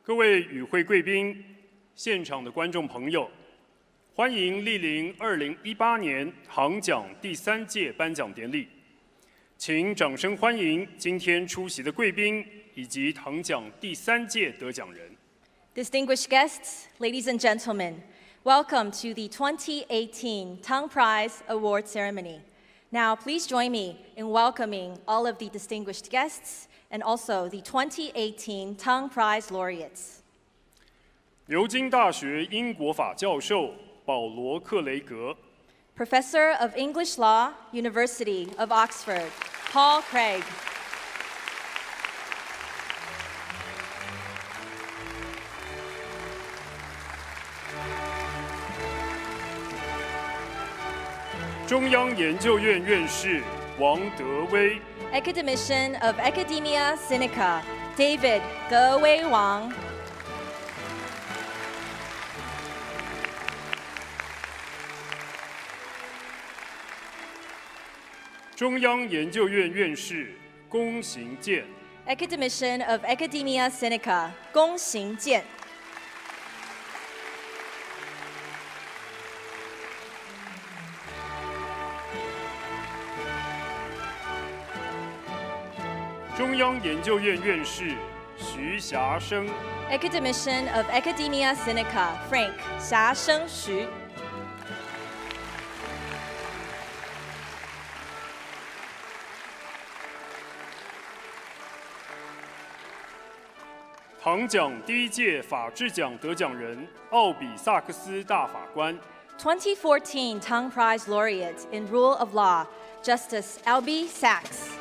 各位与会贵宾、现场的观众朋友，欢迎莅临2018年唐奖第3届颁奖典礼。请掌声欢迎今天出席的贵宾以及唐奖第3届得奖人。Distinguished guests, ladies and gentlemen, welcome to the 2018 Tang Prize Award Ceremony. Now, please join me in welcoming all of the distinguished guests and also the 2018 Tang Prize laureates. 牛津大学英国法教授保罗·克雷格 Professor of English Law, University of Oxford, Paul Craig. 中央研究院院士王德威 Academician of Academia Sinica, David 德威王。中央研究院院士龚行健 Academician of Academia Sinica, 龚行健。中央研究院院士徐霞生 Academician of Academia Sinica, Frank 霞生徐。唐奖第1届法治奖得奖人奥比萨克斯大法官2014 Tang Prize laureate in Rule of Law, Justice Albie Sachs.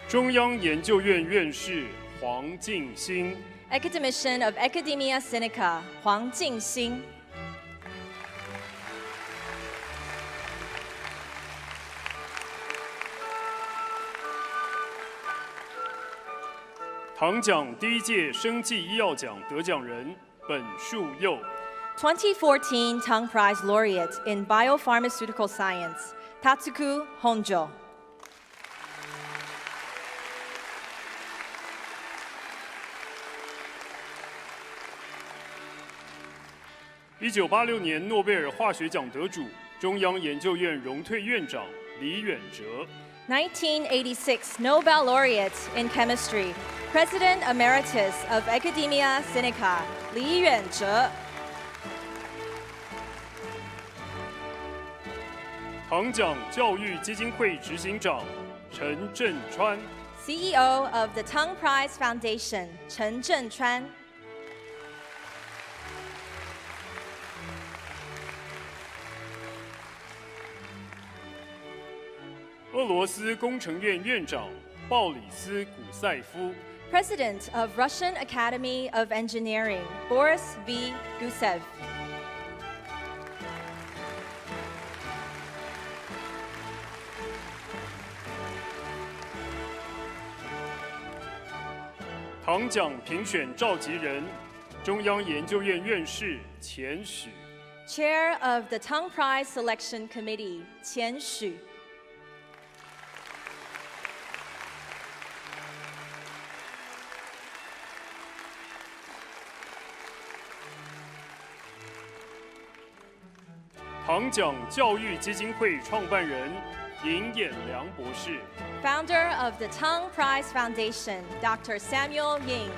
中央研究院院士黄敬兴 Academician of Academia Sinica, 黄敬兴。唐奖第1届生技医药奖得奖人本树佑2014 Tang Prize laureate in Biopharmaceutical Sciences, Tatsuku Honjo. 1986年诺贝尔化学奖得主、中央研究院荣退院长李远哲1986 Nobel laureate in chemistry, President Emeritus of Academia Sinica, 李远哲。唐奖教育基金会执行长陈振川 CEO of the Tang Prize Foundation, 陈振川。俄罗斯工程院院长鲍里斯·古塞夫 President of Russian Academy of Engineering, Boris V. Gusev. 唐奖评选召集人中央研究院院士钱许 Chair of the Tang Prize Selection Committee, 钱许。唐奖教育基金会创办人尹衍良博士 Founder of the Tang Prize Foundation, Dr. Samuel Ying.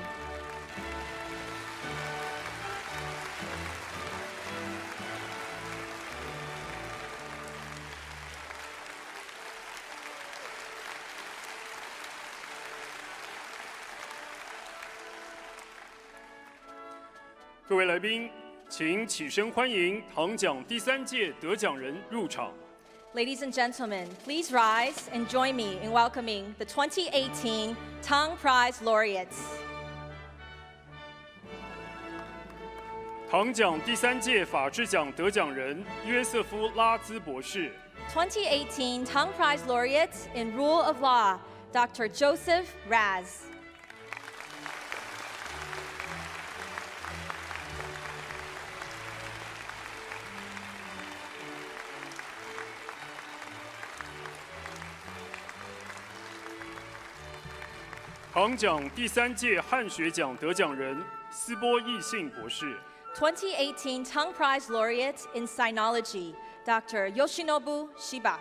各位来宾，请起身欢迎唐奖第3届得奖人入场。Ladies and gentlemen, please rise and join me in welcoming the 2018 Tang Prize laureates. 唐奖第3届法治奖得奖人约瑟夫·拉兹博士。2018 Tang Prize Laureate in Rule of Law, Dr. Joseph Rast. 唐奖第3届汉学奖得奖人斯波义信博士。2018 Tang Prize Laureate in Sinology, Dr. Yoshinobu Shiba.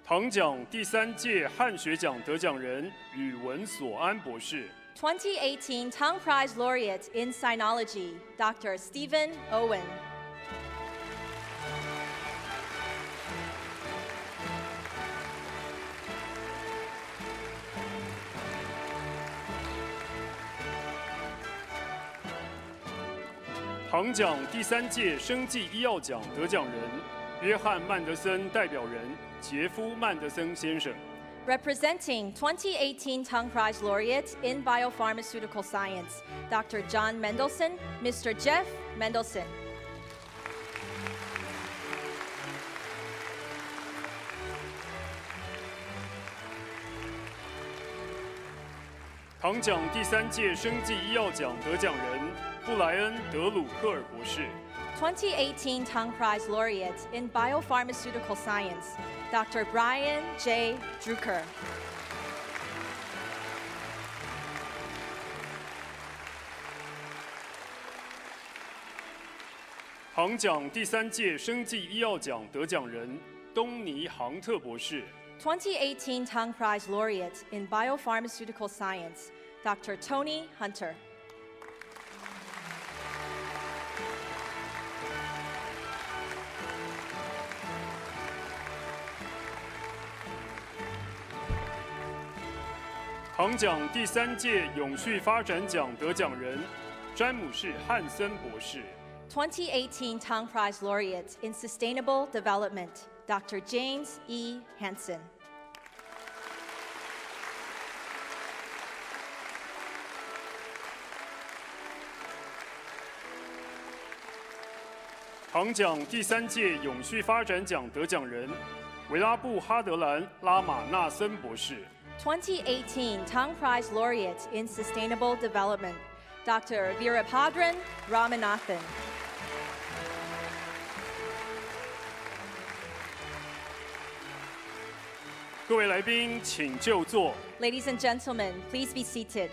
唐奖第3届汉学奖得奖人宇文所安博士。2018 Tang Prize Laureate in Sinology, Dr. Steven Owen. 唐奖第3届生技医药奖得奖人约翰·曼德森代表人杰夫·曼德森先生。Representing 2018 Tang Prize Laureate in Biopharmaceutical Science, Dr. John Mendelsohn, Mr. Jeff Mendelsohn. 唐奖第3届生技医药奖得奖人布莱恩·德鲁克尔博士。2018 Tang Prize Laureate in Biopharmaceutical Science, Dr. Brian J Druker. 唐奖第3届生技医药奖得奖人东尼·杭特博士。2018 Tang Prize Laureate in Biopharmaceutical Science, Dr. Tony Hunter. 唐奖第3届永续发展奖得奖人詹姆士·汉森博士。2018 Tang Prize Laureate in Sustainable Development, Dr. James E. Hansen. 唐奖第3届永续发展奖得奖人维拉布哈德兰·拉马纳森博士。2018 Tang Prize Laureate in Sustainable Development, Dr. Veerabhadran Ramanathan. 各位来宾，请就座。Ladies and gentlemen, please be seated.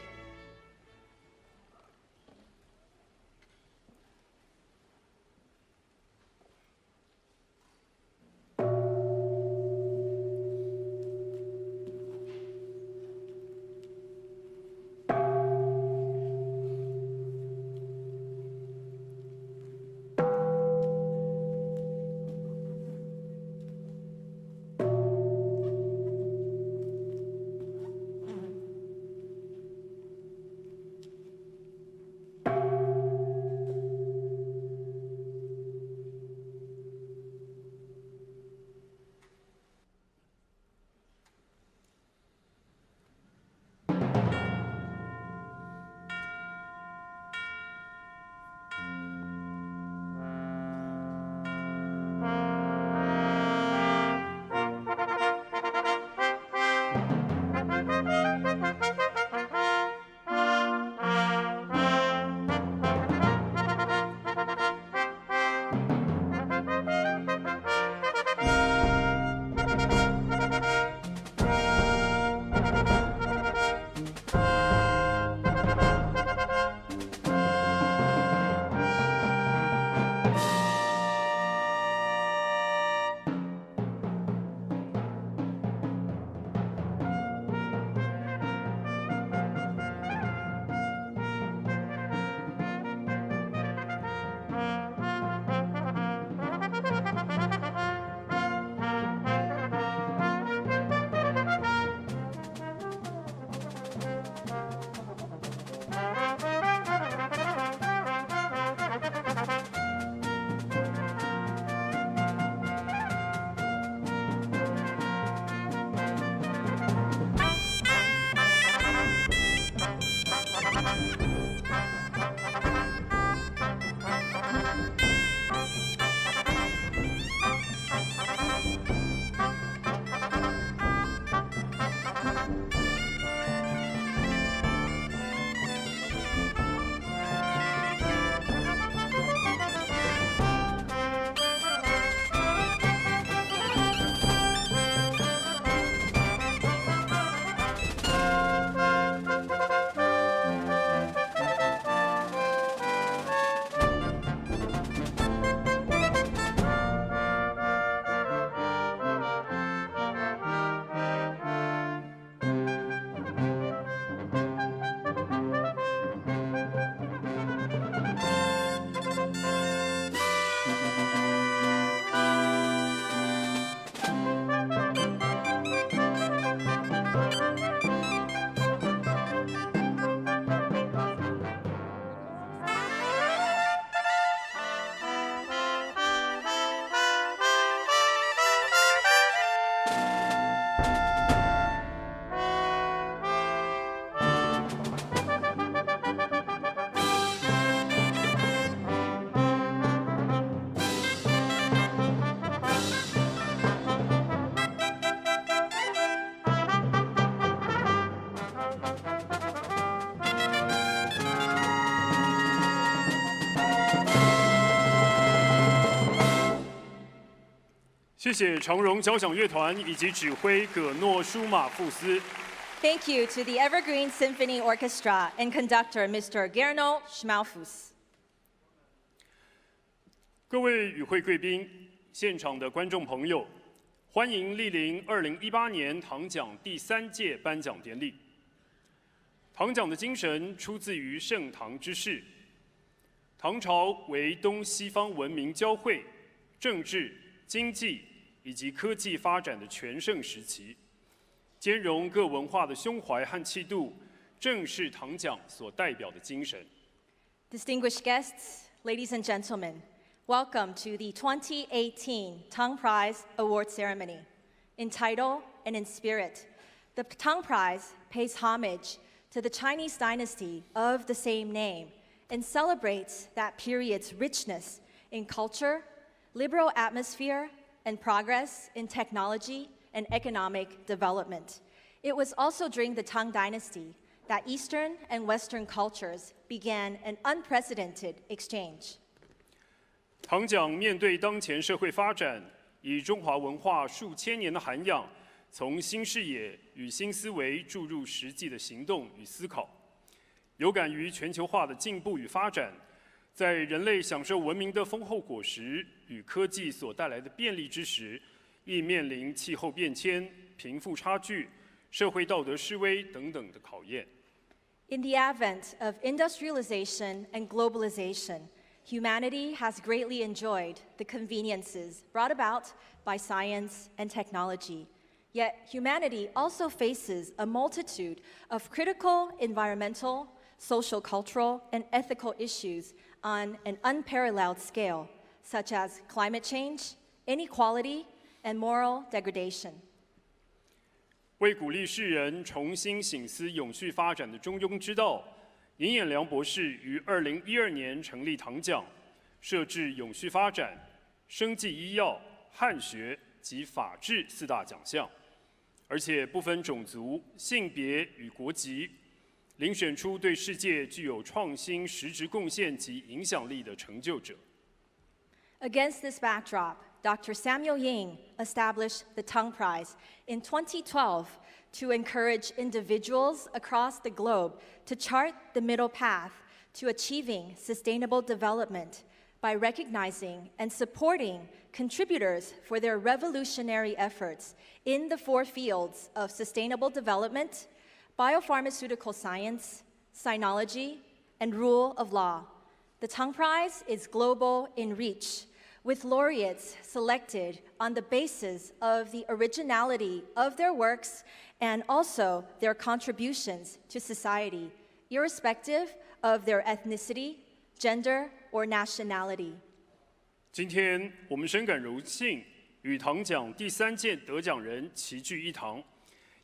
谢谢长荣交响乐团以及指挥葛诺舒马富斯。Thank you to the Evergreen Symphony Orchestra and conductor Mr. Gernot Schmaufus. 各位与会贵宾，现场的观众朋友，欢迎莅临2018年唐奖第3届颁奖典礼。唐奖的精神出自于盛唐之世。唐朝为东西方文明交汇、政治、经济以及科技发展的全盛时期。兼容各文化的胸怀和气度，正是唐奖所代表的精神。Distinguished guests, ladies and gentlemen, welcome to the 2018 Tang Prize Award Ceremony. In title and in spirit, the Tang Prize pays homage to the Chinese dynasty of the same name and celebrates that period's richness in culture, liberal atmosphere, and progress in technology and economic development. It was also during the Tang Dynasty that Eastern and Western cultures began an unprecedented exchange. 唐奖面对当前社会发展，以中华文化数千年的涵养，从新视野与新思维注入实际的行动与思考，有感于全球化的进步与发展，在人类享受文明的丰厚果实与科技所带来的便利之时，亦面临气候变迁、贫富差距、社会道德式微等等的考验。In the advent of industrialization and globalization, humanity has greatly enjoyed the conveniences brought about by science and technology. Yet humanity also faces a multitude of critical environmental, social, cultural, and ethical issues on an unparalleled scale, such as climate change, inequality, and moral degradation. 为鼓励世人重新省思永续发展的中庸之道，尹衍良博士于2012年成立唐奖，设置永续发展、生技医药、汉学及法治4大奖项，而且不分种族、性别与国籍，遴选出对世界具有创新实质贡献及影响力的成就者。Against this backdrop, Dr. Samuel Ying established the Tang Prize in 2012 to encourage individuals across the globe to chart the middle path to achieving sustainable development by recognizing and supporting contributors for their revolutionary efforts in the 4 fields of sustainable development, biopharmaceutical science, sinology, and rule of law. The Tang Prize is global in reach, with laureates selected on the basis of the originality of their works and also their contributions to society, irrespective of their ethnicity, gender, or nationality. 今天我们深感荣幸，与唐奖第3届得奖人齐聚一堂，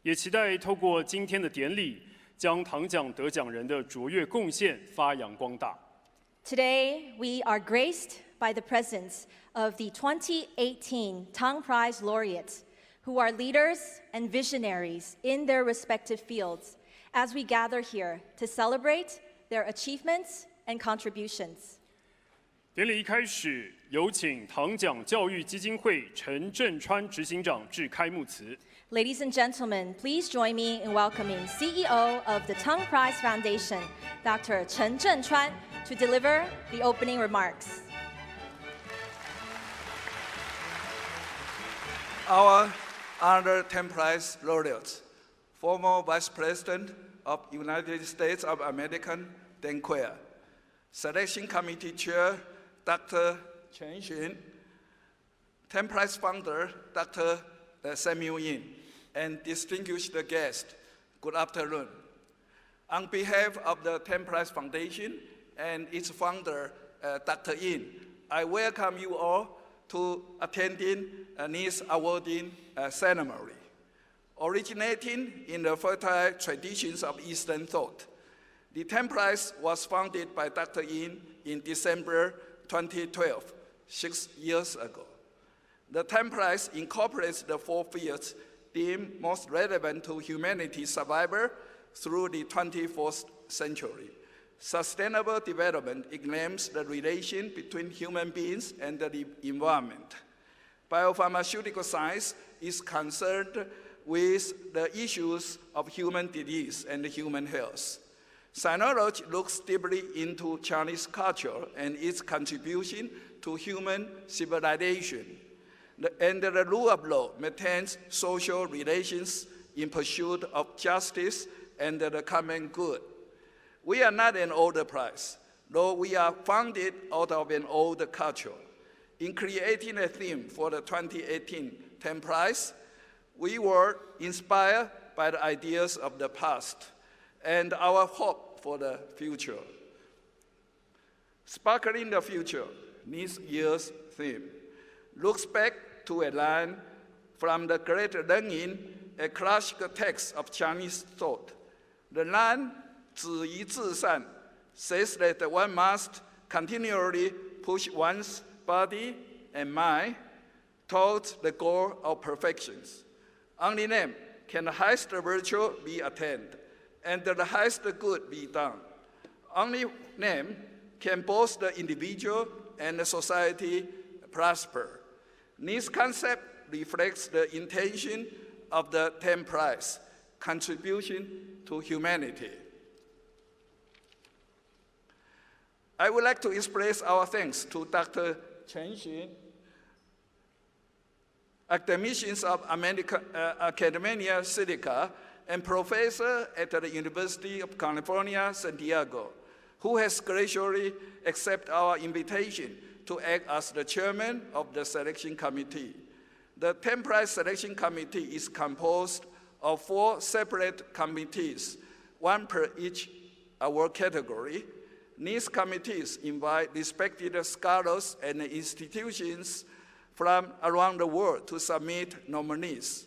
也期待透过今天的典礼，将唐奖得奖人的卓越贡献发扬光大。Today, we are graced by the presence of the 2018 Tang Prize laureates, who are leaders and visionaries in their respective fields, as we gather here to celebrate their achievements and contributions. 典礼一开始，有请唐奖教育基金会陈振川执行长致开幕词。Ladies and gentlemen, please join me in welcoming CEO of the Tang Prize Foundation, Dr. Chen Zhenchuan, to deliver the opening remarks. Our honored Tang Prize laureates, former Vice President of United States of America, Dan Quayle, Selection Committee Chair, Dr. Chen Xun, Tang Prize founder, Dr. Samuel Ying, and distinguished guests, good afternoon. On behalf of the Tang Prize Foundation and its founder, Dr. Ying, I welcome you all to attending this awarding ceremony. Originating in the fertile traditions of Eastern thought, the Tang Prize was founded by Dr. Ying in December 2012, 6 years ago. The Tang Prize incorporates the 4 fields deemed most relevant to humanity's survival through the 24th century. Sustainable development examines the relation between human beings and the environment. Biopharmaceutical science is concerned with the issues of human disease and human health. Sinology looks deeply into Chinese culture and its contribution to human civilization. And the rule of law maintains social relations in pursuit of justice and the common good. We are not an old prize, though we are founded out of an old culture. In creating a theme for the 2018 Tang Prize, we were inspired by the ideas of the past and our hope for the future. Sparkling the future, this year's theme looks back to a line from the great Lenin, a classical text of Chinese thought. The line, 止于至善, says that one must continually push one's body and mind towards the goal of perfections. Only then can the highest virtue be attained and the highest good be done. Only then can both the individual and the society prosper. This concept reflects the intention of the Tang Prize, contribution to humanity. I would like to express our thanks to Dr. Chen Xun, academicians of Academia Sinica, and professor at the University of California, San Diego, who has graciously accepted our invitation to act as the chairman of the selection committee. The Tang Prize Selection Committee is composed of 4 separate committees, 1 per each award category. These committees invite respected scholars and institutions from around the world to submit nominees.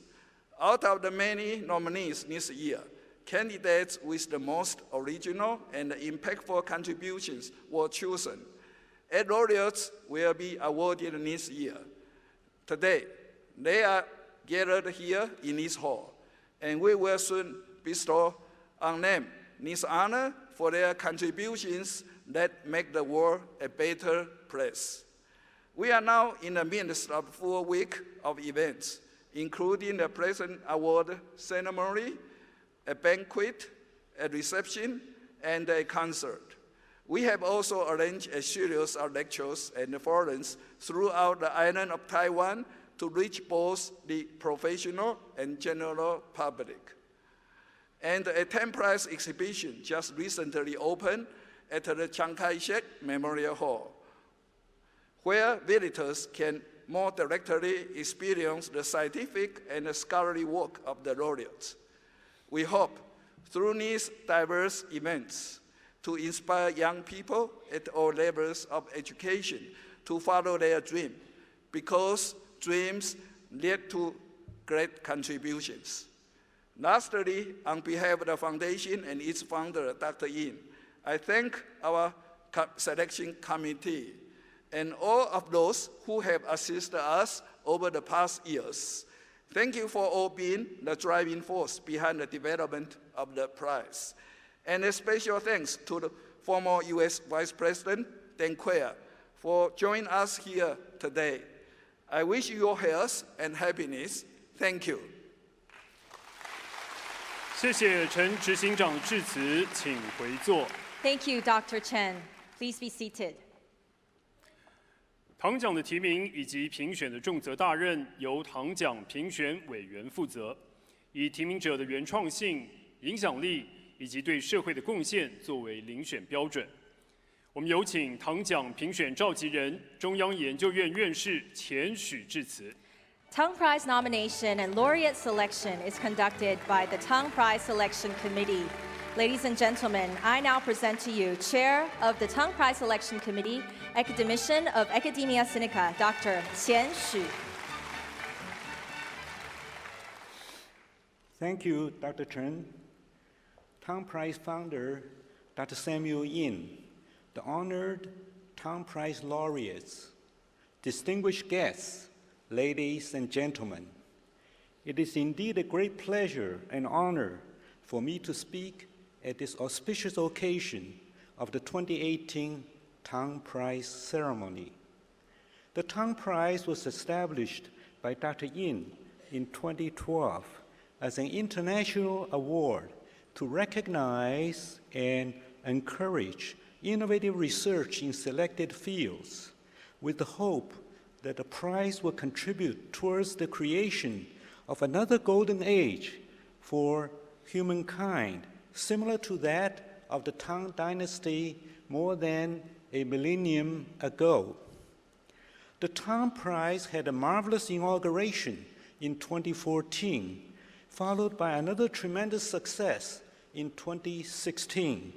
Out of the many nominees this year, candidates with the most original and impactful contributions were chosen. 8 laureates will be awarded this year. Today, they are gathered here in this hall, and we will soon bestow on them this honor for their contributions that make the world a better place. We are now in the midst of a full week of events, including the present award ceremony, a banquet, a reception, and a concert. We have also arranged a series of lectures and forums throughout the island of Taiwan to reach both the professional and general public. And a Tang Prize exhibition just recently opened at the Chiang Kai-shek Memorial Hall, where visitors can more directly experience the scientific and the scholarly work of the laureates. We hope, through these diverse events, to inspire young people at all levels of education to follow their dream, because dreams lead to great contributions. Lastly, on behalf of the foundation and its founder, Dr. Yin, I thank our selection committee and all of those who have assisted us over the past years. Thank you for all being the driving force behind the development of the prize. And a special thanks to the former US Vice President, Tang for joining us here today. I wish you your health and happiness. Thank you. 谢谢陈执行长致辞，请回座。 Thank you, Dr. Chen. Please be seated. 唐奖的提名以及评选的重责大任由唐奖评选委员负责，以提名者的原创性、影响力以及对社会的贡献作为遴选标准。我们有请唐奖评选召集人、中央研究院院士钱许致辞。 Tang Prize nomination and laureate selection is conducted by the Tang Prize Selection Committee. Ladies and gentlemen, I now present to you Chair of the Tang Prize Selection Committee, Academician of Academia Sinica, Dr. Qian Xu. Thank you, Dr. Chen. Tang Prize founder, Dr. Samuel Yin, the honored Tang Prize laureates, distinguished guests, ladies and gentlemen, it is indeed a great pleasure and honor for me to speak at this auspicious occasion of the 2018 Tang Prize ceremony. The Tang Prize was established by Dr. Yin in 2012 as an international award to recognize and encourage innovative research in selected fields, with the hope that the prize will contribute towards the creation of another golden age for humankind, similar to that of the Tang dynasty more than a millennium ago. The Tang Prize had a marvelous inauguration in 2014, followed by another tremendous success in 2016.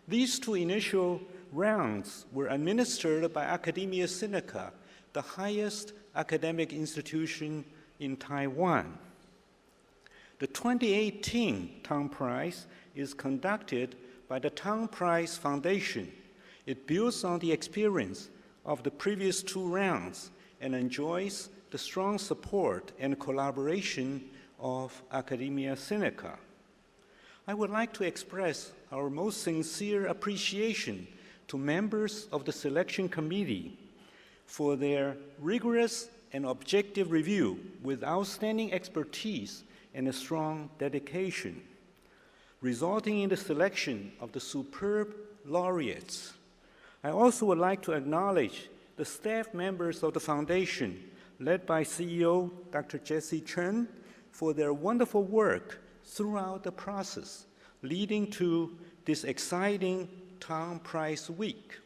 These two initial rounds were administered by Academia Sinica, the highest academic institution in Taiwan. The 2018 Tang Prize is conducted by the Tang Prize Foundation. It builds on the experience of the previous two rounds and enjoys the strong support and collaboration of Academia Sinica. I would like to express our most sincere appreciation to members of the selection committee for their rigorous and objective review with outstanding expertise and a strong dedication, resulting in the selection of the superb laureates. I also would like to acknowledge the staff members of the foundation, led by CEO Dr. Jesse Chen, for their wonderful work throughout the process, leading to this exciting Tang Prize Week.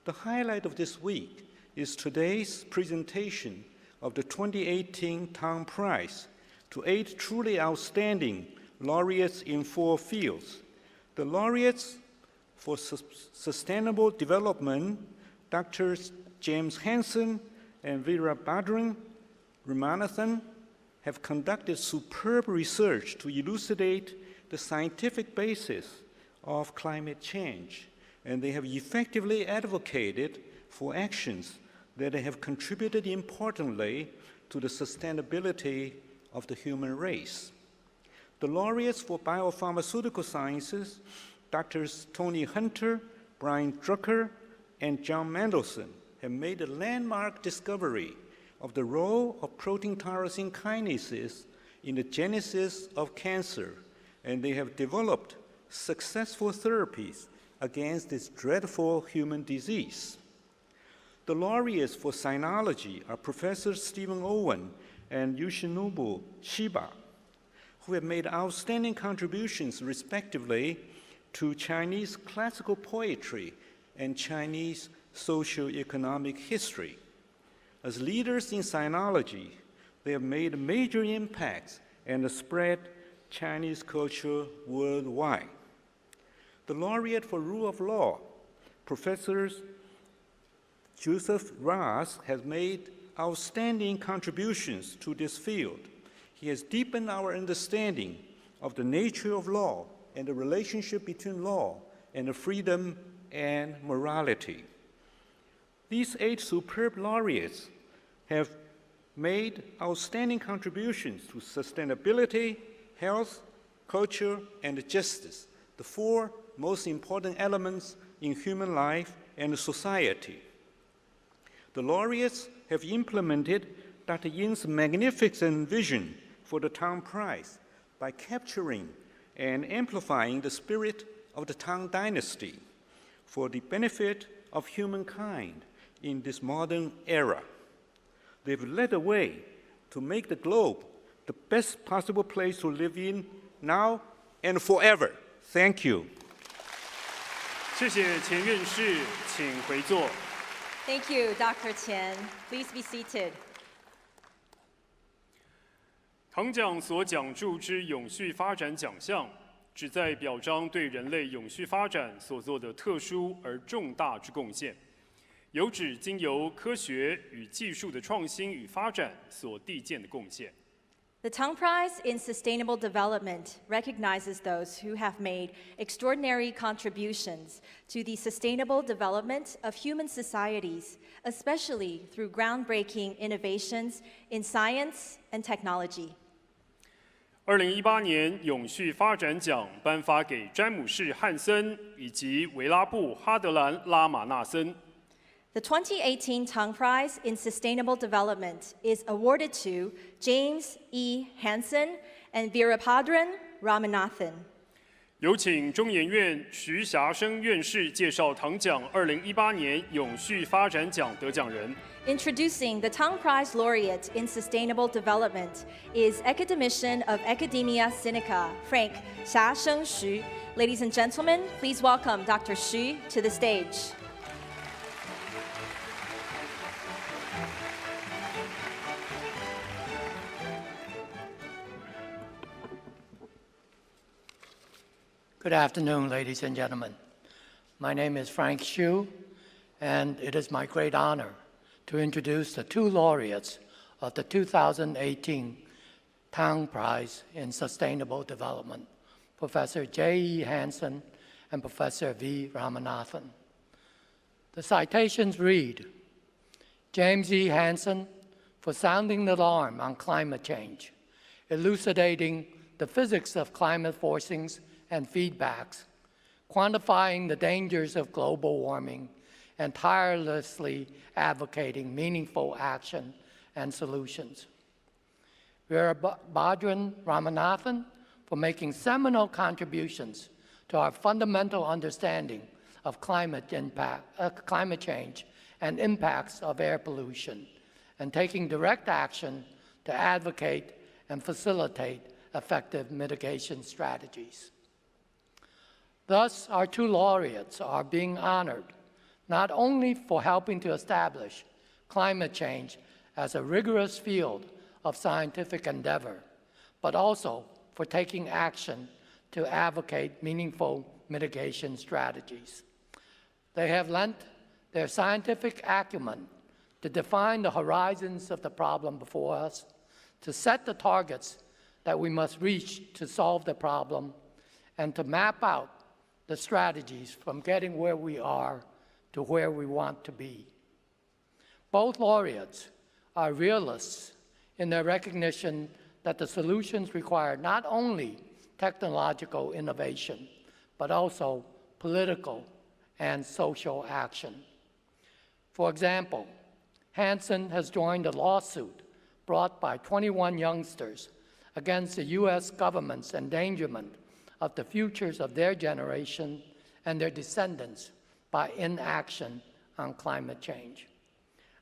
The highlight of this week is today's presentation of the 2018 Tang Prize to 8 truly outstanding laureates in 4 fields. The laureates for Sustainable Development, Drs. James Hansen and Veerabhadran Ramanathan, have conducted superb research to elucidate the scientific basis of climate change, and they have effectively advocated for actions that have contributed importantly to the sustainability of the human race. The laureates for Biopharmaceutical Sciences, Drs. Tony Hunter, Brian Druker, and John Mendelsohn, have made a landmark discovery of the role of protein tyrosine kinases in the genesis of cancer, and they have developed successful therapies against this dreadful human disease. The laureates for Sinology are Professors Steven Owen and Yoshinobu Shiba, who have made outstanding contributions, respectively, to Chinese classical poetry and Chinese socio-economic history. As leaders in Sinology, they have made major impacts and spread Chinese culture worldwide. The laureate for Rule of Law, Professors Joseph Rast, has made outstanding contributions to this field. He has deepened our understanding of the nature of law and the relationship between law and freedom and morality. These 8 superb laureates have made outstanding contributions to sustainability, health, culture, and justice, the 4 most important elements in human life and society. The laureates have implemented Dr. Yin's magnificent vision for the Tang Prize by capturing and amplifying the spirit of the Tang dynasty for the benefit of humankind in this modern era. They've led the way to make the globe the best possible place to live in now and forever. Thank you. 谢谢钱院士，请回座。 Thank you, Dr. Qian. Please be seated. 唐奖所奖助之永续发展奖项，旨在表彰对人类永续发展所做的特殊而重大之贡献，有指经由科学与技术的创新与发展所缔建的贡献。 The Tang Prize in Sustainable Development recognizes those who have made extraordinary contributions to the sustainable development of human societies, especially through groundbreaking innovations in science and technology. 2018年永续发展奖颁发给詹姆士·汉森以及维拉布·哈德兰·拉马纳森。The 2018 Tang Prize in Sustainable Development is awarded to James E. Hansen and Virabhadran Ramanathan. 有请中研院徐霞生院士介绍唐奖2018年永续发展奖得奖人。Introducing the Tang Prize laureate in Sustainable Development is academician of Academia Sinica, Frank Xia-Sheng Xu. Ladies and gentlemen, please welcome Dr. Xu to the stage. Good afternoon, ladies and gentlemen. My name is Frank Xu, and it is my great honor to introduce the two laureates of the 2018 Tang Prize in Sustainable Development, Professor J. E. Hansen and Professor V. Ramanathan. The citations read, James E. Hansen for sounding the alarm on climate change, elucidating the physics of climate forcings and feedbacks, quantifying the dangers of global warming, and tirelessly advocating meaningful action and solutions. Virabhadran Ramanathan for making seminal contributions to our fundamental understanding of climate change and impacts of air pollution, and taking direct action to advocate and facilitate effective mitigation strategies. Thus, our two laureates are being honored not only for helping to establish climate change as a rigorous field of scientific endeavor, but also for taking action to advocate meaningful mitigation strategies. They have lent their scientific acumen to define the horizons of the problem before us, to set the targets that we must reach to solve the problem, and to map out the strategies from getting where we are to where we want to be. Both laureates are realists in their recognition that the solutions require not only technological innovation, but also political and social action. For example, Hansen has joined a lawsuit brought by 21 youngsters against the US government's endangerment of the futures of their generation and their descendants by inaction on climate change.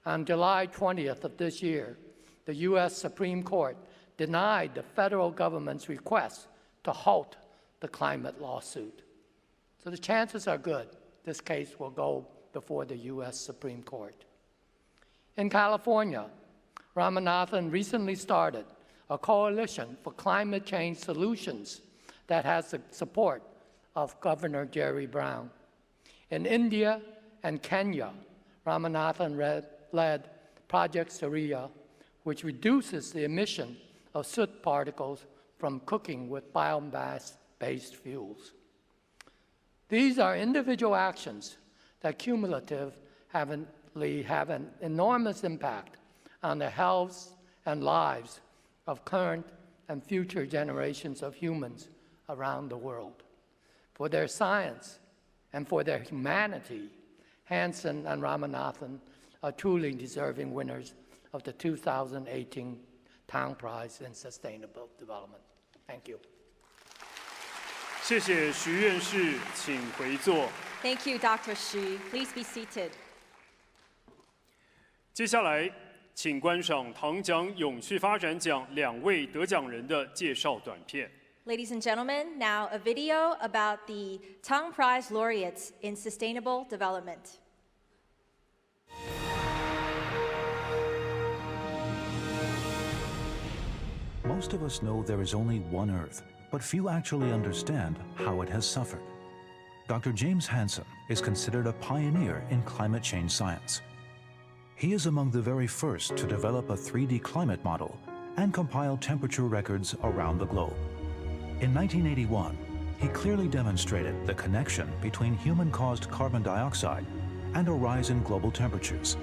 On July 20th of this year, the US Supreme Court denied the federal government's request to halt the climate lawsuit. So the chances are good this case will go before the US Supreme Court. In California, Ramanathan recently started a coalition for climate change solutions that has the support of Governor Jerry Brown. In India and Kenya, Ramanathan led Project Surya, which reduces the emission of soot particles from cooking with biomass-based fuels. These are individual actions that cumulatively have an enormous impact on the health and lives of current and future generations of humans around the world. For their science and for their humanity, Hansen and Ramanathan are truly deserving winners of the 2018 Tang Prize in Sustainable Development. Thank you. 谢谢徐院士，请回座。 Thank you, Dr. Xu. Please be seated. 接下来，请观赏唐奖永续发展奖2位得奖人的介绍短片。 Ladies and gentlemen, now a video about the Tang Prize laureates in Sustainable Development. Most of us know there is only one Earth, but few actually understand how it has suffered. Dr. James Hansen is considered a pioneer in climate change science. He is among the very first to develop a 3D climate model and compile temperature records around the globe. In 1981, he clearly demonstrated the connection between human-caused carbon dioxide and a rise in global temperatures,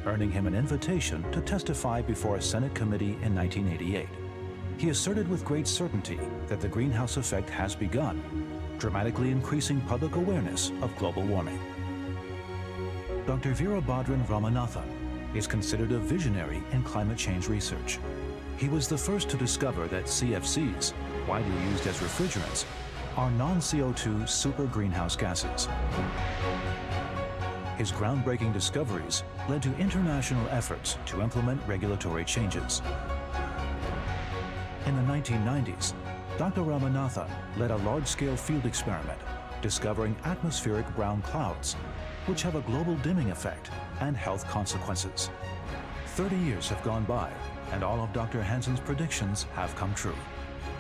earning him an invitation to testify before a Senate committee in 1988. He asserted with great certainty that the greenhouse effect has begun, dramatically increasing public awareness of global warming. Dr. Veerabhadran Ramanathan is considered a visionary in climate change research. He was the first to discover that CFCs, widely used as refrigerants, are non-CO2 super greenhouse gases. His groundbreaking discoveries led to international efforts to implement regulatory changes. In the 1990s, Dr. Ramanathan led a large-scale field experiment discovering atmospheric brown clouds, which have a global dimming effect and health consequences. 30 years have gone by, and all of Dr. Hansen's predictions have come true.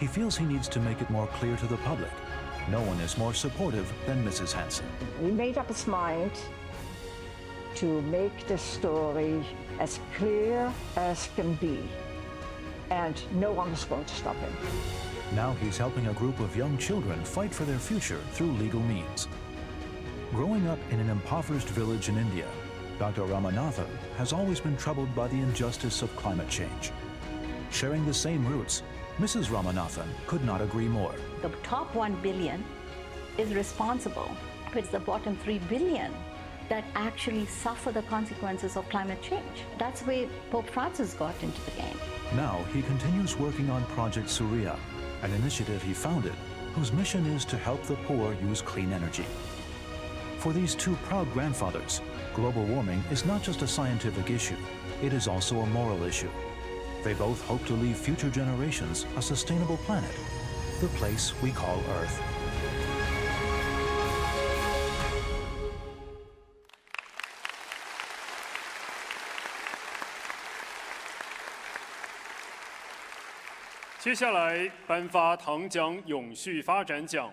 He feels he needs to make it more clear to the public. No one is more supportive than Mrs. Hansen. He made up his mind to make the story as clear as can be, and no one is going to stop him. Now he's helping a group of young children fight for their future through legal means. Growing up in an impoverished village in India, Dr. Ramanathan has always been troubled by the injustice of climate change. Sharing the same roots, Mrs. Ramanathan could not agree more. The top 1 billion is responsible, but it's the bottom 3 billion that actually suffer the consequences of climate change. That's where Pope Francis got into the game. Now he continues working on Project Surya, an initiative he founded whose mission is to help the poor use clean energy. For these two proud grandfathers, global warming is not just a scientific issue, it is also a moral issue. They both hope to leave future generations a sustainable planet, the place we call Earth.接下来颁发唐奖永续发展奖，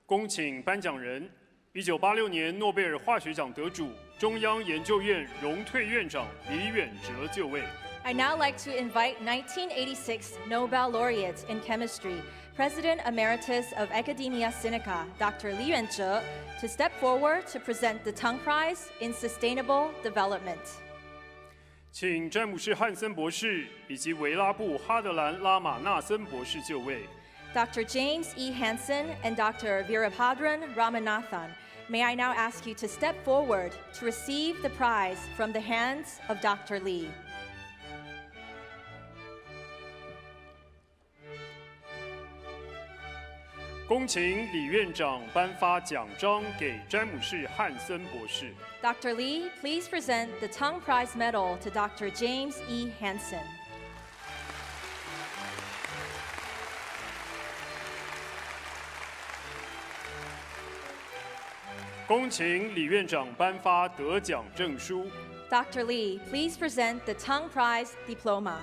恭请颁奖人1986年诺贝尔化学奖得主、中央研究院荣退院长李远哲就位。I'd now like to invite 1986 Nobel laureate in chemistry, President Emeritus of Academia Sinica, Dr. Li Yuanzhe, to step forward to present the Tang Prize in Sustainable Development. 请詹姆士·汉森博士以及维拉布·哈德兰·拉马纳森博士就位。Dr. James E. Hansen and Dr. Veerabhadran Ramanathan, may I now ask you to step forward to receive the prize from the hands of Dr. Li. 恭请李院长颁发奖章给詹姆士·汉森博士。Dr. Li, please present the Tong Prize Medal to Dr. James E. Hansen. 恭请李院长颁发得奖证书。Dr. Li, please present the Tong Prize Diploma.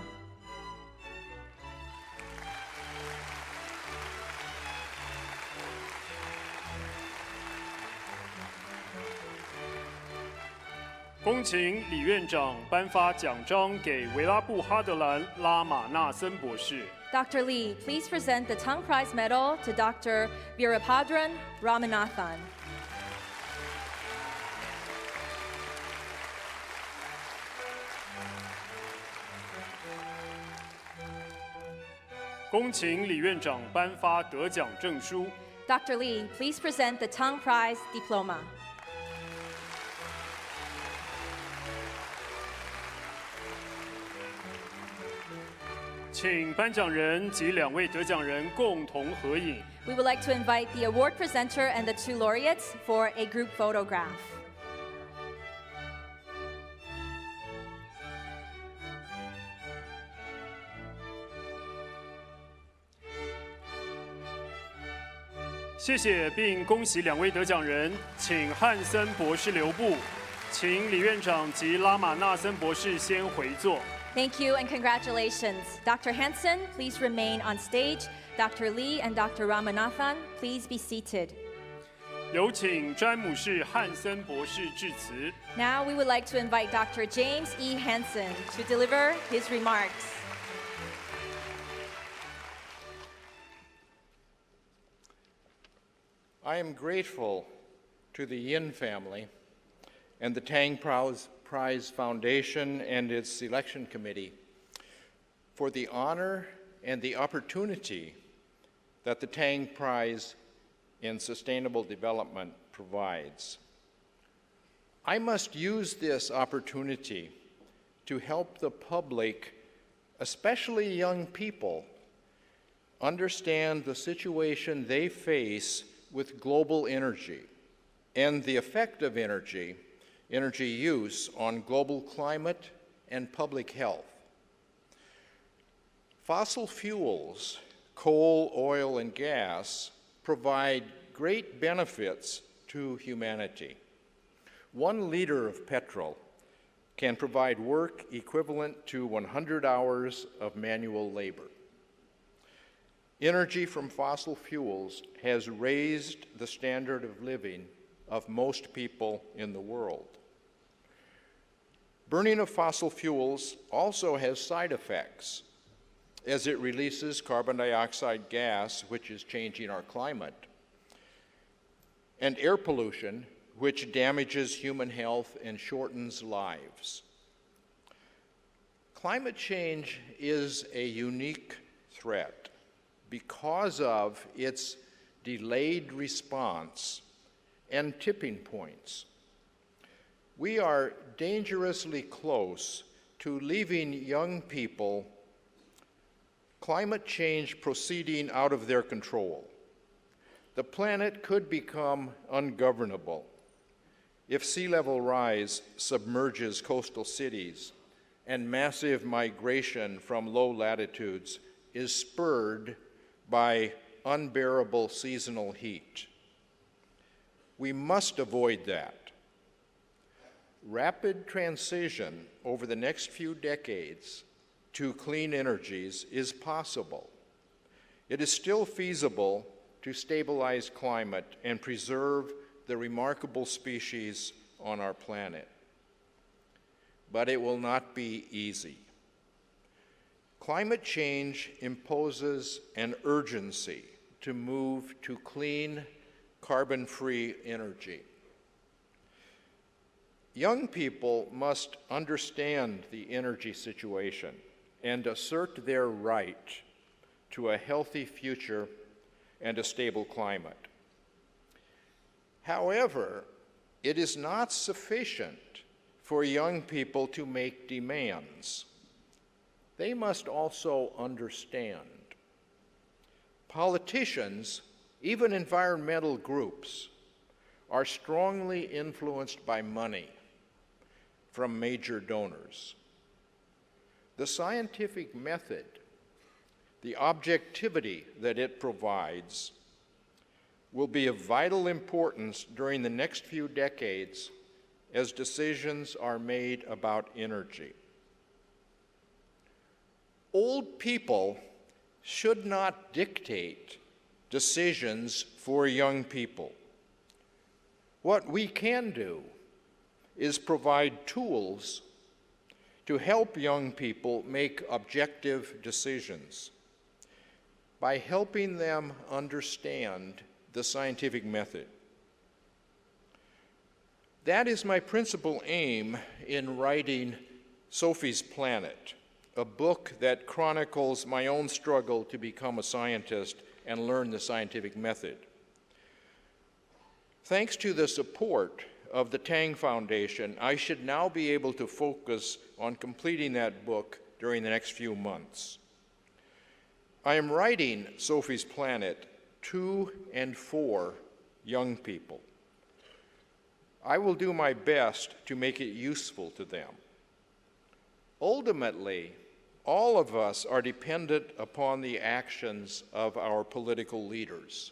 恭请李院长颁发奖章给维拉布·哈德兰·拉马纳森博士。Dr. Li, please present the Tong Prize Medal to Dr. Veerabhadran Ramanathan. 恭请李院长颁发得奖证书。Dr. Li, please present the Tong Prize Diploma. 请颁奖人及2位得奖人共同合影。We would like to invite the award presenter and the 2 laureates for a group photograph. 谢谢，并恭喜2位得奖人，请汉森博士留步，请李院长及拉马纳森博士先回座。Thank you and congratulations. Dr. Hansen, please remain on stage. Dr. Li and Dr. Ramanathan, please be seated. 有请詹姆士·汉森博士致辞。Now we would like to invite Dr. James E. Hansen to deliver his remarks. I am grateful to the Yin family and the Tang Prize Foundation and its selection committee for the honor and the opportunity that the Tang Prize in Sustainable Development provides. I must use this opportunity to help the public, especially young people, understand the situation they face with global energy and the effect of energy use on global climate and public health. Fossil fuels, coal, oil, and gas, provide great benefits to humanity. 1 liter of petrol can provide work equivalent to 100 hours of manual labor. Energy from fossil fuels has raised the standard of living of most people in the world. Burning of fossil fuels also has side effects, as it releases carbon dioxide gas, which is changing our climate, and air pollution, which damages human health and shortens lives. Climate change is a unique threat because of its delayed response and tipping points. We are dangerously close to leaving young people climate change proceeding out of their control. The planet could become ungovernable if sea level rise submerges coastal cities and massive migration from low latitudes is spurred by unbearable seasonal heat. We must avoid that. Rapid transition over the next few decades to clean energies is possible. It is still feasible to stabilize climate and preserve the remarkable species on our planet. But it will not be easy. Climate change imposes an urgency to move to clean, carbon-free energy. Young people must understand the energy situation and assert their right to a healthy future and a stable climate. However, it is not sufficient for young people to make demands. They must also understand. Politicians, even environmental groups, are strongly influenced by money from major donors. The scientific method, the objectivity that it provides, will be of vital importance during the next few decades as decisions are made about energy. Old people should not dictate decisions for young people. What we can do is provide tools to help young people make objective decisions by helping them understand the scientific method. That is my principal aim in writing Sophie's Planet, a book that chronicles my own struggle to become a scientist and learn the scientific method. Thanks to the support of the Tang Foundation, I should now be able to focus on completing that book during the next few months. I am writing Sophie's Planet to and for young people. I will do my best to make it useful to them. Ultimately, all of us are dependent upon the actions of our political leaders.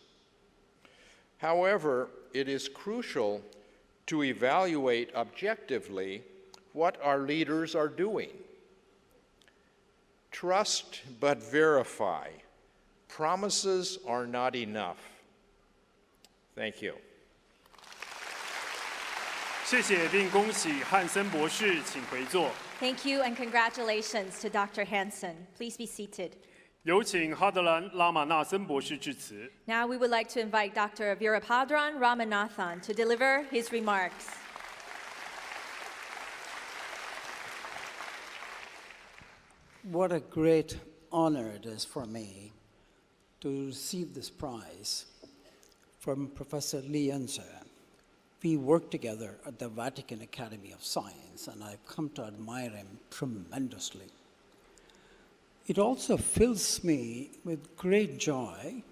However, it is crucial to evaluate objectively what our leaders are doing. Trust but verify. Promises are not enough. Thank you. 谢谢并恭喜汉森博士，请回座。 Thank you and congratulations to Dr. Hansen. Please be seated. 有请哈德兰拉玛纳森博士致辞。 Now we would like to invite Dr. Veerapadran Ramanathan to deliver his remarks. What a great honor it is for me to receive this prize from Professor Lee Enze. We worked together at the Vatican Academy of Science, and I've come to admire him tremendously. It also fills me with great joy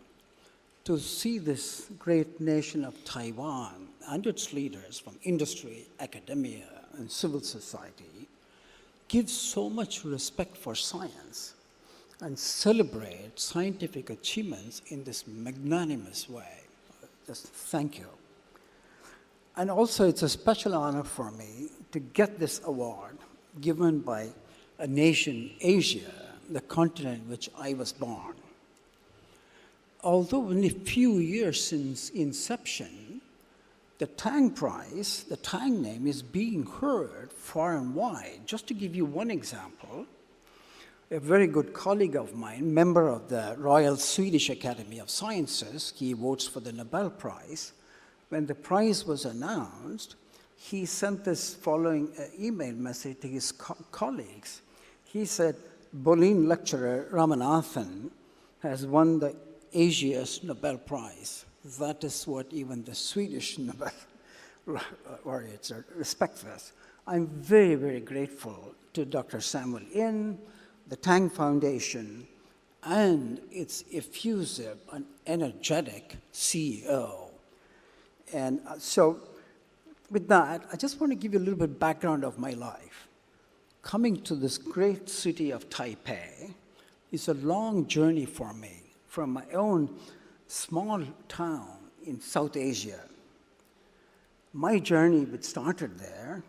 to see this great nation of Taiwan and its leaders from industry, academia, and civil society give so much respect for science and celebrate scientific achievements in this magnanimous way. Just thank you. And also, it's a special honor for me to get this award given by a nation, Asia, the continent in which I was born. Although only a few years since inception, the Tang Prize, the Tang name, is being heard far and wide. Just to give you one example, a very good colleague of mine, member of the Royal Swedish Academy of Sciences, he votes for the Nobel Prize. When the prize was announced, he sent this following email message to his colleagues. He said, Bolin lecturer Ramanathan has won the Asia's Nobel Prize. That is what even the Swedish Nobel laureates respect us. I'm very, very grateful to Dr. Samuel Yin, the Tang Foundation, and its effusive and energetic CEO. And so with that, I just want to give you a little bit of background of my life. Coming to this great city of Taipei is a long journey for me from my own small town in South Asia. My journey, which started there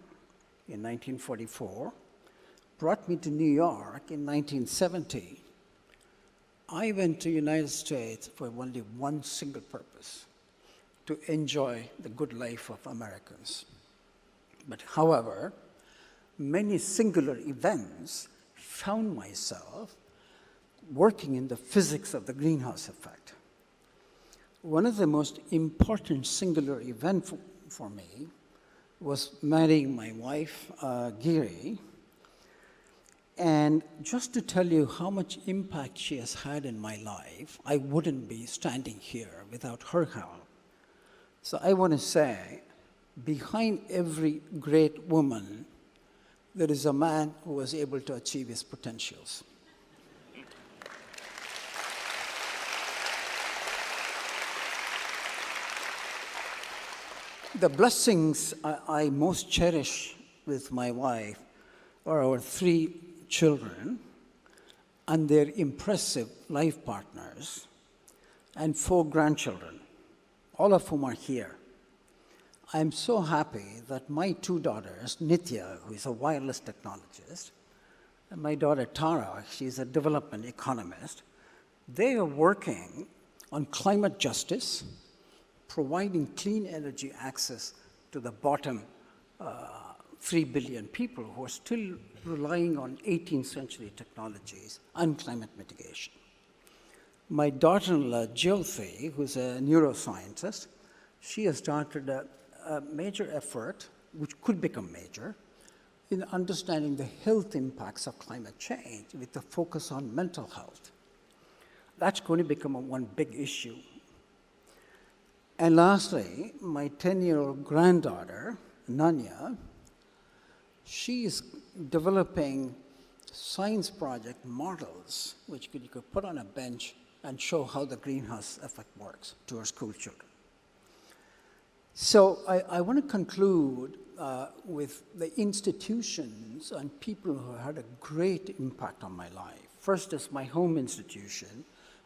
in 1944, brought me to New York in 1970. I went to the United States for only one single purpose: to enjoy the good life of Americans. But however, many singular events found myself working in the physics of the greenhouse effect. One of the most important singular events for me was marrying my wife, Giri. And just to tell you how much impact she has had in my life, I wouldn't be standing here without her help. So I want to say, behind every great woman, there is a man who was able to achieve his potentials. The blessings I most cherish with my wife are our 3 children and their impressive life partners, and 4 grandchildren, all of whom are here. I'm so happy that my 2 daughters, Nitya, who is a wireless technologist, and my daughter Tara, she's a development economist, they are working on climate justice, providing clean energy access to the bottom 3 billion people who are still relying on 18th century technologies and climate mitigation. My daughter-in-law, Jyoti, who's a neuroscientist, she has started a major effort, which could become major, in understanding the health impacts of climate change with a focus on mental health. That's going to become one big issue. And lastly, my 10-year-old granddaughter, Nanya, she is developing science project models which you could put on a bench and show how the greenhouse effect works to our school children. So I want to conclude with the institutions and people who had a great impact on my life. First is my home institution,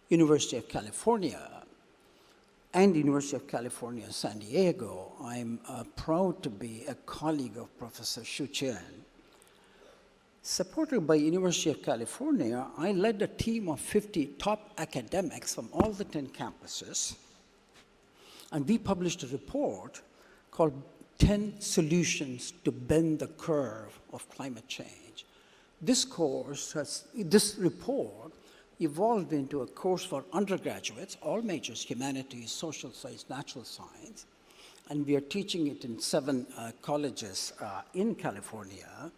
University of California, and University of California, San Diego. I'm proud to be a colleague of Professor Shu Qian. Supported by University of California, I led a team of 50 top academics from all the 10 campuses, and we published a report called 10 Solutions to Bend the Curve of Climate Change. This report evolved into a course for undergraduates, all majors, humanities, social science, natural science, and we are teaching it in 7 colleges in California.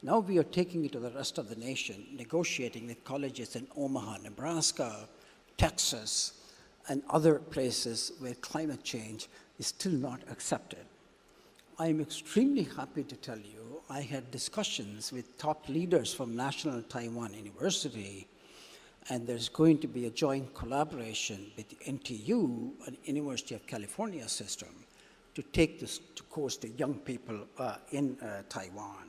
Now we are taking it to the rest of the nation, negotiating with colleges in Omaha, Nebraska, Texas, and other places where climate change is still not accepted. I'm extremely happy to tell you I had discussions with top leaders from National Taiwan University, and there's going to be a joint collaboration with NTU and University of California system to take this course to young people in Taiwan.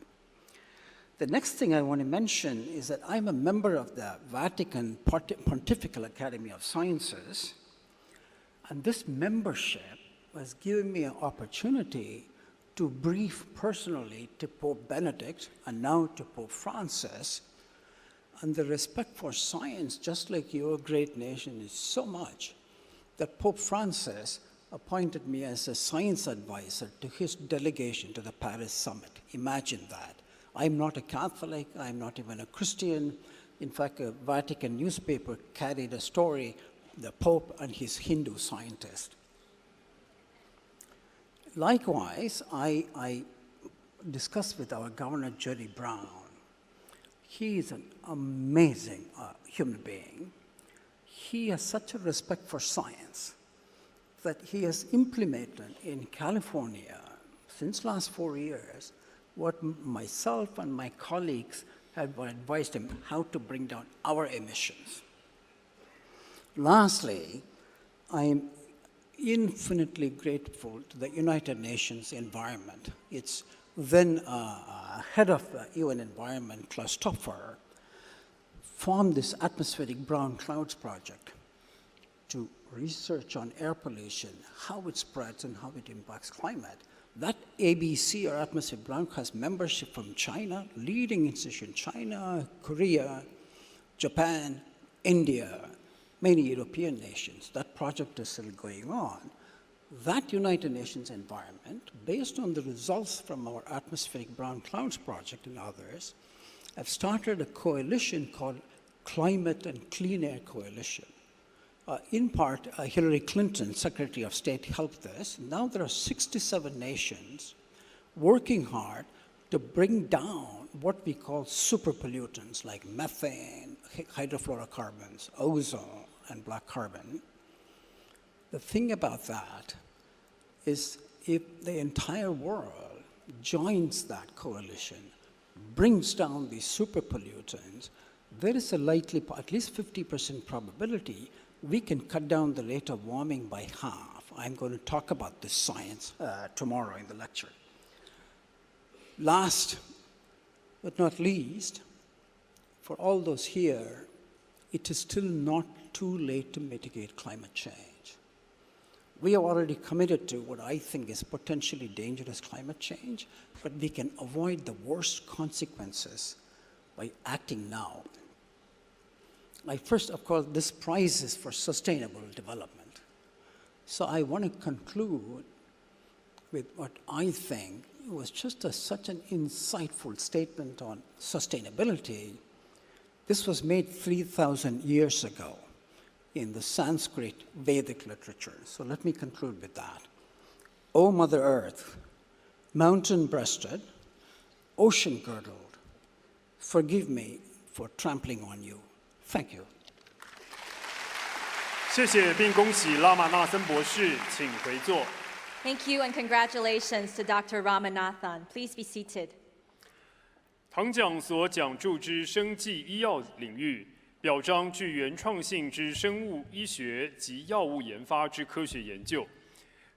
The next thing I want to mention is that I'm a member of the Vatican Pontifical Academy of Sciences, and this membership was giving me an opportunity to brief personally to Pope Benedict and now to Pope Francis. And the respect for science, just like your great nation, is so much that Pope Francis appointed me as a science advisor to his delegation to the Paris summit. Imagine that. I'm not a Catholic, I'm not even a Christian. In fact, a Vatican newspaper carried a story, the Pope and his Hindu scientist. Likewise, I discussed with our Governor Jerry Brown. He is an amazing human being. He has such a respect for science that he has implemented in California since last 4 years what myself and my colleagues have advised him how to bring down our emissions. Lastly, I'm infinitely grateful to the United Nations Environment. Its then head of the UN Environment, Klaus Topfer, formed this atmospheric brown clouds project to research on air pollution, how it spreads and how it impacts climate. That ABC, or atmospheric brown, has membership from China, leading institutions, China, Korea, Japan, India, many European nations. That project is still going on. That United Nations environment, based on the results from our atmospheric brown clouds project and others, have started a coalition called Climate and Clean Air Coalition. In part, Hillary Clinton, Secretary of State, helped this. Now there are 67 nations working hard to bring down what we call super pollutants like methane, hydrofluorocarbons, ozone, and black carbon. The thing about that is if the entire world joins that coalition, brings down these super pollutants, there is a likely, at least 50% probability, we can cut down the rate of warming by half. I'm going to talk about this science tomorrow in the lecture. Last but not least, for all those here, it is still not too late to mitigate climate change. We have already committed to what I think is potentially dangerous climate change, but we can avoid the worst consequences by acting now. First, of course, this prize is for sustainable development. So I want to conclude with what I think was just such an insightful statement on sustainability. This was made 3,000 years ago in the Sanskrit Vedic literature. So let me conclude with that. O Mother Earth, mountain-breasted, ocean-girdled, forgive me for trampling on you. Thank you. 谢谢并恭喜拉玛纳森博士，请回座。 Thank you and congratulations to Dr. Ramanathan. Please be seated. 唐奖所讲述之生技医药领域，表彰具原创性之生物医学及药物研发之科学研究，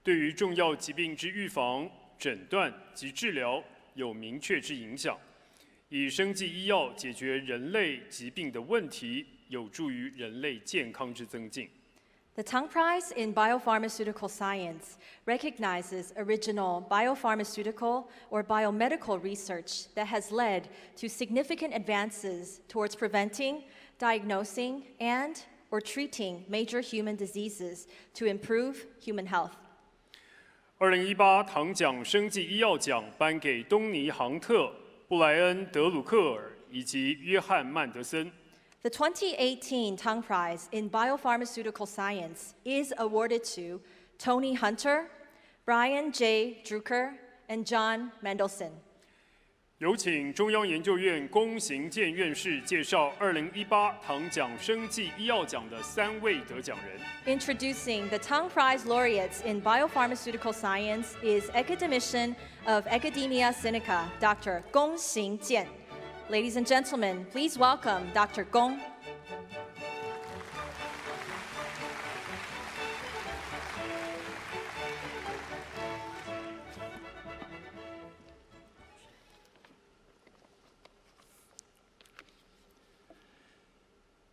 对于重要疾病之预防、诊断及治疗有明确之影响。 以生技医药解决人类疾病的问题，有助于人类健康之增进。 The Tang Prize in Biopharmaceutical Science recognizes original biopharmaceutical or biomedical research that has led to significant advances towards preventing, diagnosing, and/or treating major human diseases to improve human health. 2018唐奖生技医药奖颁给东尼·杭特、布莱恩·德鲁克尔以及约翰·曼德森。 The 2018 Tang Prize in Biopharmaceutical Science is awarded to Tony Hunter, Brian J Druker, and John Mendelsohn. 有请中央研究院龚行健院士介绍2018唐奖生技医药奖的3位得奖人。Introducing the Tang Prize laureates in Biopharmaceutical Science is academician of Academia Sinica, Dr. Gong Xing-jian. Ladies and gentlemen, please welcome Dr. Gong.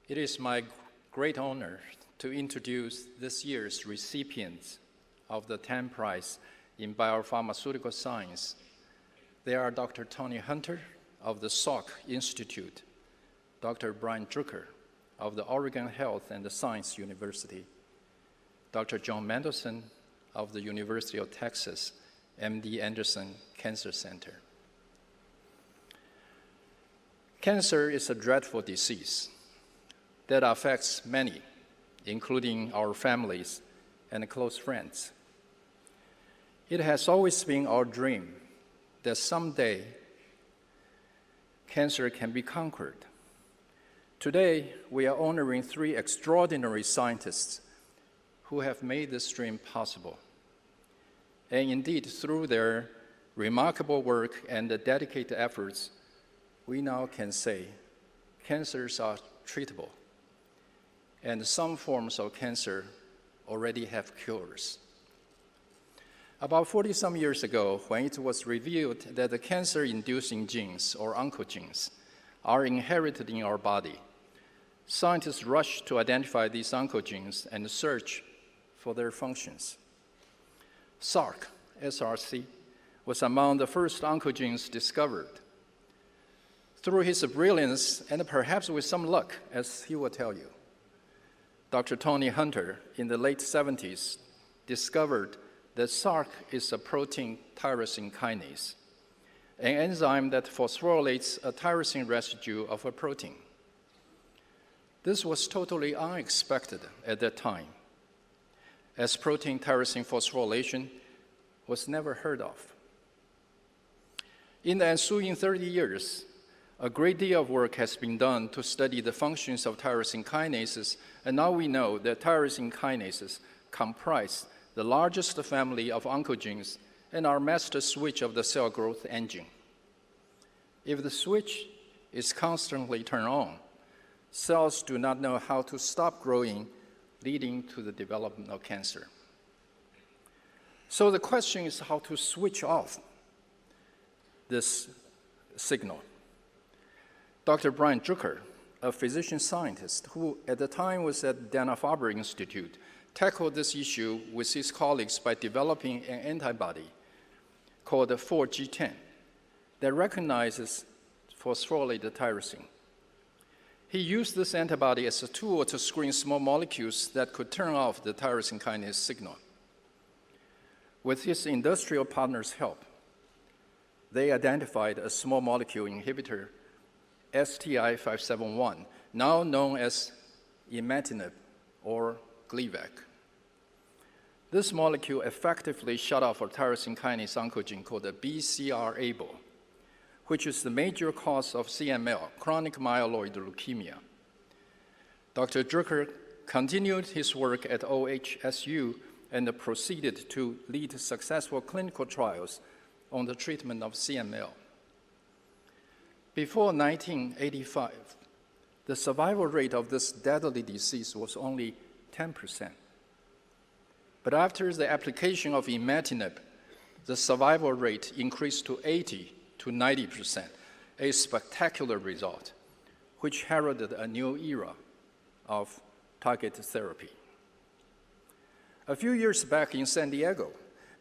It is my great honor to introduce this year's recipients of the Tang Prize in Biopharmaceutical Science. They are Dr. Tony Hunter of the Salk Institute, Dr. Brian Druker of the Oregon Health and Science University, Dr. John Mendelsohn of the University of Texas, MD Anderson Cancer Center. Cancer is a dreadful disease that affects many, including our families and close friends. It has always been our dream that someday cancer can be conquered. Today, we are honoring 3 extraordinary scientists who have made this dream possible. And indeed, through their remarkable work and the dedicated efforts, we now can say cancers are treatable. And some forms of cancer already have cures. About 40-some years ago, when it was revealed that the cancer-inducing genes, or oncogenes, are inherited in our body, scientists rushed to identify these oncogenes and search for their functions. SRC, SRC, was among the first oncogenes discovered. Through his brilliance, and perhaps with some luck, as he will tell you, Dr. Tony Hunter, in the late 70s, discovered that SRC is a protein tyrosine kinase, an enzyme that phosphorylates a tyrosine residue of a protein. This was totally unexpected at that time, as protein tyrosine phosphorylation was never heard of. In the ensuing 30 years, a great deal of work has been done to study the functions of tyrosine kinases, and now we know that tyrosine kinases comprise the largest family of oncogenes and are master switch of the cell growth engine. If the switch is constantly turned on, cells do not know how to stop growing, leading to the development of cancer. So the question is how to switch off this signal. Dr. Brian Druker, a physician scientist who at the time was at Dana-Farber Institute, tackled this issue with his colleagues by developing an antibody called the 4G10 that recognizes phosphorylated tyrosine. He used this antibody as a tool to screen small molecules that could turn off the tyrosine kinase signal. With his industrial partner's help, they identified a small molecule inhibitor, STI-571, now known as imatinib or Gleevec. This molecule effectively shut off a tyrosine kinase oncogene called the BCR-ABL, which is the major cause of CML, chronic myeloid leukemia. Dr. Druker continued his work at OHSU and proceeded to lead successful clinical trials on the treatment of CML. Before 1985, the survival rate of this deadly disease was only 10%. But after the application of imatinib, the survival rate increased to 80 to 90%, a spectacular result, which heralded a new era of targeted therapy. A few years back in San Diego,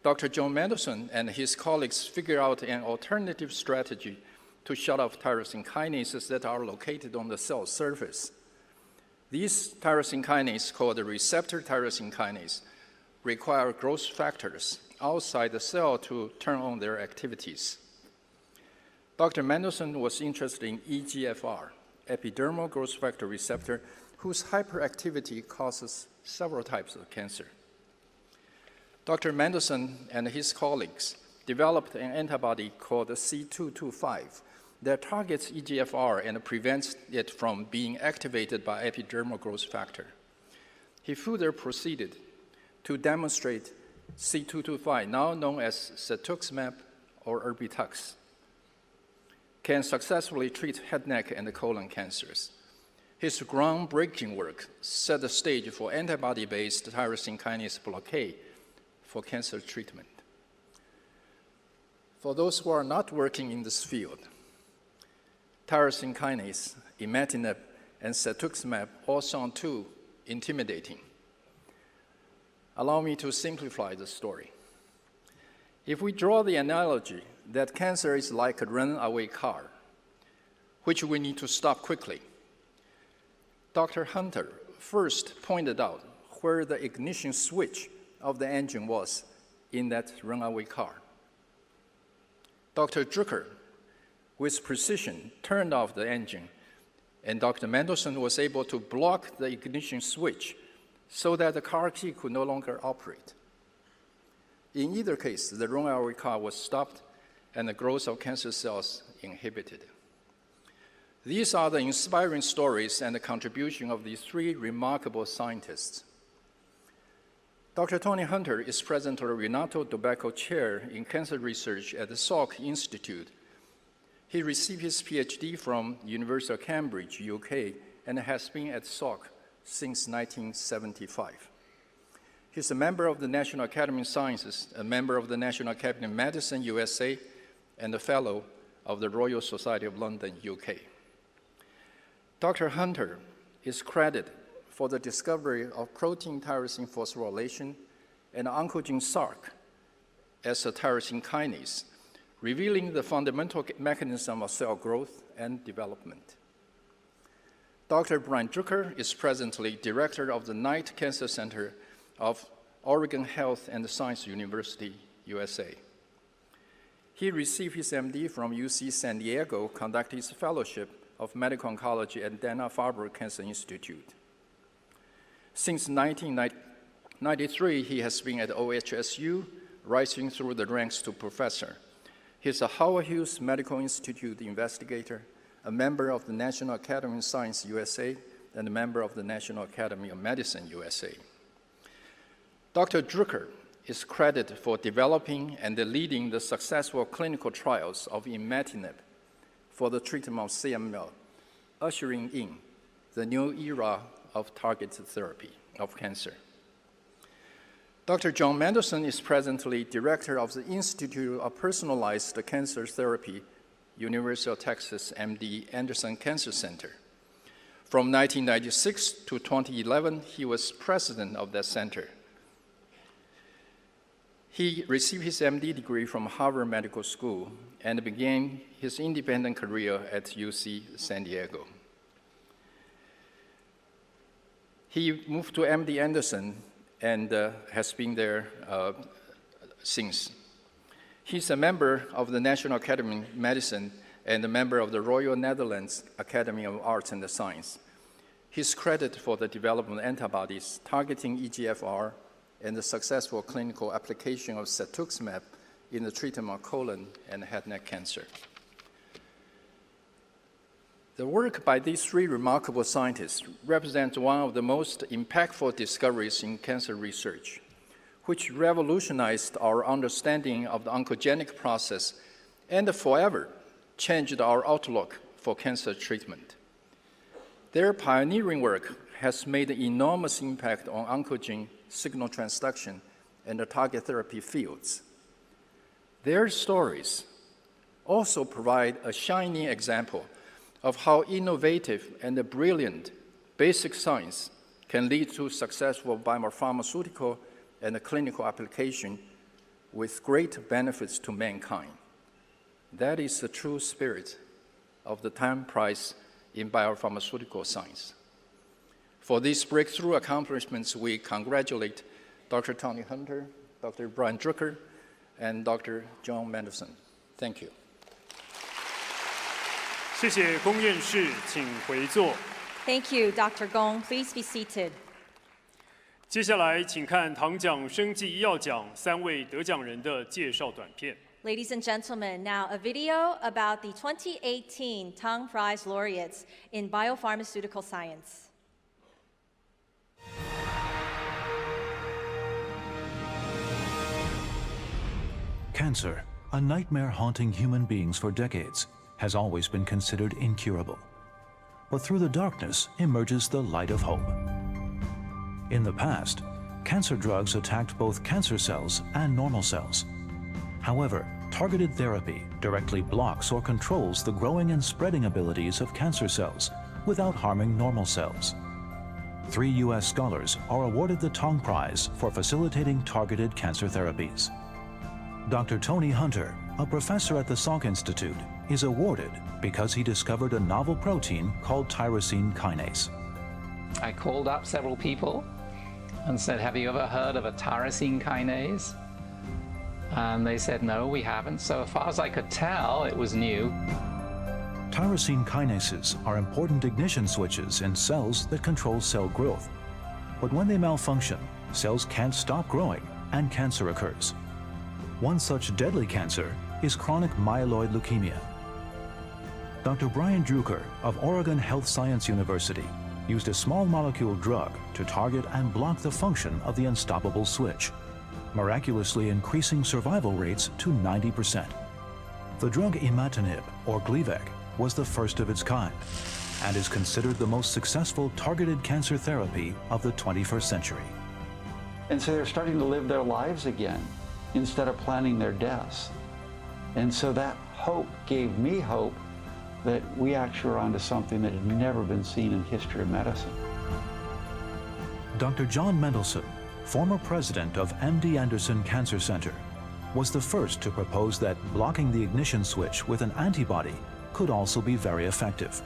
Dr. John Mendelsohn and his colleagues figured out an alternative strategy to shut off tyrosine kinases that are located on the cell surface. These tyrosine kinases, called the receptor tyrosine kinase, require growth factors outside the cell to turn on their activities. Dr. Mendelsohn was interested in EGFR, epidermal growth factor receptor, whose hyperactivity causes several types of cancer. Dr. Mendelsohn and his colleagues developed an antibody called C225 that targets EGFR and prevents it from being activated by epidermal growth factor. He further proceeded to demonstrate C225, now known as cetuximab or Erbitux, can successfully treat head, neck, and colon cancers. His groundbreaking work set the stage for antibody-based tyrosine kinase blockade for cancer treatment. For those who are not working in this field, tyrosine kinase, imatinib, and cetuximab all sound too intimidating. Allow me to simplify the story. If we draw the analogy that cancer is like a runaway car, which we need to stop quickly, Dr. Hunter first pointed out where the ignition switch of the engine was in that runaway car. Dr. Druker, with precision, turned off the engine, and Dr. Mendelsohn was able to block the ignition switch so that the car key could no longer operate. In either case, the runaway car was stopped and the growth of cancer cells inhibited. These are the inspiring stories and the contribution of these three remarkable scientists. Dr. Tony Hunter is presently Renato Tobacco Chair in Cancer Research at the Salk Institute. He received his PhD from University of Cambridge, UK, and has been at Salk since 1975. He's a member of the National Academy of Sciences, a member of the National Academy of Medicine, USA, and a fellow of the Royal Society of London, UK. Dr. Hunter is credited for the discovery of protein tyrosine phosphorylation and oncogene SRC as a tyrosine kinase, revealing the fundamental mechanism of cell growth and development. Dr. Brian Druker is presently director of the Knight Cancer Center of Oregon Health and Science University, USA. He received his MD from UC San Diego, conducted his fellowship of medical oncology at Dana-Farber Cancer Institute. Since 1993, he has been at OHSU, rising through the ranks to professor. He's a Howard Hughes Medical Institute investigator, a member of the National Academy of Sciences USA, and a member of the National Academy of Medicine USA. Dr. Druker is credited for developing and leading the successful clinical trials of imatinib for the treatment of CML, ushering in the new era of targeted therapy of cancer. Dr. John Mendelsohn is presently director of the Institute of Personalized Cancer Therapy, University of Texas MD Anderson Cancer Center. From 1996 to 2011, he was president of that center. He received his MD degree from Harvard Medical School and began his independent career at UC San Diego. He moved to MD Anderson and has been there since. He's a member of the National Academy of Medicine and a member of the Royal Netherlands Academy of Arts and Science. He's credited for the development of antibodies targeting EGFR and the successful clinical application of cetuximab in the treatment of colon and head neck cancer. The work by these three remarkable scientists represents one of the most impactful discoveries in cancer research, which revolutionized our understanding of the oncogenic process and forever changed our outlook for cancer treatment. Their pioneering work has made an enormous impact on oncogene signal transduction and the target therapy fields. Their stories also provide a shining example of how innovative and brilliant basic science can lead to successful biopharmaceutical and clinical application with great benefits to mankind. That is the true spirit of the Tang Prize in Biopharmaceutical Science. For these breakthrough accomplishments, we congratulate Dr. Tony Hunter, Dr. Brian Druker, and Dr. John Mendelsohn. Thank you. 谢谢龚院士，请回座。 Thank you, Dr. Gong. Please be seated. 接下来，请看唐奖生技医药奖3位得奖人的介绍短片。Ladies and gentlemen, now a video about the 2018 Tang Prize laureates in Biopharmaceutical Science. Cancer, a nightmare haunting human beings for decades, has always been considered incurable. But through the darkness emerges the light of hope. In the past, cancer drugs attacked both cancer cells and normal cells. However, targeted therapy directly blocks or controls the growing and spreading abilities of cancer cells without harming normal cells. 3 U.S. scholars are awarded the Tong Prize for facilitating targeted cancer therapies. Dr. Tony Hunter, a professor at the Salk Institute, is awarded because he discovered a novel protein called tyrosine kinase. I called up several people and said, have you ever heard of a tyrosine kinase? And they said, no, we haven't. So as far as I could tell, it was new. Tyrosine kinases are important ignition switches in cells that control cell growth. But when they malfunction, cells can't stop growing and cancer occurs. One such deadly cancer is chronic myeloid leukemia. Dr. Brian Druker of Oregon Health Science University used a small molecule drug to target and block the function of the unstoppable switch, miraculously increasing survival rates to 90%. The drug imatinib, or Gleevec, was the first of its kind and is considered the most successful targeted cancer therapy of the 21st century. And so they're starting to live their lives again instead of planning their deaths. And so that hope gave me hope that we actually are onto something that had never been seen in history of medicine. Dr. John Mendelsohn, former president of MD Anderson Cancer Center, was the first to propose that blocking the ignition switch with an antibody could also be very effective.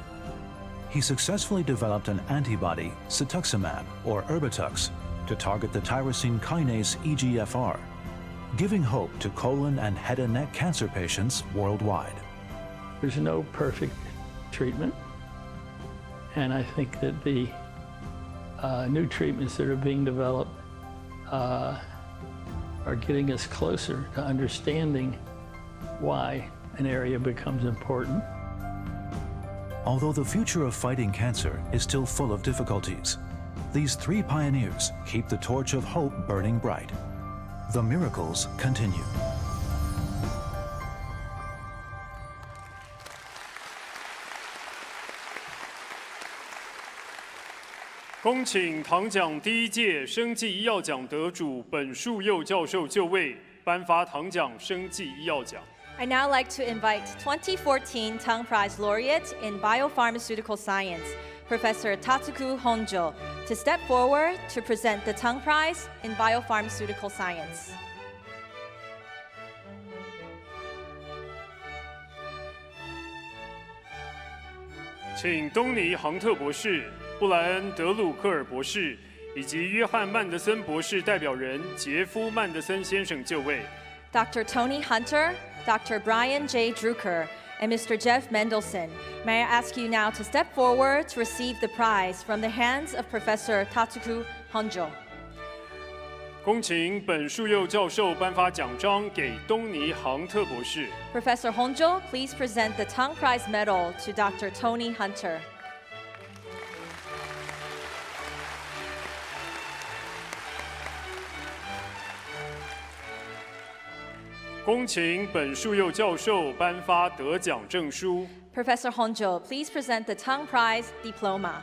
He successfully developed an antibody, cetuximab, or Erbitux, to target the tyrosine kinase EGFR, giving hope to colon and head and neck cancer patients worldwide. There's no perfect treatment, and I think that the new treatments that are being developed are getting us closer to understanding why an area becomes important. Although the future of fighting cancer is still full of difficulties, these 3 pioneers keep the torch of hope burning bright. The miracles continue.恭请唐奖第1届生技医药奖得主本树佑教授就位，颁发唐奖生技医药奖。I now like to invite 2014 Tang Prize laureate in Biopharmaceutical Science, Professor Tatsuku Honjo, to step forward to present the Tang Prize in Biopharmaceutical Science. 请东尼·杭特博士、布莱恩·德鲁克尔博士以及约翰·曼德森博士代表人杰夫·曼德森先生就位。Dr. Tony Hunter, Dr. Brian J Druker, and Mr. Jeff Mendelsohn, may I ask you now to step forward to receive the prize from the hands of Professor Tatsuku Honjo. 恭请本树佑教授颁发奖章给东尼·杭特博士。Professor Honjo, please present the Tang Prize medal to Dr. Tony Hunter. 恭请本树佑教授颁发得奖证书。Professor Honjo, please present the Tang Prize diploma.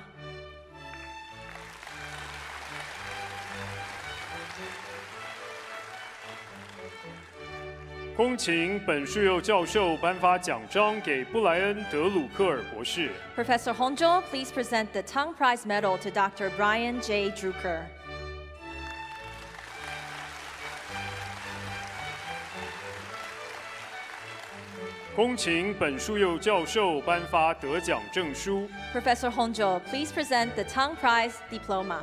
恭请本树佑教授颁发奖章给布莱恩·德鲁克尔博士。Professor Honjo, please present the Tang Prize medal to Dr. Brian J Druker. 恭请本树佑教授颁发得奖证书。Professor Honjo, please present the Tang Prize diploma.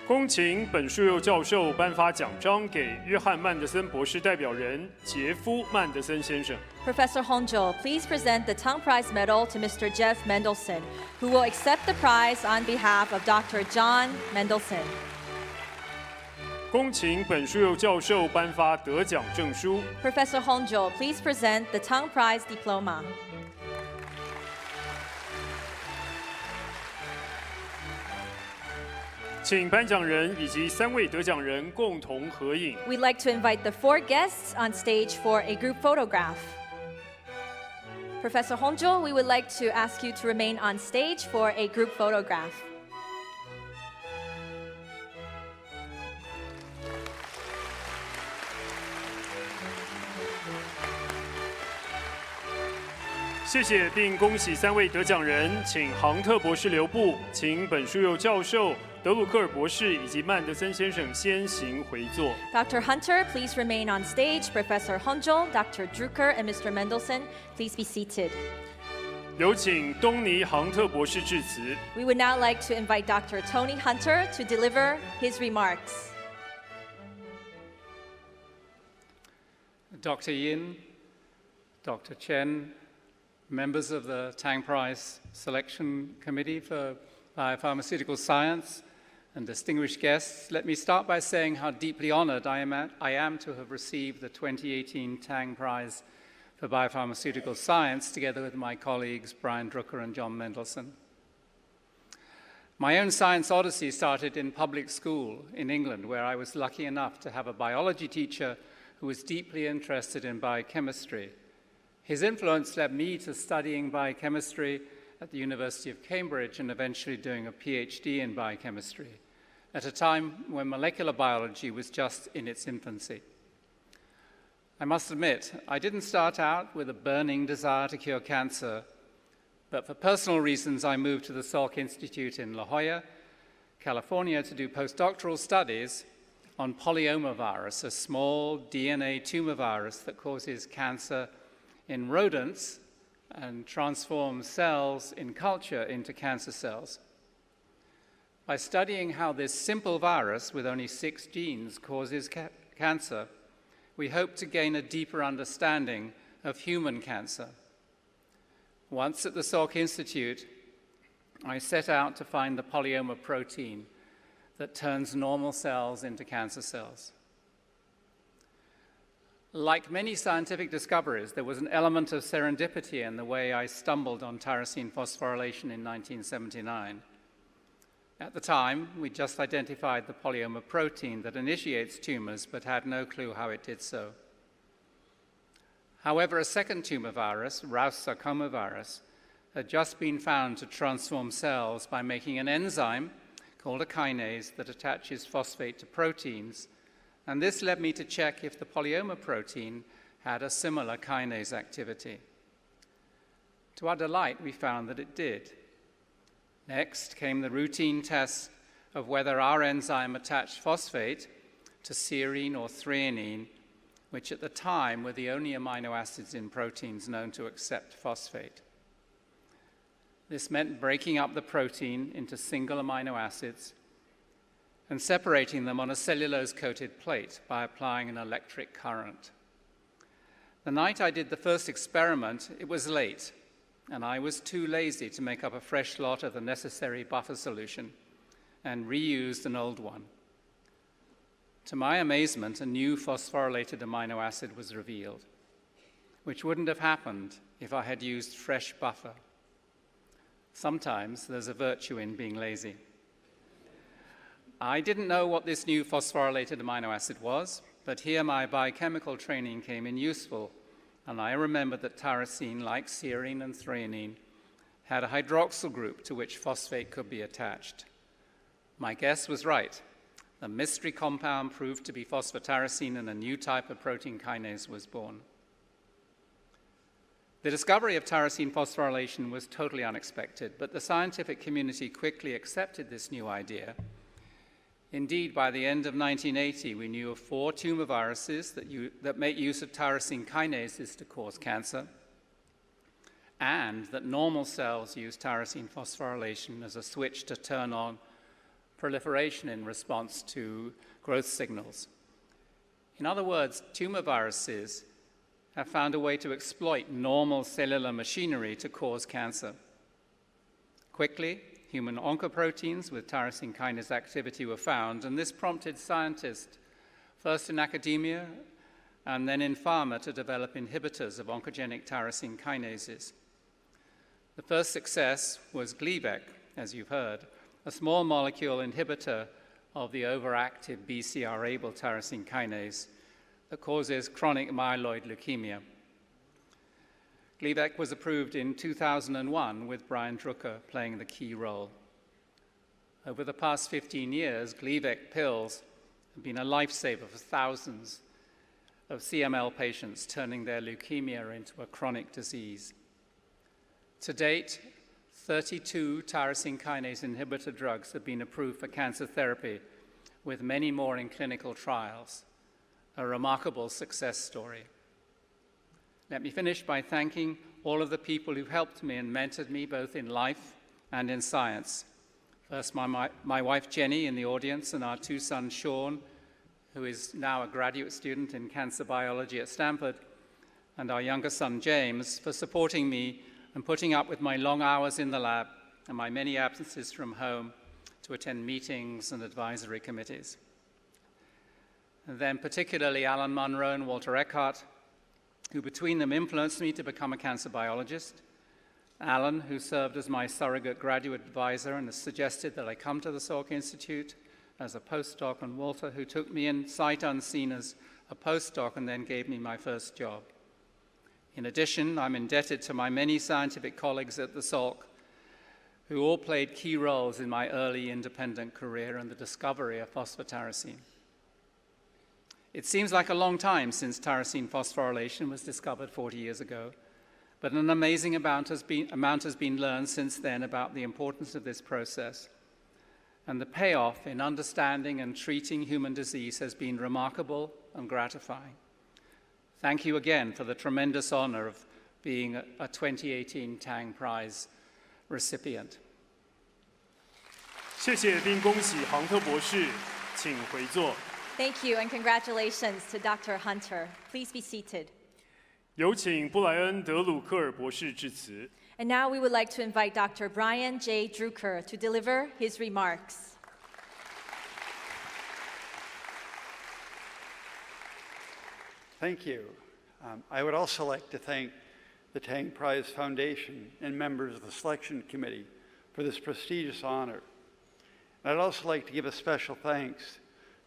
恭请本树佑教授颁发奖章给约翰·曼德森博士代表人杰夫·曼德森先生。Professor Honjo, please present the Tang Prize medal to Mr. Jeff Mendelsohn, who will accept the prize on behalf of Dr. John Mendelsohn. 恭请本书佑教授颁发得奖证书。Professor Honjo, please present the Tang Prize diploma. 请颁奖人以及3位得奖人共同合影。We'd like to invite the 4 guests on stage for a group photograph. Professor Honjo, we would like to ask you to remain on stage for a group photograph. "谢谢，并恭喜3位得奖人，请杭特博士留步，请本书佑教授、德鲁克尔博士以及曼德森先生先行回座。Dr. Hunter, please remain on stage. Professor Honjo, Dr. Druker, and Mr. Mendelsohn, please be seated. 有请东尼·杭特博士致辞。We would now like to invite Dr. Tony Hunter to deliver his remarks. Dr. Yin, Dr. Chen, members of the Tang Prize Selection Committee for Biopharmaceutical Science, and distinguished guests, let me start by saying how deeply honored I am to have received the 2018 Tang Prize for Biopharmaceutical Science together with my colleagues Brian Druker and John Mendelsohn. My own science odyssey started in public school in England, where I was lucky enough to have a biology teacher who was deeply interested in biochemistry. His influence led me to studying biochemistry at the University of Cambridge and eventually doing a PhD in biochemistry at a time when molecular biology was just in its infancy. I must admit, I didn't start out with a burning desire to cure cancer, but for personal reasons, I moved to the Salk Institute in La Jolla, California, to do postdoctoral studies on polyomavirus, a small DNA tumor virus that causes cancer in rodents and transforms cells in culture into cancer cells. By studying how this simple virus with only 6 genes causes cancer, we hope to gain a deeper understanding of human cancer. Once at the Salk Institute, I set out to find the polyoma protein that turns normal cells into cancer cells. Like many scientific discoveries, there was an element of serendipity in the way I stumbled on tyrosine phosphorylation in 1979. At the time, we just identified the polyoma protein that initiates tumors, but had no clue how it did so. However, a second tumor virus, Rast sarcoma virus, had just been found to transform cells by making an enzyme called a kinase that attaches phosphate to proteins, and this led me to check if the polyoma protein had a similar kinase activity. To our delight, we found that it did. Next came the routine test of whether our enzyme attached phosphate to serine or threonine, which at the time were the only amino acids in proteins known to accept phosphate. This meant breaking up the protein into single amino acids and separating them on a cellulose-coated plate by applying an electric current. The night I did the first experiment, it was late, and I was too lazy to make up a fresh lot of the necessary buffer solution and reused an old one. To my amazement, a new phosphorylated amino acid was revealed, which wouldn't have happened if I had used fresh buffer. Sometimes there's a virtue in being lazy. I didn't know what this new phosphorylated amino acid was, but here my biochemical training came in useful, and I remembered that tyrosine, like serine and threonine, had a hydroxyl group to which phosphate could be attached. My guess was right. The mystery compound proved to be phosphotyrosine, and a new type of protein kinase was born. The discovery of tyrosine phosphorylation was totally unexpected, but the scientific community quickly accepted this new idea. Indeed, by the end of 1980, we knew of 4 tumor viruses that make use of tyrosine kinases to cause cancer, and that normal cells use tyrosine phosphorylation as a switch to turn on proliferation in response to growth signals. In other words, tumor viruses have found a way to exploit normal cellular machinery to cause cancer. Quickly, human oncoproteins with tyrosine kinase activity were found, and this prompted scientists first in academia and then in pharma to develop inhibitors of oncogenic tyrosine kinases. The first success was Gleevec, as you've heard, a small molecule inhibitor of the overactive BCR-able tyrosine kinase that causes chronic myeloid leukemia. Gleevec was approved in 2001 with Brian Druker playing the key role. Over the past 15 years, Gleevec pills have been a lifesaver for thousands of CML patients, turning their leukemia into a chronic disease. To date, 32 tyrosine kinase inhibitor drugs have been approved for cancer therapy, with many more in clinical trials. A remarkable success story. Let me finish by thanking all of the people who helped me and mentored me both in life and in science. First, my wife Jenny in the audience, and our two sons, Sean, who is now a graduate student in cancer biology at Stanford, and our younger son, James, for supporting me and putting up with my long hours in the lab and my many absences from home to attend meetings and advisory committees. And then particularly Alan Munro and Walter Eckhart, who between them influenced me to become a cancer biologist. Alan, who served as my surrogate graduate advisor and has suggested that I come to the Salk Institute as a postdoc, and Walter, who took me in sight unseen as a postdoc and then gave me my first job. In addition, I'm indebted to my many scientific colleagues at the Salk, who all played key roles in my early independent career and the discovery of phosphatyrosine. It seems like a long time since tyrosine phosphorylation was discovered 40 years ago, but an amazing amount has been learned since then about the importance of this process. And the payoff in understanding and treating human disease has been remarkable and gratifying. Thank you again for the tremendous honor of being a 2018 Tang Prize recipient. 谢谢并恭喜杭特博士，请回座。 Thank you and congratulations to Dr. Hunter. Please be seated. 有请布莱恩·德鲁克尔博士致辞。 And now we would like to invite Dr. Brian J Druker to deliver his remarks. Thank you. I would also like to thank the Tang Prize Foundation and members of the selection committee for this prestigious honor. And I'd also like to give a special thanks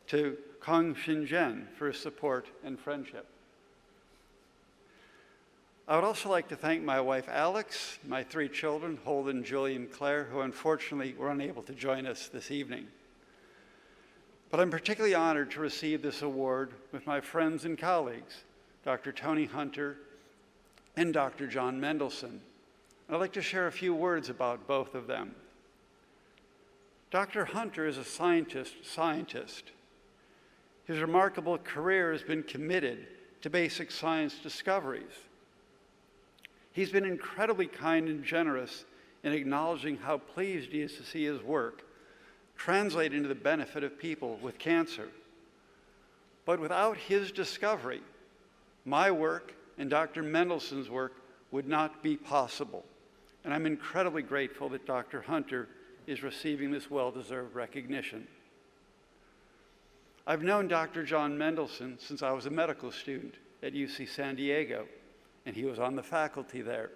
to Kong Shin-jen for his support and friendship. I would also like to thank my wife Alex, my 3 children, Holden, Julie, and Claire, who unfortunately were unable to join us this evening. But I'm particularly honored to receive this award with my friends and colleagues, Dr. Tony Hunter and Dr. John Mendelsohn. I'd like to share a few words about both of them. Dr. Hunter is a scientist. His remarkable career has been committed to basic science discoveries. He's been incredibly kind and generous in acknowledging how pleased he is to see his work translate into the benefit of people with cancer. But without his discovery, my work and Dr. Mendelsohn's work would not be possible. And I'm incredibly grateful that Dr. Hunter is receiving this well-deserved recognition. I've known Dr. John Mendelsohn since I was a medical student at UC San Diego, and he was on the faculty there.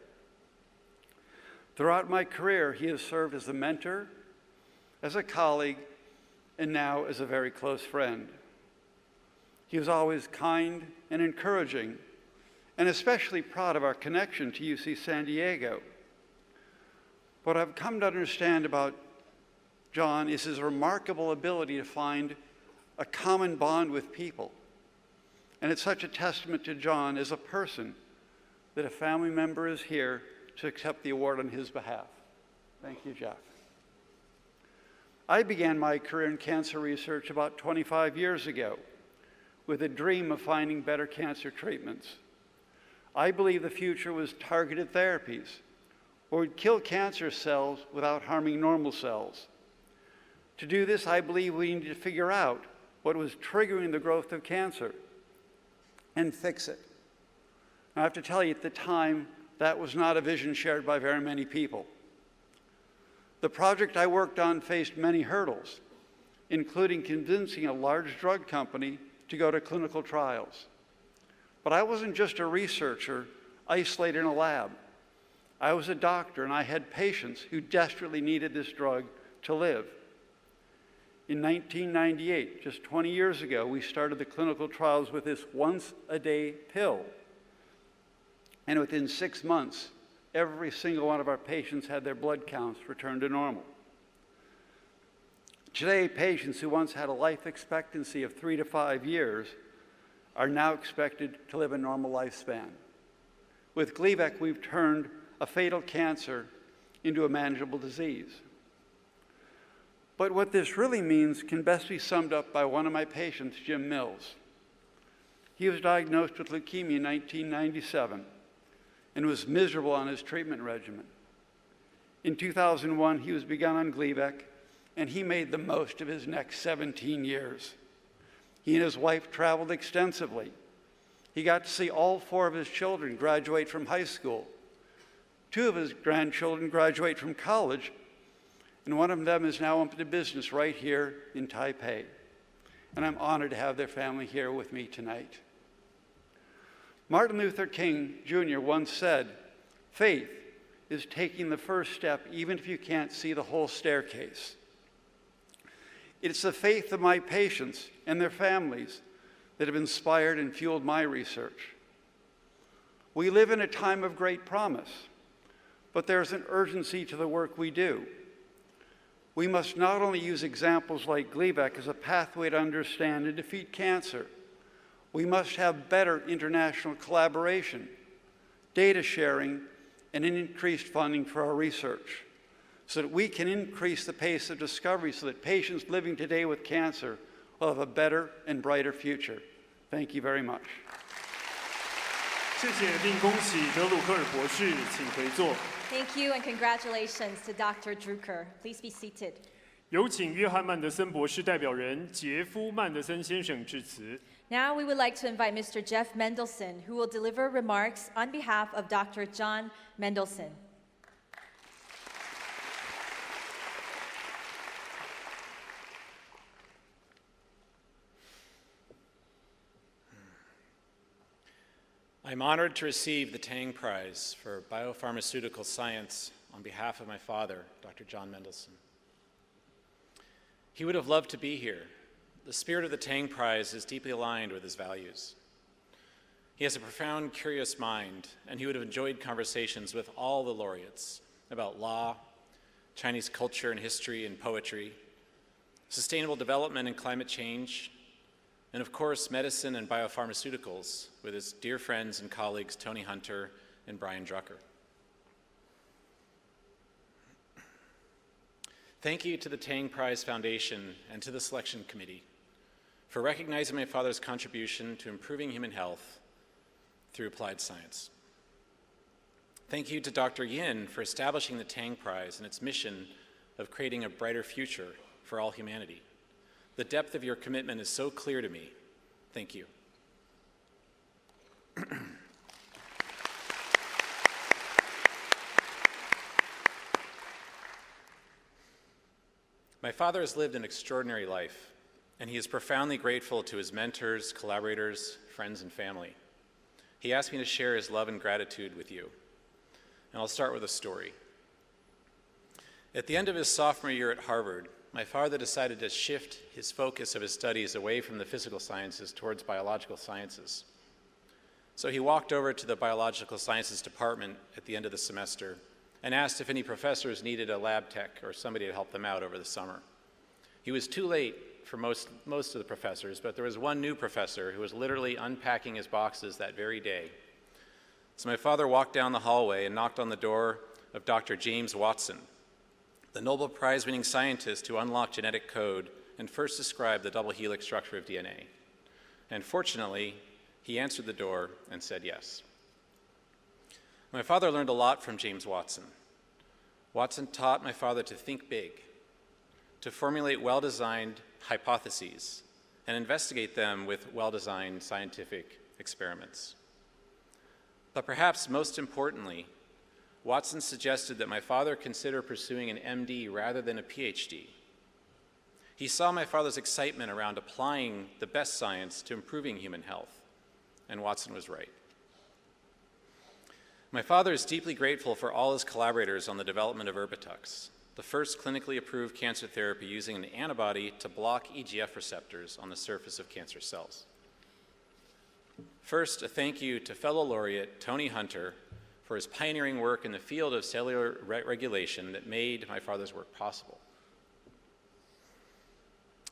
Throughout my career, he has served as a mentor, as a colleague, and now as a very close friend. He was always kind and encouraging, and especially proud of our connection to UC San Diego. What I've come to understand about John is his remarkable ability to find a common bond with people. And it's such a testament to John as a person that a family member is here to accept the award on his behalf. Thank you, Jeff. I began my career in cancer research about 25 years ago with a dream of finding better cancer treatments. I believe the future was targeted therapies, or would kill cancer cells without harming normal cells. To do this, I believe we need to figure out what was triggering the growth of cancer and fix it. I have to tell you, at the time, that was not a vision shared by very many people. The project I worked on faced many hurdles, including convincing a large drug company to go to clinical trials. But I wasn't just a researcher isolated in a lab. I was a doctor, and I had patients who desperately needed this drug to live. In 1998, just 20 years ago, we started the clinical trials with this once-a-day pill. And within 6 months, every single one of our patients had their blood counts return to normal. Today, patients who once had a life expectancy of 3 to 5 years are now expected to live a normal lifespan. With Gleevec, we've turned a fatal cancer into a manageable disease. But what this really means can best be summed up by one of my patients, Jim Mills. He was diagnosed with leukemia in 1997 and was miserable on his treatment regimen. In 2001, he was begun on Gleevec, and he made the most of his next 17 years. He and his wife traveled extensively. He got to see all 4 of his children graduate from high school. 2 of his grandchildren graduate from college, and one of them is now up to business right here in Taipei. And I'm honored to have their family here with me tonight. Martin Luther King Jr. once said, "Faith is taking the first step even if you can't see the whole staircase." It's the faith of my patients and their families that have inspired and fueled my research. We live in a time of great promise, but there's an urgency to the work we do. We must not only use examples like Gleevec as a pathway to understand and defeat cancer, we must have better international collaboration, data sharing, and increased funding for our research, so that we can increase the pace of discovery so that patients living today with cancer will have a better and brighter future. Thank you very much. 谢谢并恭喜德鲁克尔博士，请回座。 Thank you and congratulations to Dr. Druker. Please be seated. 有请约翰·曼德森博士代表人杰夫·曼德森先生致辞。 Now we would like to invite Mr. Jeff Mendelsohn, who will deliver remarks on behalf of Dr. John Mendelsohn. I'm honored to receive the Tang Prize for Biopharmaceutical Science on behalf of my father, Dr. John Mendelsohn. He would have loved to be here. The spirit of the Tang Prize is deeply aligned with his values. He has a profound, curious mind, and he would have enjoyed conversations with all the laureates about law, Chinese culture and history and poetry, sustainable development and climate change, and of course, medicine and biopharmaceuticals with his dear friends and colleagues, Tony Hunter and Brian Druker. Thank you to the Tang Prize Foundation and to the selection committee for recognizing my father's contribution to improving human health through applied science. Thank you to Dr. Yin for establishing the Tang Prize and its mission of creating a brighter future for all humanity. The depth of your commitment is so clear to me. Thank you. My father has lived an extraordinary life, and he is profoundly grateful to his mentors, collaborators, friends, and family. He asked me to share his love and gratitude with you, and I'll start with a story. At the end of his sophomore year at Harvard, my father decided to shift his focus of his studies away from the physical sciences towards biological sciences. So he walked over to the biological sciences department at the end of the semester and asked if any professors needed a lab tech or somebody to help them out over the summer. He was too late for most of the professors, but there was one new professor who was literally unpacking his boxes that very day. So my father walked down the hallway and knocked on the door of Dr. James Watson, the Nobel Prize-winning scientist who unlocked genetic code and first described the double helix structure of DNA. And fortunately, he answered the door and said yes. My father learned a lot from James Watson. Watson taught my father to think big, to formulate well-designed hypotheses, and investigate them with well-designed scientific experiments. But perhaps most importantly, Watson suggested that my father consider pursuing an MD rather than a PhD. He saw my father's excitement around applying the best science to improving human health, and Watson was right. My father is deeply grateful for all his collaborators on the development of Erbitux, the first clinically approved cancer therapy using an antibody to block EGF receptors on the surface of cancer cells. First, a thank you to fellow laureate Tony Hunter for his pioneering work in the field of cellular regulation that made my father's work possible.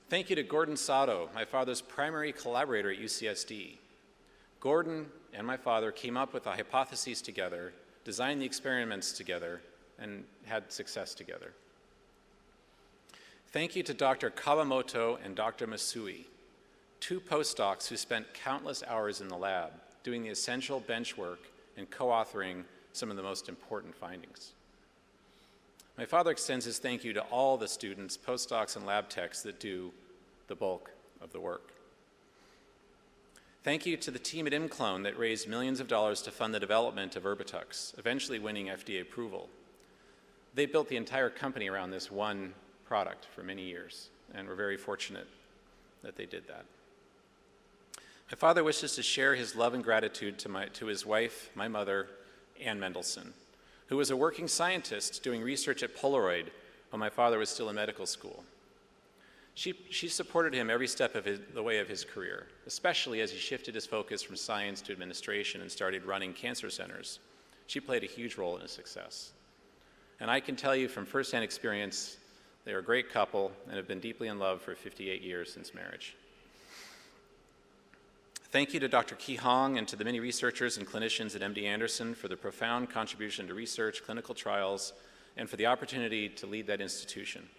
Thank you to Gordon Sato, my father's primary collaborator at UCSD. Gordon and my father came up with the hypotheses together, designed the experiments together, and had success together. Thank you to Dr. Kawamoto and Dr. Masui, two postdocs who spent countless hours in the lab doing the essential bench work and co-authoring some of the most important findings. My father extends his thank you to all the students, postdocs, and lab techs that do the bulk of the work. Thank you to the team at ImClone that raised millions of dollars to fund the development of Erbitux, eventually winning FDA approval. They built the entire company around this one product for many years, and we're very fortunate that they did that. My father wishes to share his love and gratitude to his wife, my mother, Ann Mendelsohn, who was a working scientist doing research at Polaroid when my father was still in medical school. She supported him every step of the way of his career, especially as he shifted his focus from science to administration and started running cancer centers. She played a huge role in his success. And I can tell you from firsthand experience, they are a great couple and have been deeply in love for 58 years since marriage. Thank you to Dr. Ki Hong and to the many researchers and clinicians at MD Anderson for their profound contribution to research, clinical trials, and for the opportunity to lead that institution.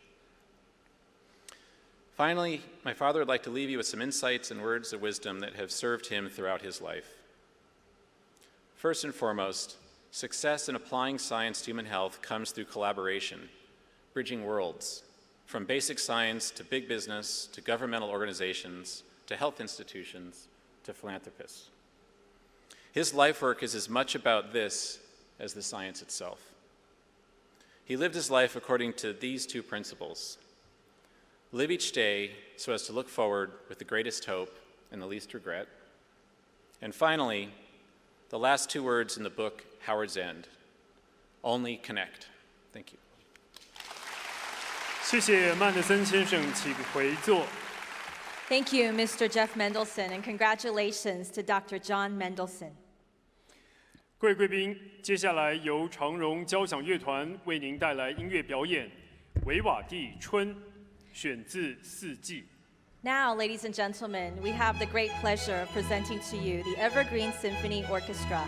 Finally, my father would like to leave you with some insights and words of wisdom that have served him throughout his life. First and foremost, success in applying science to human health comes through collaboration, bridging worlds, from basic science to big business, to governmental organizations, to health institutions, to philanthropists. His life work is as much about this as the science itself. He lived his life according to these two principles. Live each day so as to look forward with the greatest hope and the least regret. And finally, the last two words in the book, Howard's End, only connect. Thank you. 谢谢曼德森先生，请回座。 Thank you, Mr. Jeff Mendelsohn, and congratulations to Dr. John Mendelsohn. 各位贵宾，接下来由长荣交响乐团为您带来音乐表演《维瓦蒂春》，选自《四季》。 Now, ladies and gentlemen, we have the great pleasure of presenting to you the Evergreen Symphony Orchestra.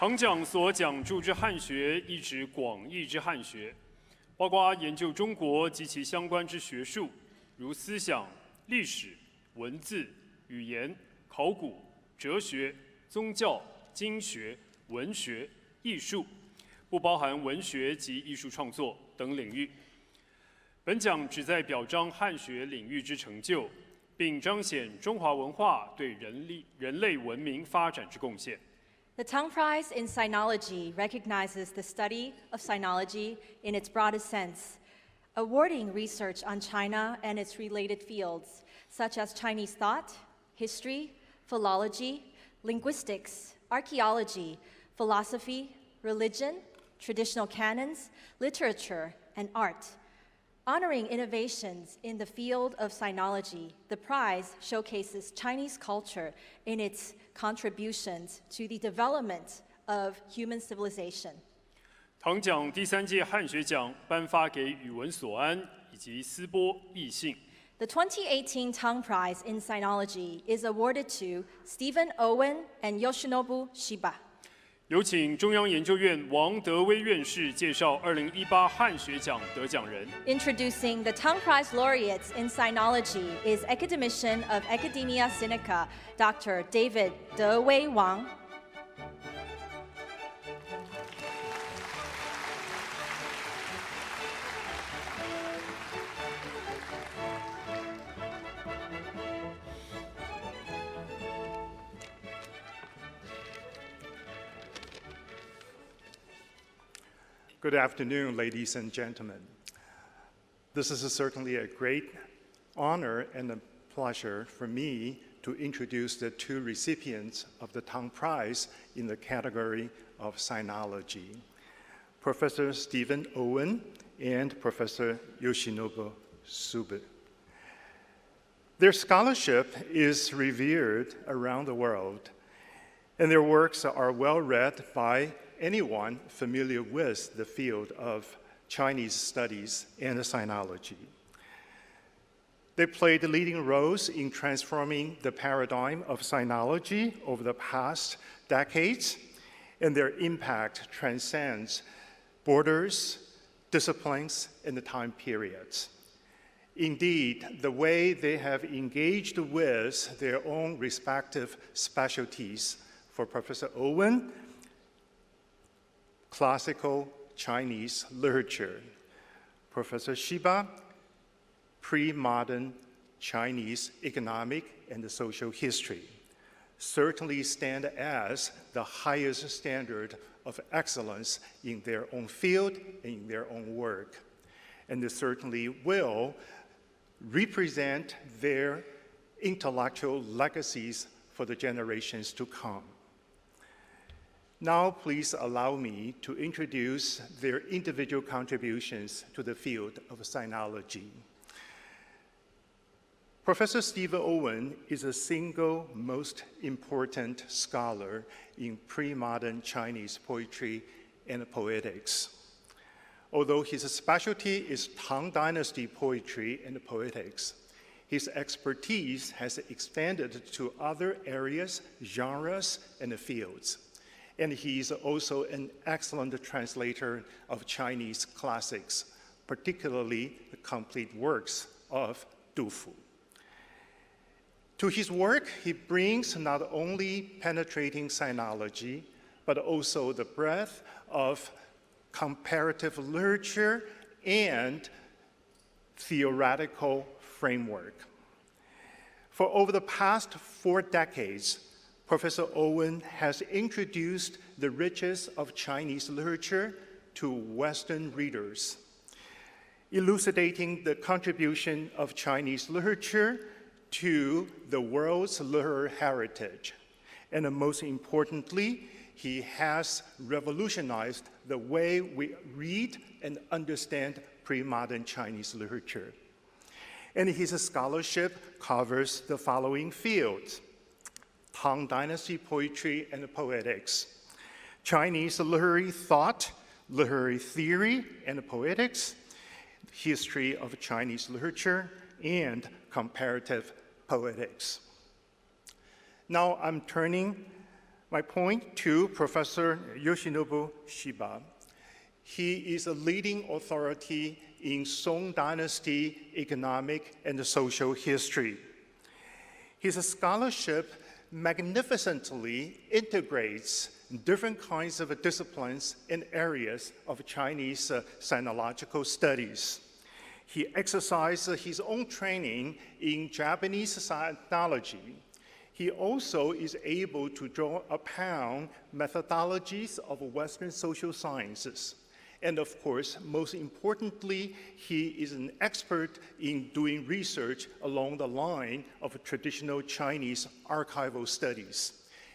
唐奖所讲述之汉学，意指广义之汉学，包括研究中国及其相关之学术，如思想、历史、文字、语言、考古、哲学、宗教、经学、文学、艺术，不包含文学及艺术创作等领域。本奖旨在表彰汉学领域之成就，并彰显中华文化对人类文明发展之贡献。The Tang Prize in Sinology recognizes the study of sinology in its broadest sense, awarding research on China and its related fields, such as Chinese thought, history, philology, linguistics, archaeology, philosophy, religion, traditional canons, literature, and art. Honoring innovations in the field of sinology, the prize showcases Chinese culture in its contributions to the development of human civilization. 唐奖第3届汉学奖颁发给宇文所安以及斯波义信。The 2018 Tang Prize in Sinology is awarded to Steven Owen and Yoshinobu Shiba. 有请中央研究院王德威院士介绍2018汉学奖得奖人。Introducing the Tang Prize laureates in Sinology is Academician of Academia Sinica, Dr. David De Wei Wang. Good afternoon, ladies and gentlemen. This is certainly a great honor and a pleasure for me to introduce the two recipients of the Tang Prize in the category of sinology, Professor Steven Owen and Professor Yoshinobu Shiba. Their scholarship is revered around the world, and their works are well read by anyone familiar with the field of Chinese studies and sinology. They played leading roles in transforming the paradigm of sinology over the past decades, and their impact transcends borders, disciplines, and the time periods. Indeed, the way they have engaged with their own respective specialties, for Professor Owen, classical Chinese literature. Professor Shiba, pre-modern Chinese economic and social history, certainly stand as the highest standard of excellence in their own field and in their own work. And they certainly will represent their intellectual legacies for the generations to come. Now, please allow me to introduce their individual contributions to the field of sinology. Professor Steven Owen is the single most important scholar in pre-modern Chinese poetry and poetics. Although his specialty is Tang Dynasty poetry and poetics, his expertise has expanded to other areas, genres, and fields. And he is also an excellent translator of Chinese classics, particularly the complete works of Du Fu. To his work, he brings not only penetrating sinology, but also the breadth of comparative literature and theoretical framework. For over the past 4 decades, Professor Owen has introduced the riches of Chinese literature to Western readers, elucidating the contribution of Chinese literature to the world's literary heritage. And most importantly, he has revolutionized the way we read and understand pre-modern Chinese literature. And his scholarship covers the following fields: Tang Dynasty poetry and poetics, Chinese literary thought, literary theory and poetics, history of Chinese literature, and comparative poetics. Now I'm turning My point to Professor Yoshinobu Shiba. He is a leading authority in Song Dynasty economic and social history. His scholarship magnificently integrates different kinds of disciplines and areas of Chinese sinological studies. He exercised his own training in Japanese sinology. He also is able to draw upon methodologies of Western social sciences. And of course, most importantly, he is an expert in doing research along the line of traditional Chinese archival studies.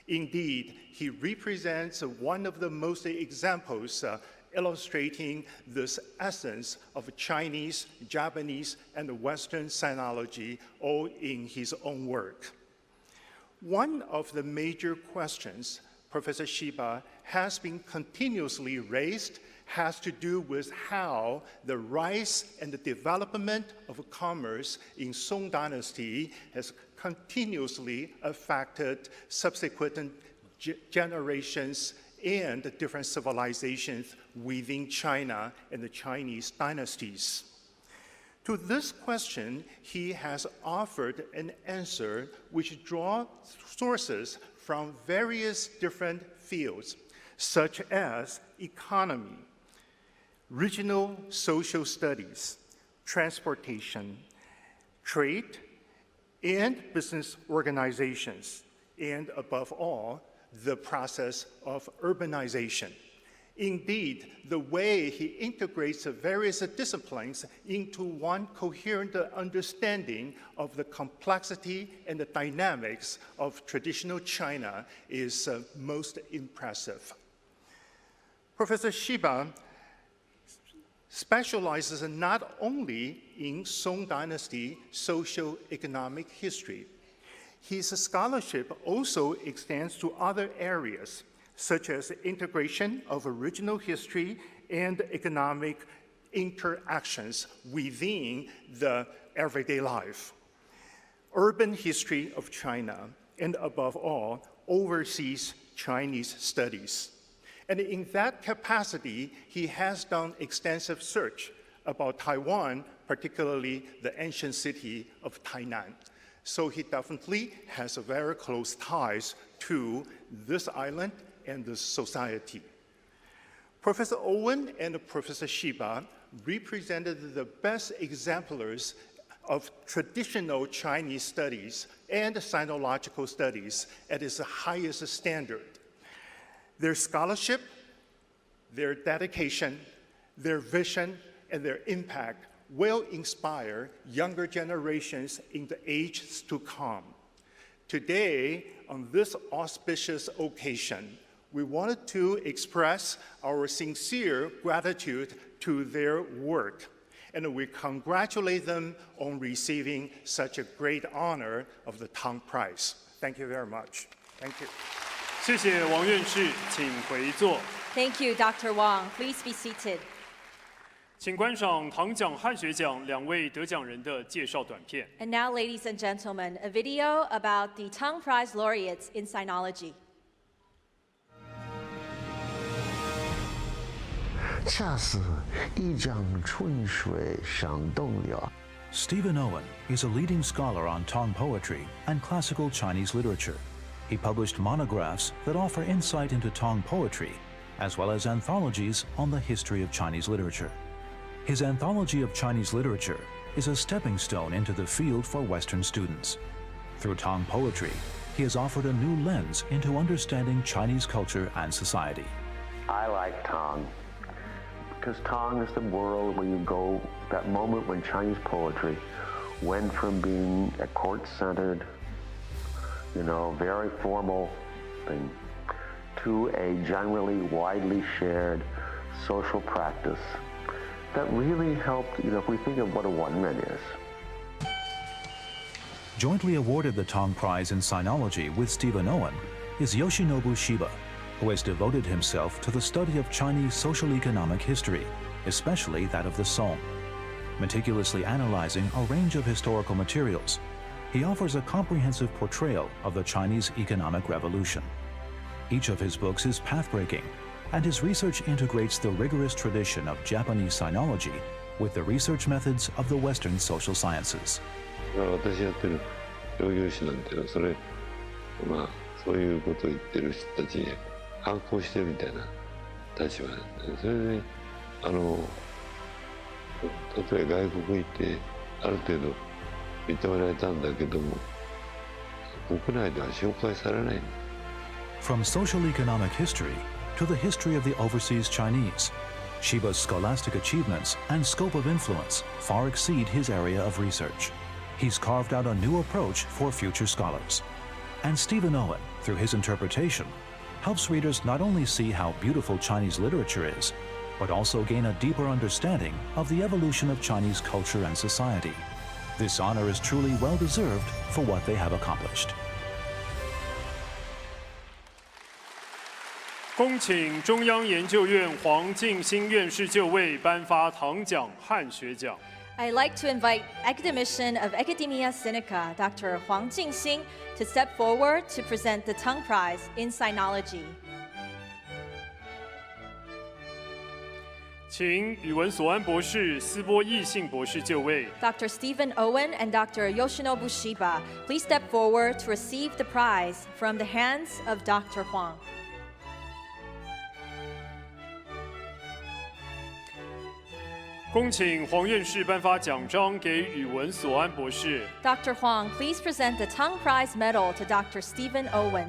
Indeed, he represents one of the most examples illustrating this essence of Chinese, Japanese, and Western sinology, all in his own work. One of the major questions Professor Shiba has been continuously raised has to do with how the rise and the development of commerce in Song Dynasty has continuously affected subsequent generations and different civilizations within China and the Chinese dynasties. To this question, he has offered an answer which draws sources from various different fields, such as economy, regional social studies, transportation, trade, and business organizations, and above all, the process of urbanization. Indeed, the way he integrates various disciplines into one coherent understanding of the complexity and the dynamics of traditional China is most impressive. Professor Shiba specializes not only in Song Dynasty socio-economic history. His scholarship also extends to other areas, such as integration of regional history and economic interactions within the everyday life, urban history of China, and above all, overseas Chinese studies. And in that capacity, he has done extensive research about Taiwan, particularly the ancient city of Tainan. So he definitely has very close ties to this island and this society. Professor Owen and Professor Shiba represented the best exemplars of traditional Chinese studies and sinological studies at its highest standard. Their scholarship, their dedication, their vision, and their impact will inspire younger generations in the ages to come. Today, on this auspicious occasion, we wanted to express our sincere gratitude to their work, and we congratulate them on receiving such a great honor of the Tang Prize. Thank you very much. Thank you. 谢谢王院士，请回座。 Thank you, Dr. Wang. Please be seated. 请观赏唐奖汉学奖2位得奖人的介绍短片。 And now, ladies and gentlemen, a video about the Tang Prize laureates in sinology. 恰似一江春水向东流。 Steven Owen is a leading scholar on Tong poetry and classical Chinese literature. He published monographs that offer insight into Tong poetry, as well as anthologies on the history of Chinese literature. His anthology of Chinese literature is a stepping stone into the field for Western students. Through Tong poetry, he has offered a new lens into understanding Chinese culture and society. I like Tong because Tong is the world where you go, that moment when Chinese poetry went from being a court-centered, very formal thing, to a generally widely shared social practice that really helped, if we think of what a one-man is. Jointly awarded the Tong Prize in Sinology with Steven Owen is Yoshinobu Shiba, who has devoted himself to the study of Chinese social economic history, especially that of the Song. Meticulously analyzing a range of historical materials, he offers a comprehensive portrayal of the Chinese economic revolution. Each of his books is pathbreaking, and his research integrates the rigorous tradition of Japanese sinology with the research methods of the Western social sciences. 私やってる商業誌なんていうのはそういうことを言ってる人たちに反抗してるみたいな立場なんで、それで例えば外国行ってある程度認められたんだけども、国内では紹介されない。From social economic history to the history of the overseas Chinese, Shiba's scholastic achievements and scope of influence far exceed his area of research. He's carved out a new approach for future scholars. And Steven Owen, through his interpretation, helps readers not only see how beautiful Chinese literature is, but also gain a deeper understanding of the evolution of Chinese culture and society. This honor is truly well-deserved for what they have accomplished. 恭请中央研究院黄敬兴院士就位颁发唐奖汉学奖。 I'd like to invite academician of Academia Sinica, Dr. Huang Jingxing, to step forward to present the Tang Prize in Sinology. 请语文所安博士、斯波义信博士就位。 Dr. Steven Owen and Dr. Yoshinobu Shiba, please step forward to receive the prize from the hands of Dr. Huang. 恭请黄院士颁发奖章给语文所安博士。 Dr. Huang, please present the Tang Prize medal to Dr. Steven Owen.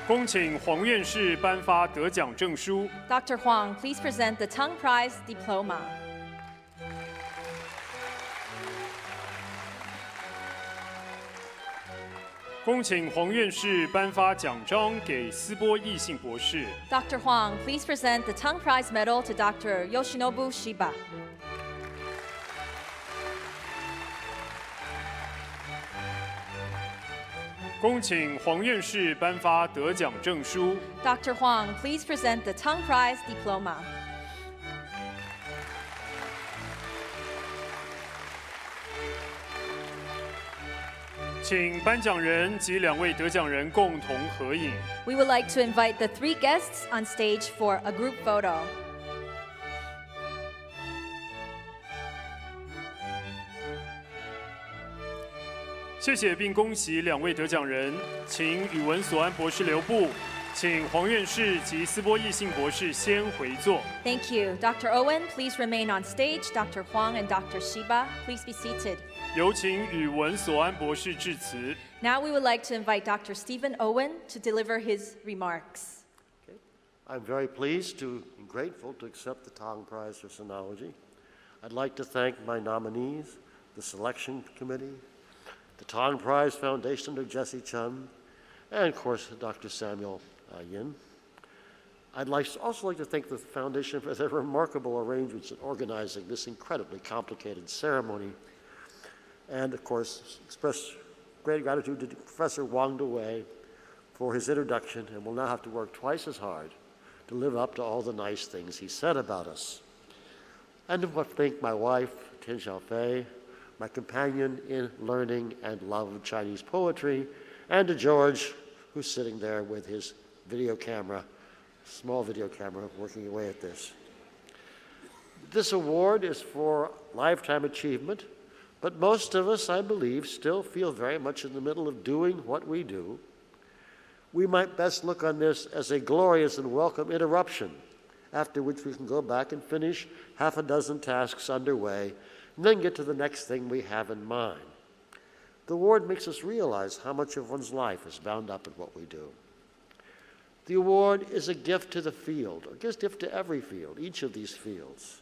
恭请黄院士颁发得奖证书。 Dr. Huang, please present the Tang Prize diploma. 恭请黄院士颁发奖章给斯波义信博士。 Dr. Huang, please present the Tang Prize medal to Dr. Yoshinobu Shiba. 恭请黄院士颁发得奖证书。 Dr. Huang, please present the Tang Prize diploma. 请颁奖人及2位得奖人共同合影。 We would like to invite the 3 guests on stage for a group photo. 谢谢并恭喜2位得奖人，请语文所安博士留步，请黄院士及斯波义信博士先回座。 Thank you. Dr. Owen, please remain on stage. Dr. Huang and Dr. Shiba, please be seated. 有请语文所安博士致辞。 Now we would like to invite Dr. Steven Owen to deliver his remarks. I'm very pleased and grateful to accept the Tong Prize for Sinology. I'd like to thank my nominees, the selection committee, the Tong Prize Foundation under Jesse Chun, and of course, Dr. Samuel Yin. I'd also like to thank the foundation for their remarkable arrangements in organizing this incredibly complicated ceremony. And of course, express great gratitude to Professor Wang Dewey for his introduction, and will now have to work twice as hard to live up to all the nice things he said about us. And I want to thank my wife, Tian Xiaofei, my companion in learning and love of Chinese poetry, and to George, who's sitting there with his video camera, small video camera, working away at this. This award is for lifetime achievement, but most of us, I believe, still feel very much in the middle of doing what we do. We might best look on this as a glorious and welcome interruption, after which we can go back and finish half a dozen tasks underway, and then get to the next thing we have in mind. The award makes us realize how much of one's life is bound up in what we do. The award is a gift to the field, a gift to every field, each of these fields.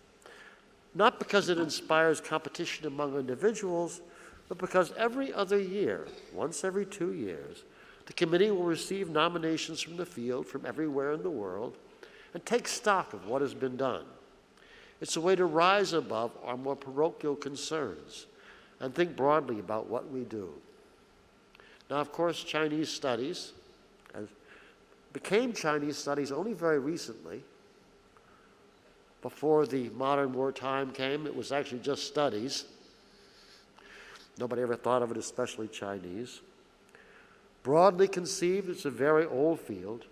Not because it inspires competition among individuals, but because every other year, once every 2 years, the committee will receive nominations from the field from everywhere in the world and take stock of what has been done. It's a way to rise above our more parochial concerns and think broadly about what we do. Now, of course, Chinese studies became Chinese studies only very recently, Before the modern wartime came, it was actually just studies. Nobody ever thought of it, especially Chinese. Broadly conceived, it's a very old field.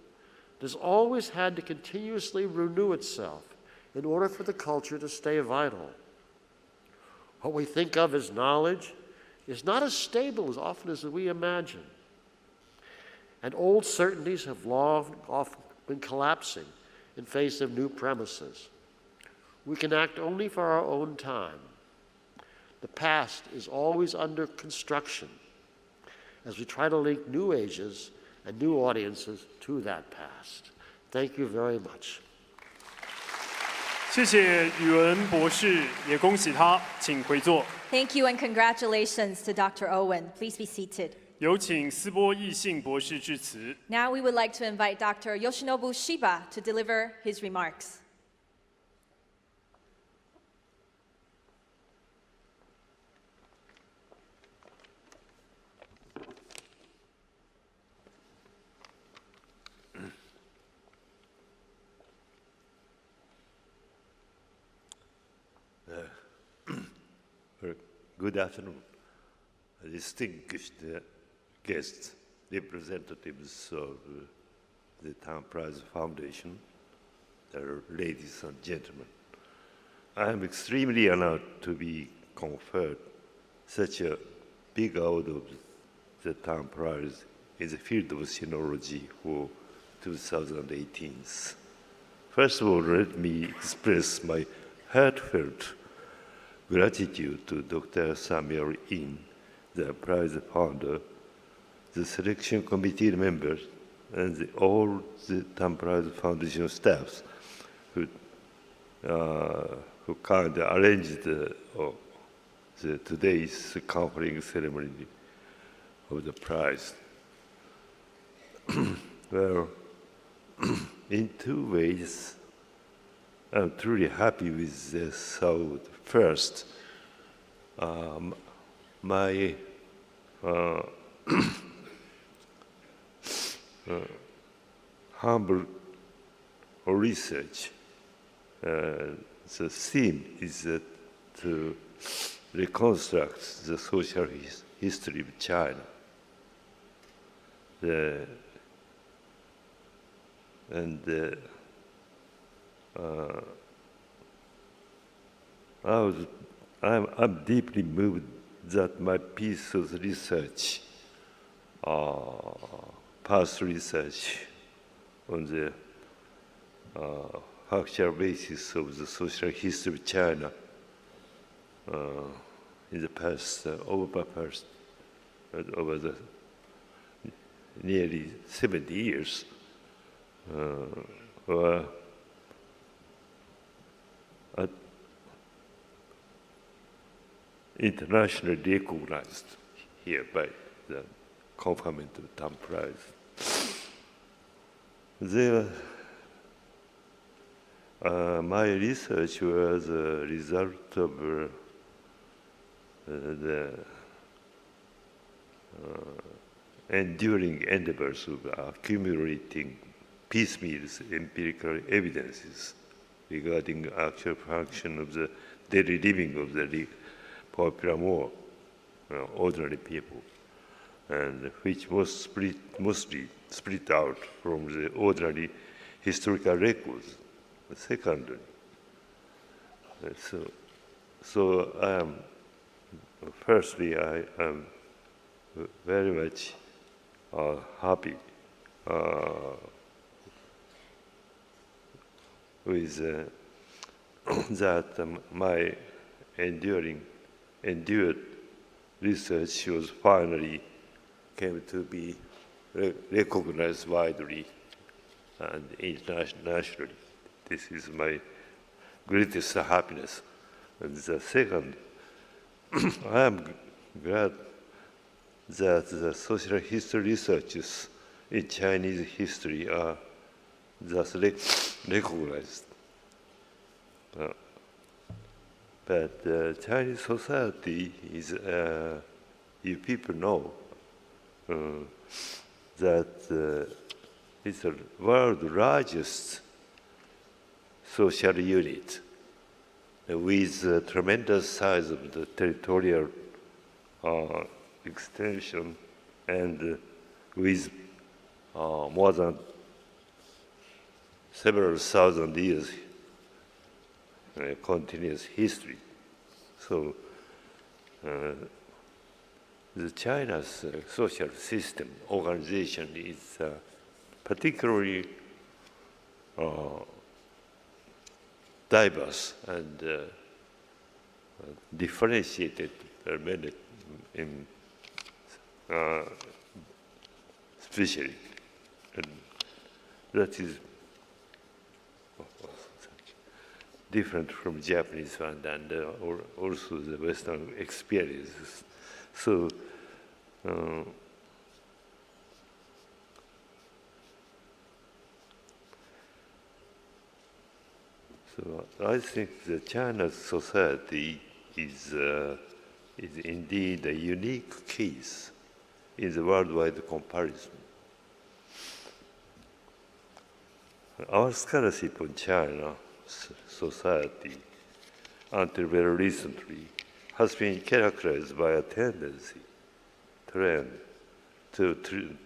It has always had to continuously renew itself in order for the culture to stay vital. What we think of as knowledge is not as stable as often as we imagine. And old certainties have long often been collapsing in face of new premises. We can act only for our own time. The past is always under construction as we try to link new ages and new audiences to that past. Thank you very much. 谢谢宇文博士，也恭喜他，请回座。Thank you and congratulations to Dr. Owen. Please be seated. 有请斯波义信博士致辞。Now we would like to invite Dr. Yoshinobu Shiba to deliver his remarks. Good afternoon, distinguished guests, representatives of the Tang Prize Foundation, ladies and gentlemen. I am extremely honored to be conferred such a big award of the Tang Prize in the field of sinology for 2018. First of all, let me express my heartfelt gratitude to Dr. Samuel Yin, the prize founder, the selection committee members, and all the Tang Prize Foundation staffs who kindly arranged today's conferring ceremony of the prize. Well, in two ways, I'm truly happy with this award. First, my humble research, the theme is to reconstruct the social history of China. I'm deeply moved that my piece of research, past research on the factual basis of the social history of China in the past, over the nearly 70 years, were internationally recognized here by the conferment of Tang Prize. My research was a result of the enduring endeavors of accumulating piecemeal empirical evidences regarding actual function of the daily living of the popular more ordinary people, and which was mostly split out from the ordinary historical records, secondary. So firstly, I am very much happy with that my endured research was finally came to be recognized widely and internationally. This is my greatest happiness. And the second, I am glad that the social history researches in Chinese history are thus recognized. But Chinese society is, you people know, that it's the world's largest social unit with the tremendous size of the territorial extension and with more than several thousand years continuous history. So the China's social system organization is particularly diverse and differentiated in especially, and that is different from Japanese one and also the Western experiences. So so I think that China's society is indeed a unique case in the worldwide comparison. Our scholarship on China society until very recently has been characterized by a tendency, trend, to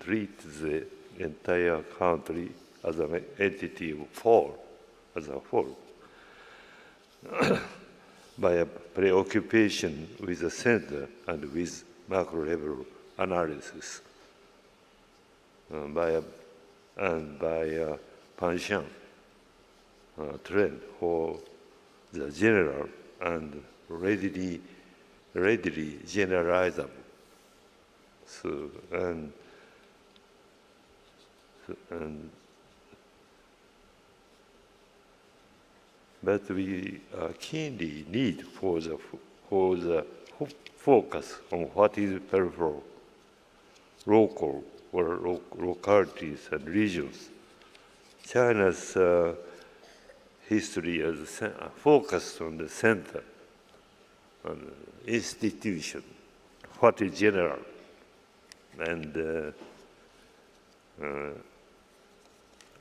treat the entire country as an entity as a whole, by a preoccupation with the center and with macro-level analysis, by a penchant trend for the general and readily generalizable. So but we keenly need for the focus on what is peripheral, local, or localities and regions. China's history is focused on the center, on the institution, what is general, and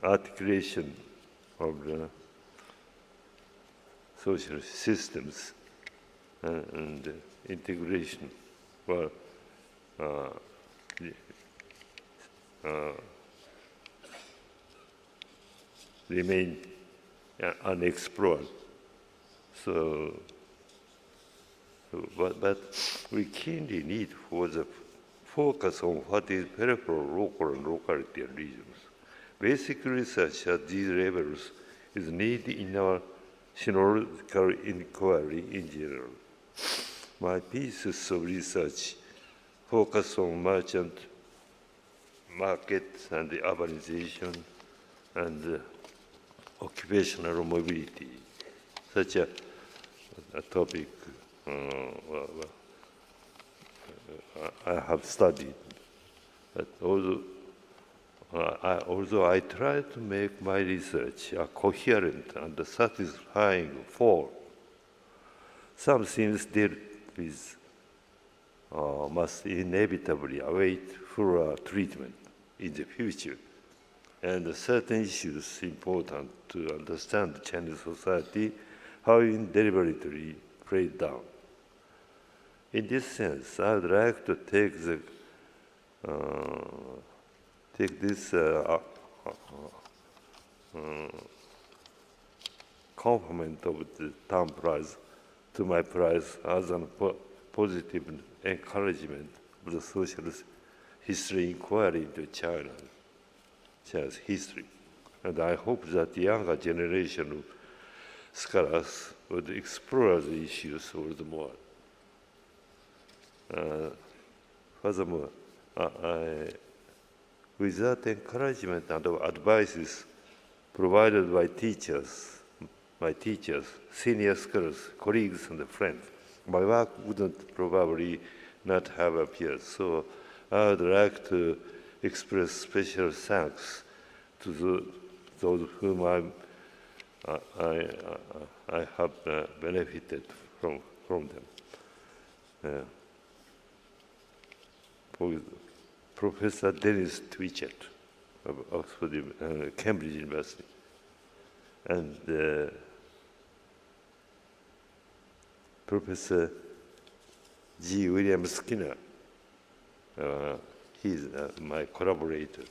articulation of the social systems and integration were remain unexplored. But we keenly need for the focus on what is peripheral, local, and locality and regions. Basic research at these levels is needed in our sinological inquiry in general. My pieces of research focus on merchant markets and the urbanization and occupational mobility, such a topic I have studied. But although I try to make my research a coherent and satisfying form, some things dealt with must inevitably await fuller treatment in the future, and certain issues important to understand Chinese society have been deliberately played down. In this sense, I would like to take this compliment of the Tang Prize to my prize as a positive encouragement of the social history inquiry into China's history. And I hope that the younger generation of scholars would explore the issues all the more. Furthermore, with that encouragement and advices provided by my teachers, senior scholars, colleagues, and friends, my work wouldn't probably not have appeared. So I would like to express special thanks to those whom I have benefited from them. Professor Dennis Twitchett of Oxford, Cambridge University, and Professor G. William Skinner, he's my collaborator,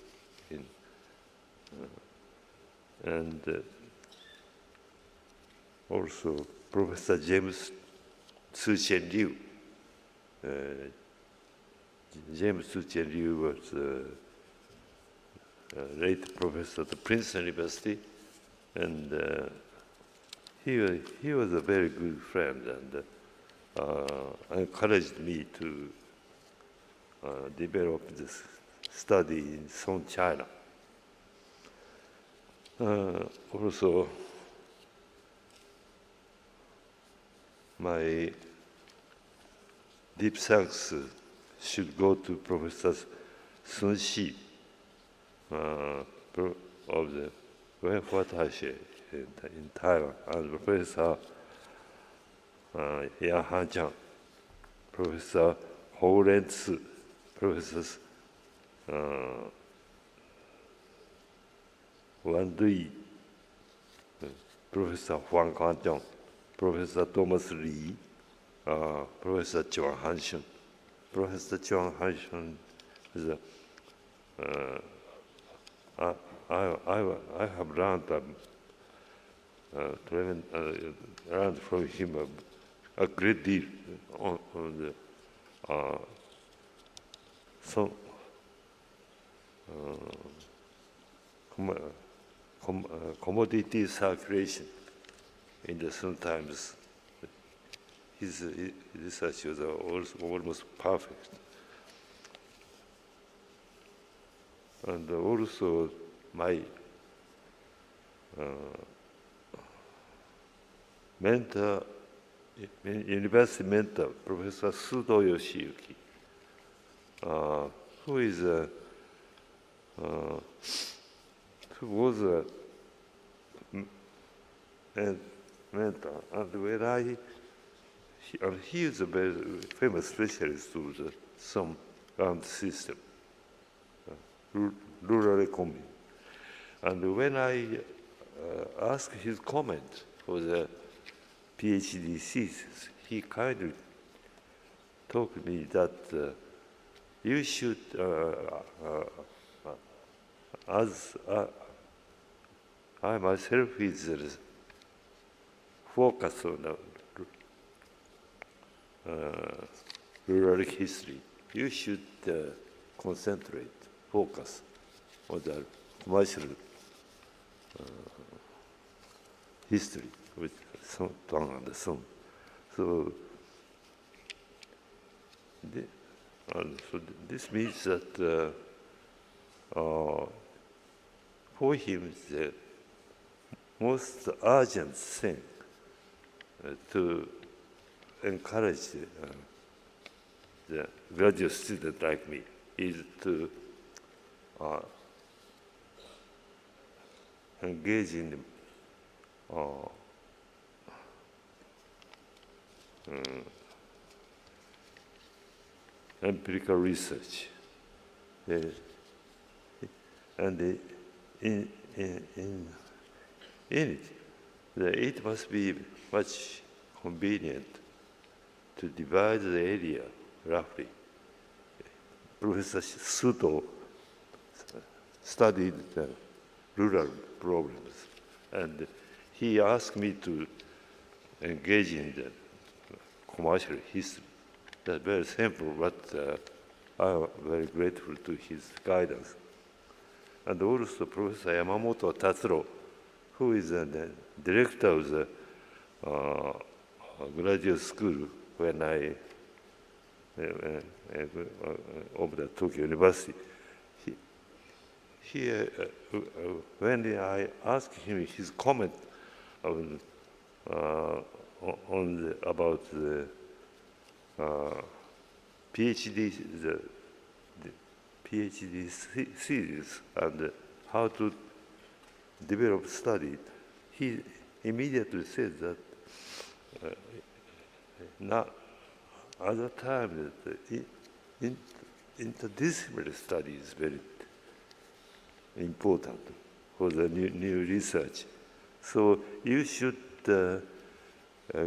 and also Professor James Tzu-Chen Liu. James Tzu-Chen Liu was a late professor at Princeton University, and he was a very good friend and encouraged me to develop this study in Song, China. Also, my deep thanks should go to Professor Sun Shi of the Wenhua in Taiwan, and Professor Yang Han-Chang, Professor Hou Ren-Tzu, Professors Wan Dui, Professor Huang Kang-Tiong, Professor Thomas Lee, Professor John Hansen. Professor John Hansen is I have learned from him a great deal on the commodity circulation in the sometimes. His research was almost perfect. And also my mentor, university mentor, Professor Sudo Yoshiyuki, who was a mentor, and when he is a very famous specialist of the sum round system, rural economy. And when I asked his comment for the PhD thesis, he kindly told me that you should, as I myself is focused on rural history, you should focus on the commercial history with Tong and Song. So this means that for him, the most urgent thing to encourage the graduate student like me is to engage in empirical research, and in it, it must be much convenient to divide the area roughly. Professor Sudo studied the rural problems, and he asked me to engage in the commercial history. That's very simple, but I'm very grateful to his guidance. And also Professor Yamamoto Tatsuro, who is the director of the graduate school when I of the Tokyo University. When I asked him his comment about the PhD thesis and how to develop study, he immediately said that at that time that interdisciplinary study is very important for the new research, So you should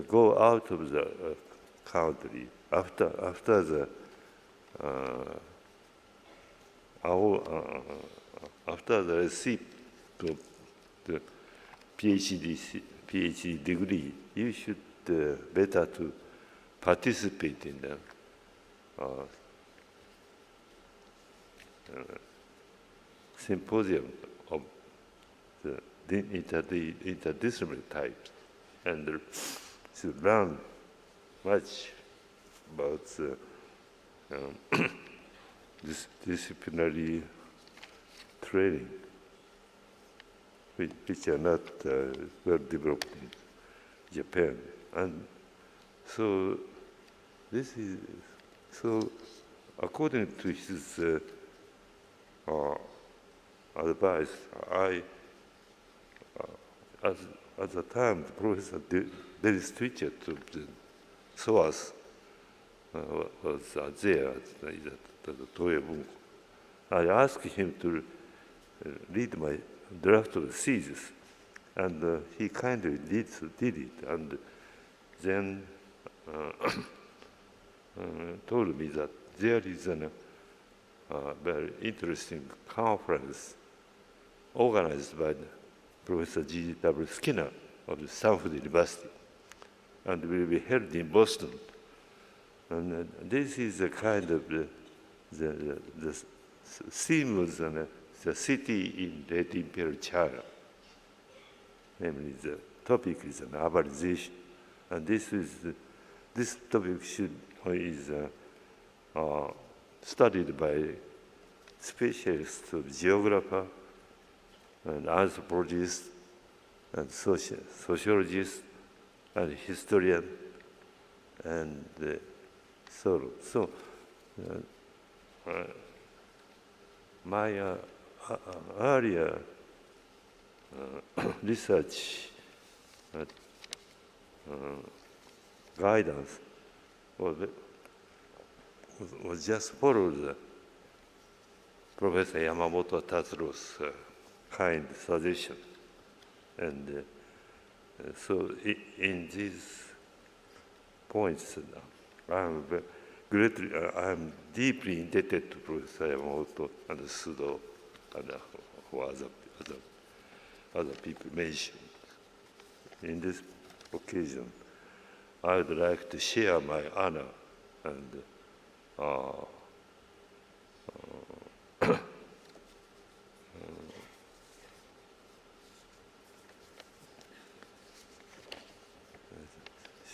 go out of the country after the after the receipt of the PhD degree. You should better to participate in the symposium of the interdisciplinary types, and to learn much about this disciplinary training, which are not well developed in Japan. And so this is, so according to his advice, at the time, the professor very strict to the SOAS was there at the Toei Bunko. I asked him to read my draft of the thesis, and he kindly did it, and then told me that there is a very interesting conference organized by Professor G.W. Skinner of the Stanford University, and will be held in Boston. And this is a kind of the theme of the city in late Imperial China. Namely, the topic is an urbanization, and this topic is studied by specialists of geographer and anthropologists and sociologists and historian, and my earlier research guidance was just follow the Professor Yamamoto Tatsuro's kind suggestion, and so in these points, I'm deeply indebted to Professor Yamamoto and Sudo and who other people mentioned. In this occasion, I would like to share my honor and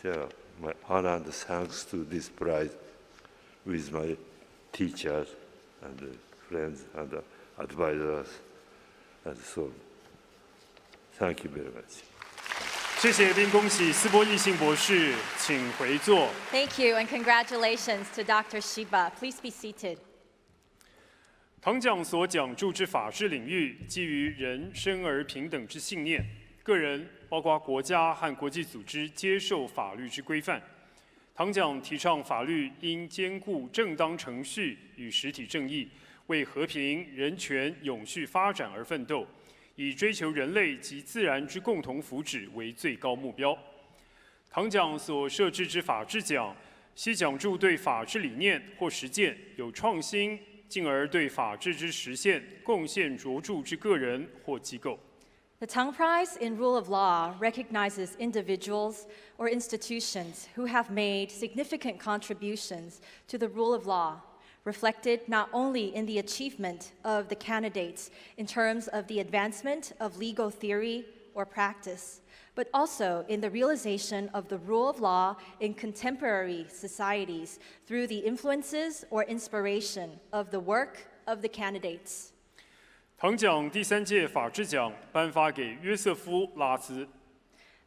share my honor and thanks to this prize with my teachers and friends and advisors and so on. Thank you very much. 谢谢并恭喜斯波义信博士，请回座。 Thank you and congratulations to Dr. Shiba. Please be seated. 唐讲所讲述之法治领域，基于人生而平等之信念，个人包括国家和国际组织接受法律之规范。唐讲提倡法律应兼顾正当程序与实体正义，为和平、人权、永续发展而奋斗，以追求人类及自然之共同福祉为最高目标。唐讲所设置之法治奖，系讲述对法治理念或实践有创新，进而对法治之实现贡献卓著之个人或机构。 The Tang Prize in Rule of Law recognizes individuals or institutions who have made significant contributions to the rule of law, reflected not only in the achievement of the candidates in terms of the advancement of legal theory or practice, but also in the realization of the rule of law in contemporary societies through the influences or inspiration of the work of the candidates. 唐奖第三届法治奖颁发给约瑟夫·拉兹。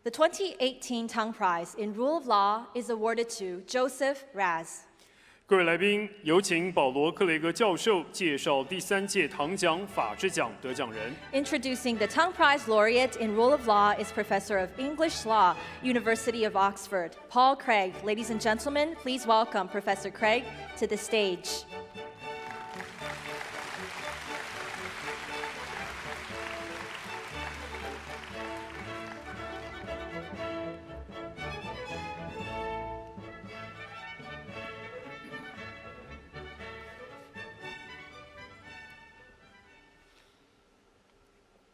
The 2018 Tang Prize in Rule of Law is awarded to Joseph Rast. 各位来宾，有请保罗·克雷格教授介绍第三届唐奖法治奖得奖人。 Introducing the Tang Prize laureate in Rule of Law is Professor of English Law, University of Oxford, Paul Craig. Ladies and gentlemen, please welcome Professor Craig to the stage.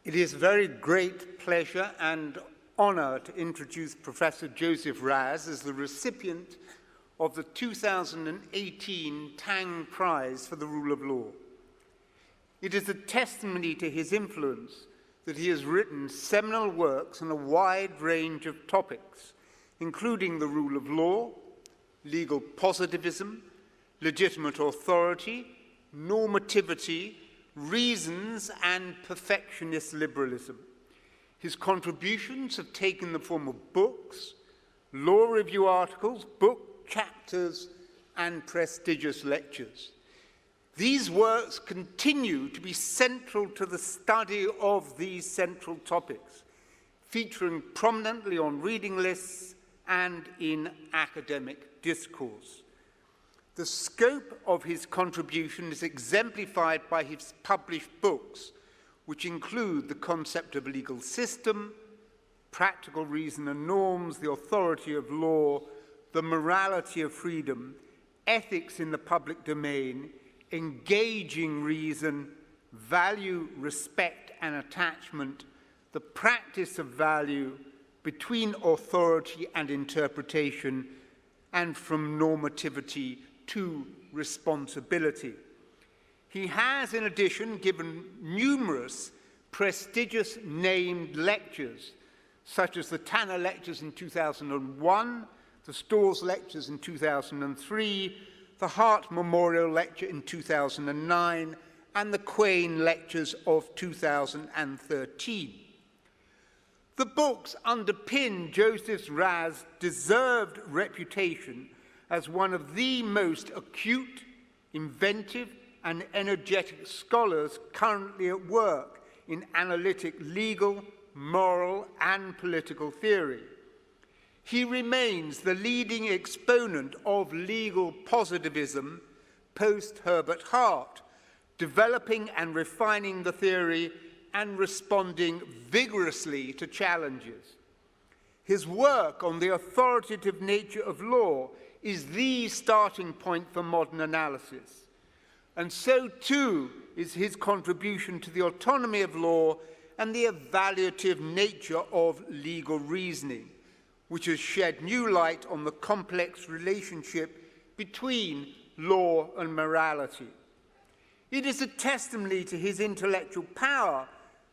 It is a very great pleasure and honor to introduce Professor Joseph Rast as the recipient of the 2018 Tang Prize for the Rule of Law. It is a testimony to his influence that he has written seminal works on a wide range of topics, including the rule of law, legal positivism, legitimate authority, normativity, reasons, and perfectionist liberalism. His contributions have taken the form of books, law review articles, book chapters, and prestigious lectures. These works continue to be central to the study of these central topics, featuring prominently on reading lists and in academic discourse. The scope of his contribution is exemplified by his published books, which include The Concept of a Legal System, Practical Reason and Norms, The Authority of Law, The Morality of Freedom, Ethics in the Public Domain, Engaging Reason, Value, Respect and Attachment, The Practice of Value, Between Authority and Interpretation, and From Normativity to Responsibility. He has, in addition, given numerous prestigious named lectures, such as the Tanner Lectures in 2001, the Storrs Lectures in 2003, the Hart Memorial Lecture in 2009, and the Quain Lectures of 2013. The books underpin Joseph Rast's deserved reputation as one of the most acute, inventive, and energetic scholars currently at work in analytic legal, moral, and political theory. He remains the leading exponent of legal positivism post-Herbert Hart, developing and refining the theory and responding vigorously to challenges. His work on the authoritative nature of law is the starting point for modern analysis, and so too is his contribution to the autonomy of law and the evaluative nature of legal reasoning, which has shed new light on the complex relationship between law and morality. It is a testimony to his intellectual power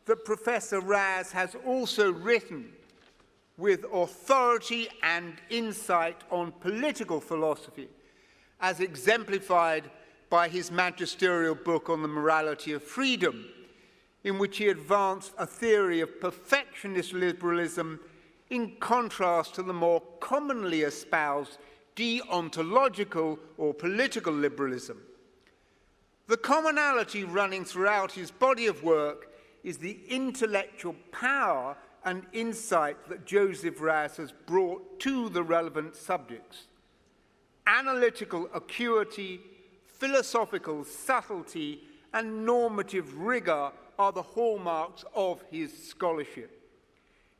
that Professor Rast has also written with authority and insight on political philosophy, as exemplified by his magisterial book on the morality of freedom, in which he advanced a theory of perfectionist liberalism in contrast to the more commonly espoused deontological or political liberalism. The commonality running throughout his body of work is the intellectual power and insight that Joseph Rast has brought to the relevant subjects. Analytical acuity, philosophical subtlety, and normative rigor are the hallmarks of his scholarship.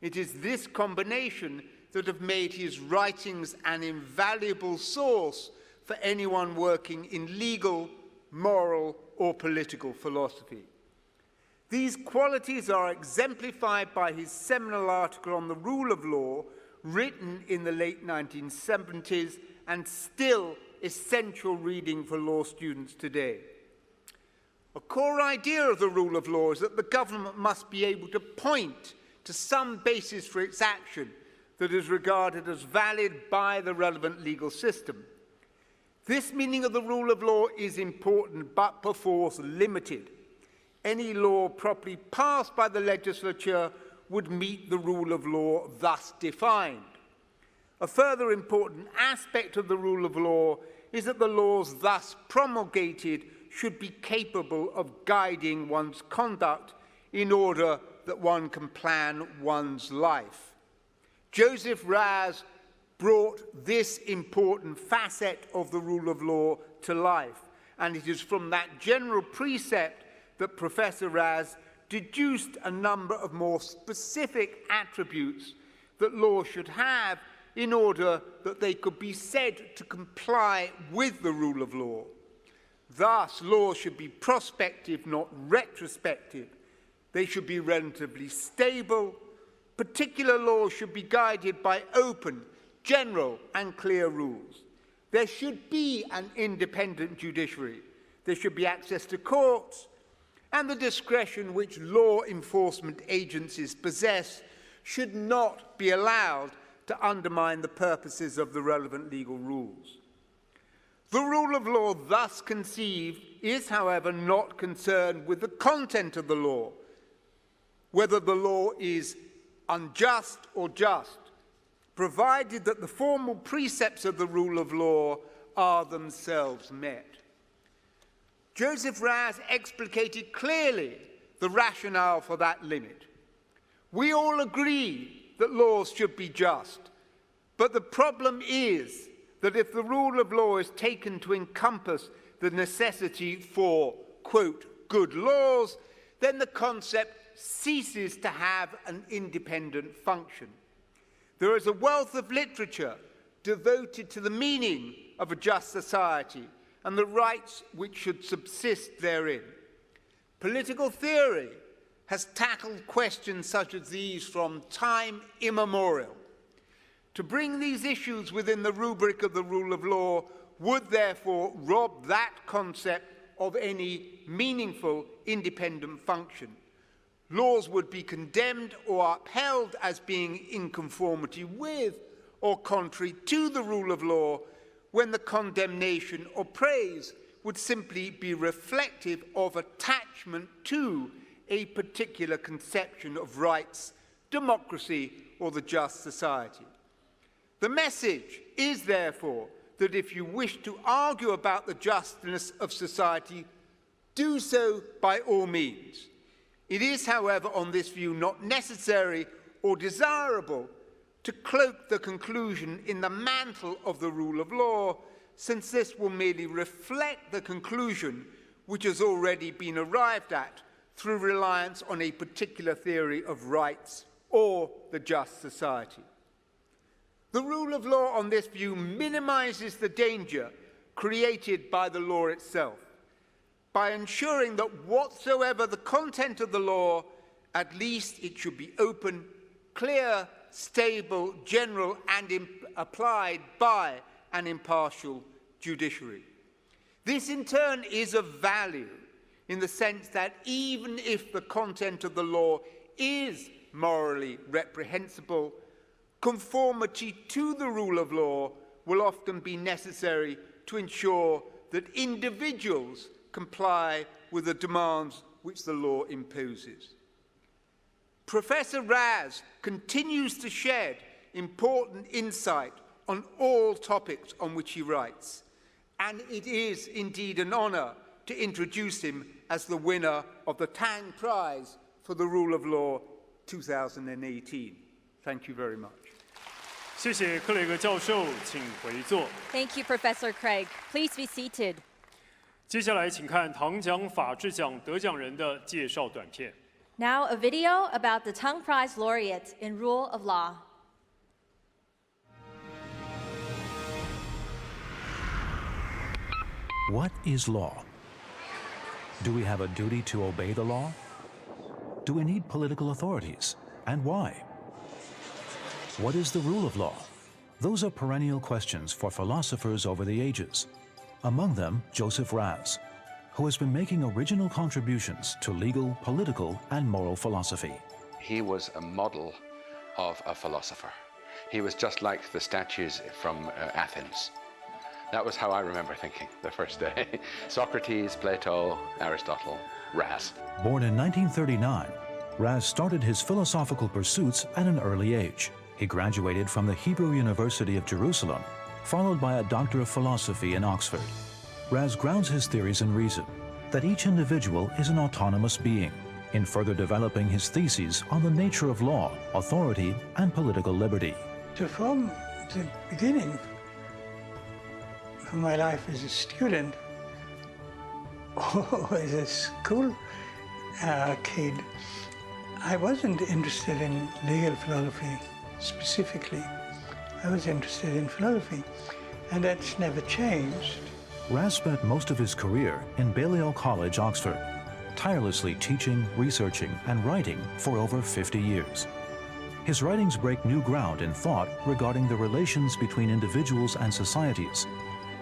It is this combination that have made his writings an invaluable source for anyone working in legal, moral, or political philosophy. These qualities are exemplified by his seminal article on the rule of law, written in the late 1970s and still essential reading for law students today. A core idea of the rule of law is that the government must be able to point to some basis for its action that is regarded as valid by the relevant legal system. This meaning of the rule of law is important, but perforce limited. Any law properly passed by the legislature would meet the rule of law thus defined. A further important aspect of the rule of law is that the laws thus promulgated should be capable of guiding one's conduct in order that one can plan one's life. Joseph Rast brought this important facet of the rule of law to life, and it is from that general precept that Professor Rast deduced a number of more specific attributes that law should have in order that they could be said to comply with the rule of law. Thus, law should be prospective, not retrospective. They should be relatively stable. Particular laws should be guided by open, general, and clear rules. There should be an independent judiciary. There should be access to courts, and the discretion which law enforcement agencies possess should not be allowed to undermine the purposes of the relevant legal rules. The rule of law thus conceived is, however, not concerned with the content of the law, whether the law is unjust or just, provided that the formal precepts of the rule of law are themselves met. Joseph Raz explicated clearly the rationale for that limit. We all agree that laws should be just, but the problem is that if the rule of law is taken to encompass the necessity for, quote, good laws, then the concept ceases to have an independent function. There is a wealth of literature devoted to the meaning of a just society and the rights which should subsist therein. Political theory has tackled questions such as these from time immemorial. To bring these issues within the rubric of the rule of law would therefore rob that concept of any meaningful independent function. Laws would be condemned or upheld as being in conformity with or contrary to the rule of law, when the condemnation or praise would simply be reflective of attachment to a particular conception of rights, democracy, or the just society. The message is, therefore, that if you wish to argue about the justness of society, do so by all means. It is, however, on this view, not necessary or desirable to cloak the conclusion in the mantle of the rule of law, since this will merely reflect the conclusion which has already been arrived at through reliance on a particular theory of rights or the just society. The rule of law on this view minimizes the danger created by the law itself, by ensuring that whatsoever the content of the law, at least it should be open, clear, stable, general, and applied by an impartial judiciary. This, in turn, is of value in the sense that even if the content of the law is morally reprehensible, conformity to the rule of law will often be necessary to ensure that individuals comply with the demands which the law imposes. Professor Raz continues to shed important insight on all topics on which he writes, and it is indeed an honor to introduce him as the winner of the Tang Prize for the Rule of Law 2018. Thank you very much. 谢谢克雷格教授，请回座。 Thank you, Professor Craig. Please be seated. 接下来，请看唐奖法制奖得奖人的介绍短片。 Now, a video about the Tang Prize laureate in Rule of Law. What is law? Do we have a duty to obey the law? Do we need political authorities, and why? What is the rule of law? Those are perennial questions for philosophers over the ages. Among them, Joseph Raz, who has been making original contributions to legal, political, and moral philosophy. He was a model of a philosopher. He was just like the statues from Athens. That was how I remember thinking the first day. Socrates, Plato, Aristotle, Rast. Born in 1939, Raz started his philosophical pursuits at an early age. He graduated from the Hebrew University of Jerusalem, followed by a Doctor of Philosophy in Oxford. Raz grounds his theories in reason, that each individual is an autonomous being, in further developing his theses on the nature of law, authority, and political liberty. So from the beginning of my life as a student, or as a school kid, I wasn't interested in legal philosophy specifically. I was interested in philosophy, and that's never changed. Raz spent most of his career in Balliol College, Oxford. tirelessly teaching, researching, and writing for over 50 years. His writings break new ground in thought regarding the relations between individuals and societies,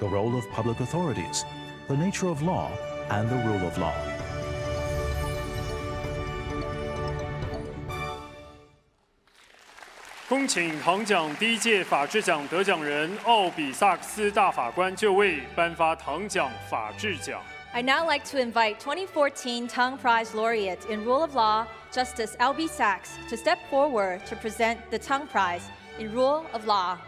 the role of public authorities, the nature of law, and the rule of law. 恭请唐奖第一届法治奖得奖人奥比萨克斯大法官就位，颁发唐奖法治奖。 I'd now like to invite 2014 Tang Prize laureate in Rule of Law, Justice Albie Sachs, to step forward to present the Tang Prize in Rule of Law.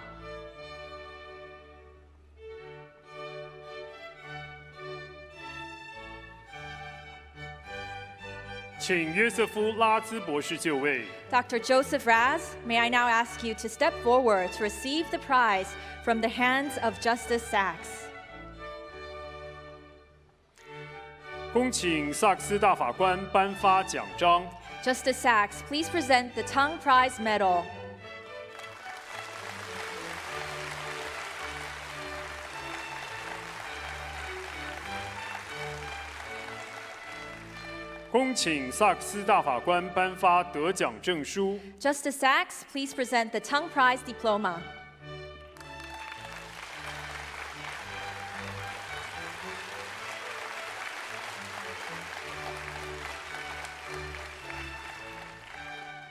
请约瑟夫·拉兹博士就位。 Dr. Joseph Raz, may I now ask you to step forward to receive the prize from the hands of Justice Sachs. 恭请萨克斯大法官颁发奖章。 Justice Sachs, please present the Tang Prize Medal. 恭请萨克斯大法官颁发得奖证书。 Justice Sachs, please present the Tang Prize Diploma.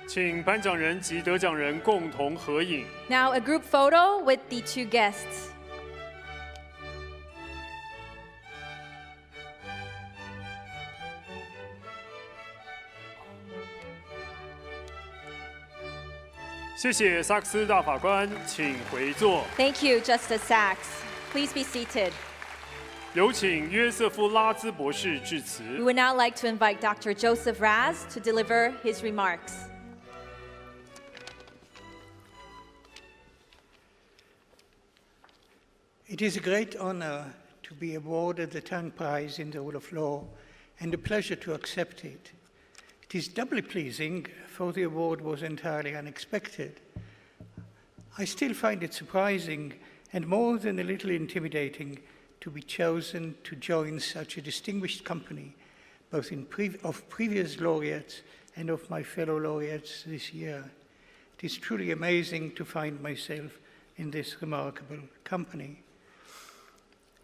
请颁奖人及得奖人共同合影。 Now a group photo with the two guests. 谢谢萨克斯大法官，请回座。 Thank you, Justice Sachs. Please be seated. 有请约瑟夫·拉兹博士致辞。 We would now like to invite Dr. Joseph Raz to deliver his remarks. It is a great honor to be awarded the Tang Prize in the Rule of Law and a pleasure to accept it. It is doubly pleasing, for the award was entirely unexpected. I still find it surprising and more than a little intimidating to be chosen to join such a distinguished company, both of previous laureates and of my fellow laureates this year. It is truly amazing to find myself in this remarkable company.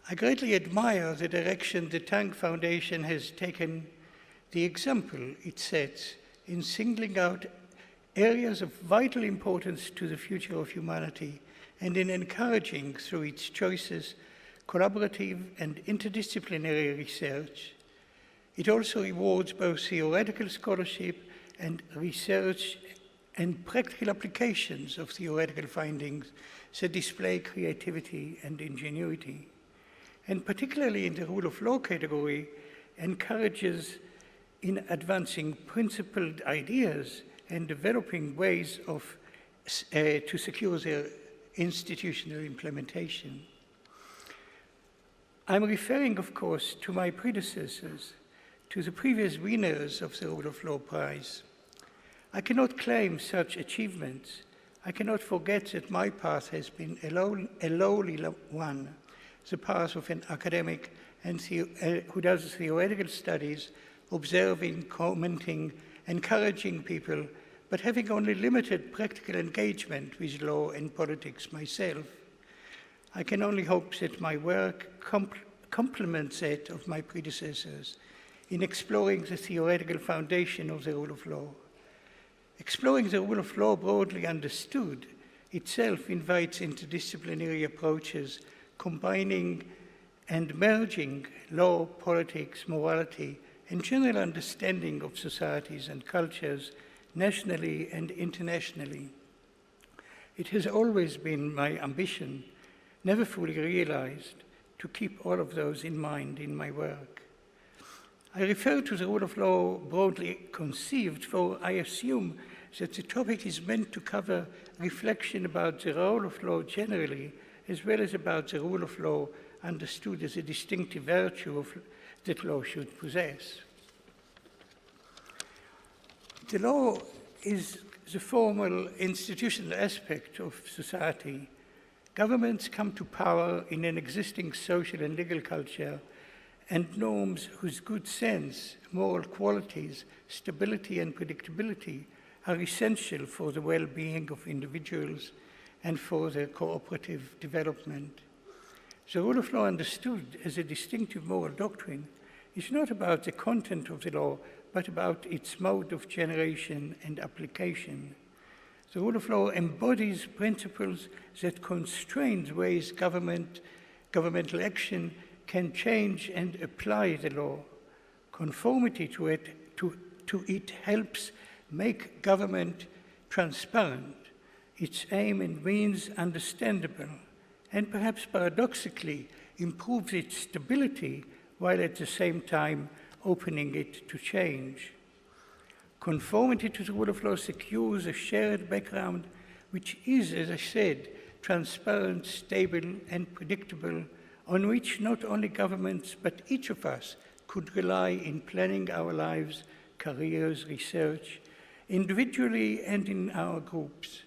I greatly admire the direction the Tang Foundation has taken, the example it sets in singling out areas of vital importance to the future of humanity and in encouraging, through its choices, collaborative and interdisciplinary research. It also rewards both theoretical scholarship and research and practical applications of theoretical findings that display creativity and ingenuity. And particularly in the rule of law category, encourages in advancing principled ideas and developing ways to secure their institutional implementation. I'm referring, of course, to my predecessors, to the previous winners of the Rule of Law Prize. I cannot claim such achievements. I cannot forget that my path has been a lowly one, the path of an academic and who does theoretical studies, observing, commenting, encouraging people, but having only limited practical engagement with law and politics myself. I can only hope that my work complements that of my predecessors in exploring the theoretical foundation of the rule of law. Exploring the rule of law broadly understood itself invites interdisciplinary approaches combining and merging law, politics, morality, and general understanding of societies and cultures nationally and internationally. It has always been my ambition, never fully realized, to keep all of those in mind in my work. I refer to the rule of law broadly conceived, for I assume that the topic is meant to cover reflection about the role of law generally, as well as about the rule of law understood as a distinctive virtue that law should possess. The law is the formal institutional aspect of society. Governments come to power in an existing social and legal culture and norms whose good sense, moral qualities, stability, and predictability are essential for the well-being of individuals and for their cooperative development. The rule of law understood as a distinctive moral doctrine is not about the content of the law, but about its mode of generation and application. The rule of law embodies principles that constrain the ways governmental action can change and apply the law. Conformity to it helps make government transparent, its aim and means understandable, and perhaps paradoxically improves its stability while at the same time opening it to change. Conformity to the rule of law secures a shared background which is, as I said, transparent, stable, and predictable, on which not only governments but each of us could rely in planning our lives, careers, research, individually and in our groups.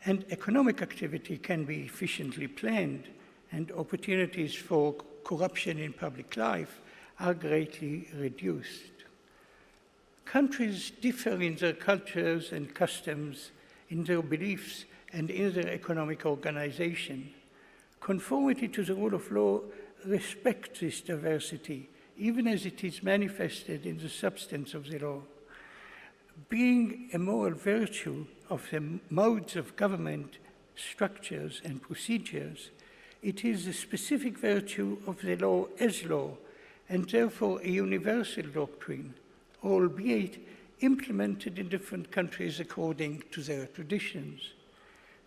And economic activity can be efficiently planned, and opportunities for corruption in public life are greatly reduced. Countries differ in their cultures and customs, in their beliefs, and in their economic organization. Conformity to the rule of law respects this diversity, even as it is manifested in the substance of the law. Being a moral virtue of the modes of government, structures, and procedures, it is a specific virtue of the law as law, and therefore a universal doctrine, albeit implemented in different countries according to their traditions.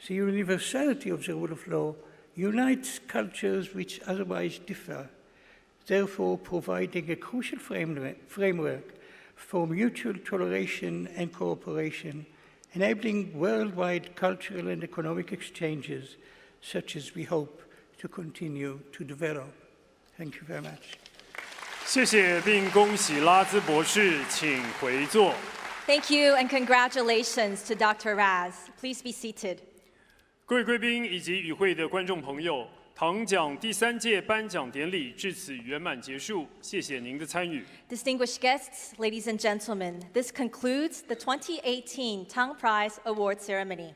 The universality of the rule of law unites cultures which otherwise differ, therefore providing a crucial framework for mutual toleration and cooperation, enabling worldwide cultural and economic exchanges, such as we hope to continue to develop. Thank you very much. 谢谢，并恭喜拉兹博士，请回座。Thank you and congratulations to Dr. Raz. Please be seated. 各位贵宾以及与会的观众朋友，唐奖第3届颁奖典礼至此圆满结束，谢谢您的参与。Distinguished guests, ladies and gentlemen, this concludes the 2018 Tang Prize Award Ceremony.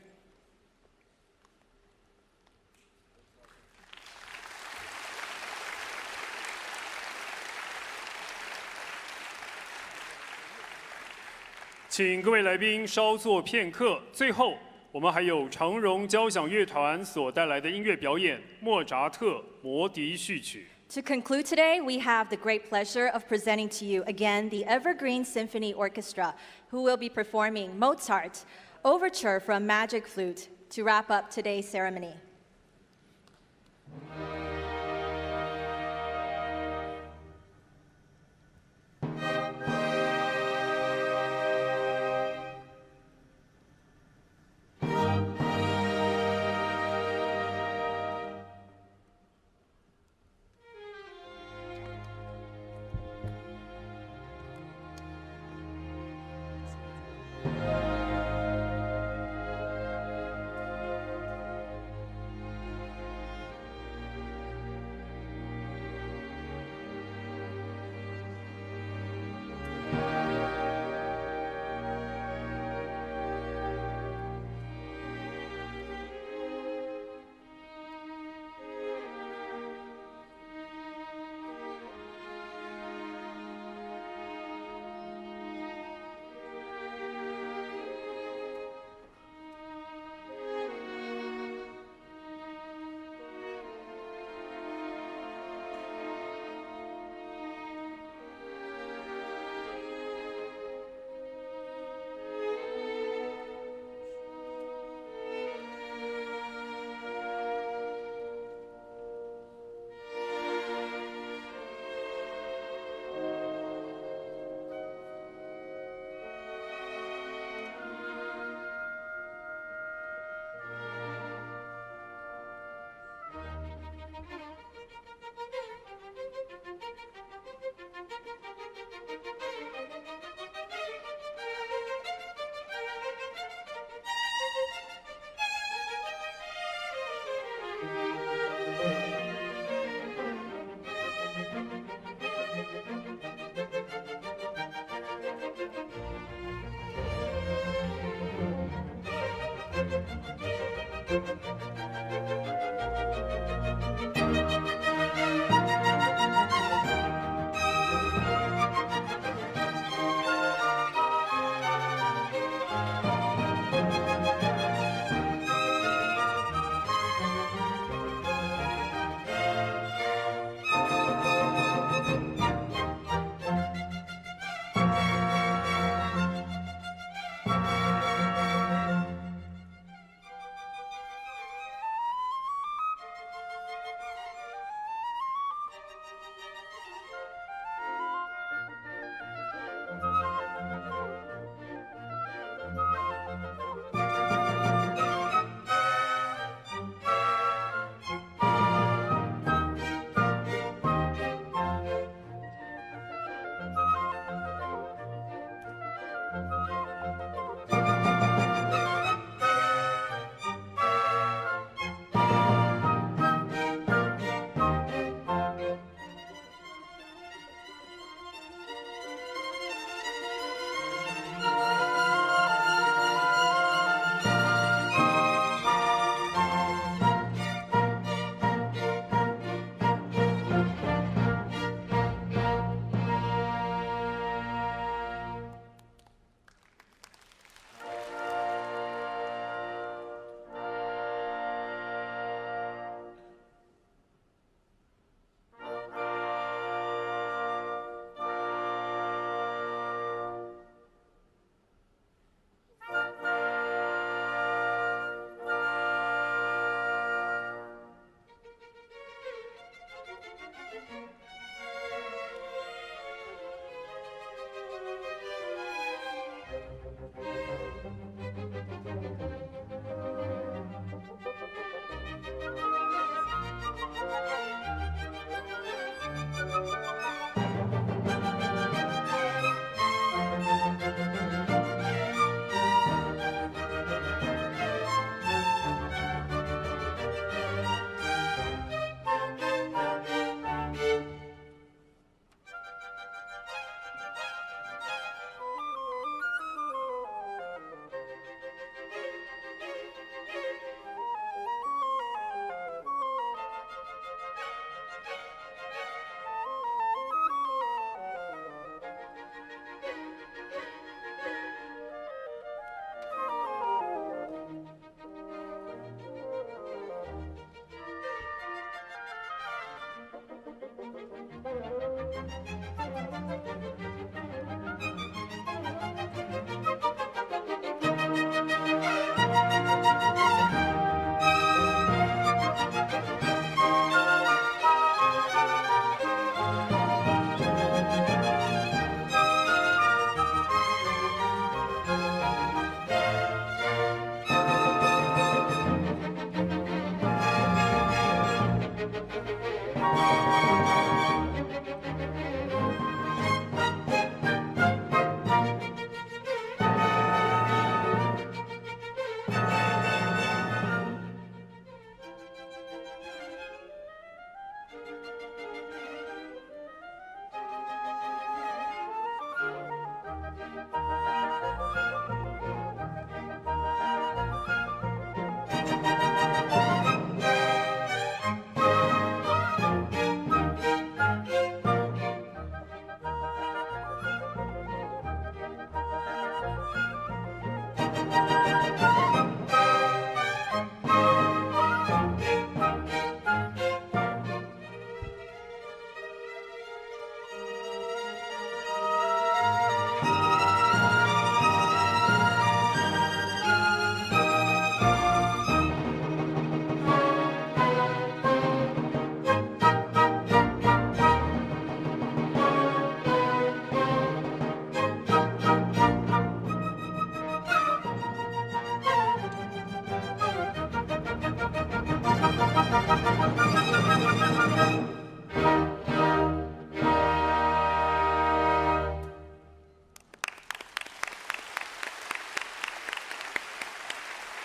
请各位来宾稍作片刻，最后我们还有长荣交响乐团所带来的音乐表演《莫扎特魔笛序曲》。To conclude today, we have the great pleasure of presenting to you again the Evergreen Symphony Orchestra, who will be performing Mozart's Overture for a Magic Flute to wrap up today's ceremony.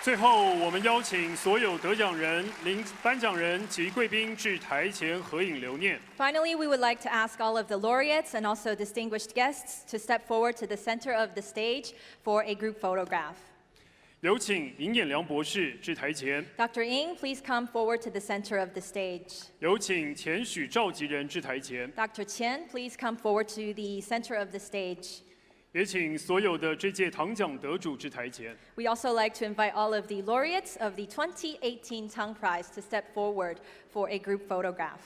最后，我们邀请所有得奖人、颁奖人及贵宾至台前合影留念。Finally, we would like to ask all of the laureates and also distinguished guests to step forward to the center of the stage for a group photograph. 有请尹衍良博士至台前。Dr. Ng, please come forward to the center of the stage. 有请钱许召集人至台前。Dr. Qian, please come forward to the center of the stage. 也请所有的这届唐奖得主至台前。We also like to invite all of the laureates of the 2018 Tang Prize to step forward for a group photograph.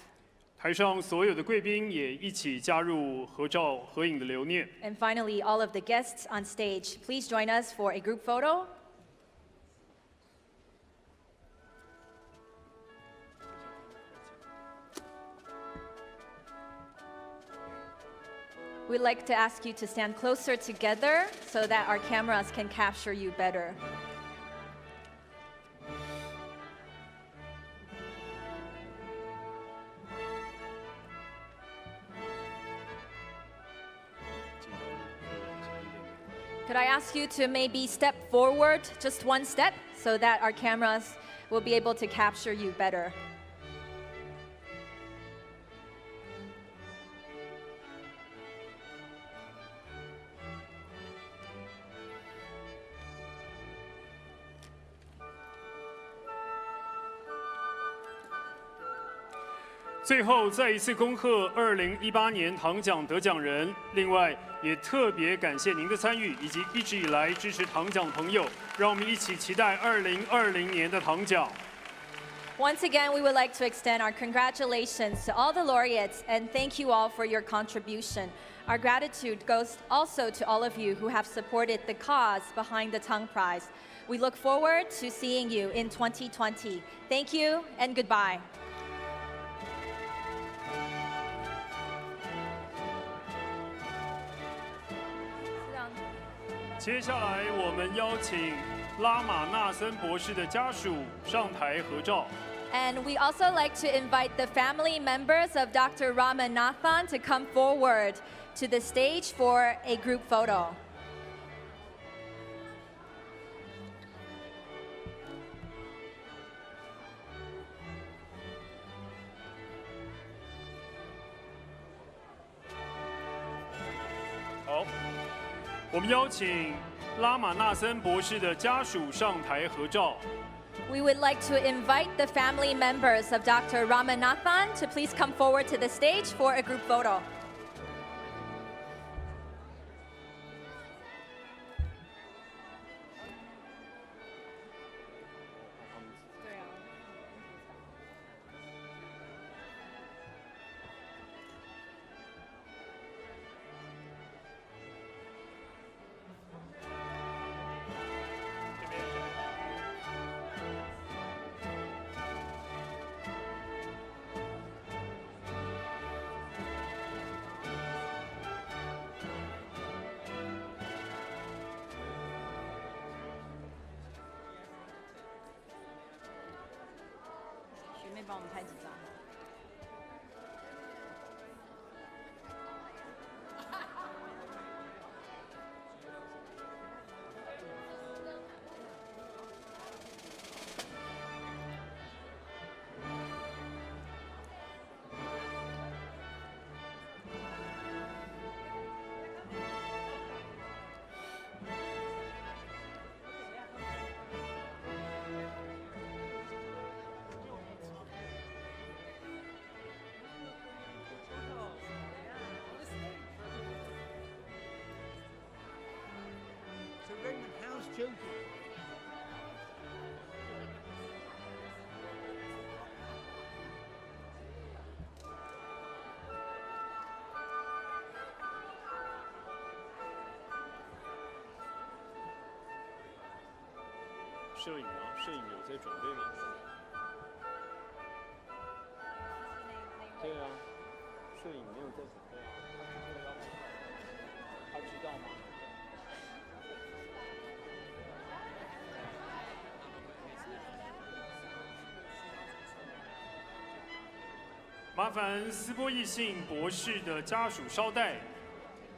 台上所有的贵宾也一起加入合照合影的留念。And finally, all of the guests on stage, please join us for a group photo. We'd like to ask you to stand closer together so that our cameras can capture you better. Could I ask you to maybe step forward just one step so that our cameras will be able to capture you better? 最后，再一次恭贺2018年唐奖得奖人。另外，也特别感谢您的参与，以及一直以来支持唐奖的朋友。让我们一起期待2020年的唐奖。 Once again, we would like to extend our congratulations to all the laureates and thank you all for your contribution. Our gratitude goes also to all of you who have supported the cause behind the Tang Prize. We look forward to seeing you in 2020. Thank you and goodbye. 接下来，我们邀请拉玛纳森博士的家属上台合照。 And we also like to invite the family members of Dr. Ramanathan to come forward to the stage for a group photo. Hop. 我们邀请拉玛纳森博士的家属上台合照。 We would like to invite the family members of Dr. Ramanathan to please come forward to the stage for a group photo. Joking. 摄影吗？摄影有在准备吗？对啊，摄影没有在准备啊。他知道吗？ 麻烦斯波义信博士的家属稍待，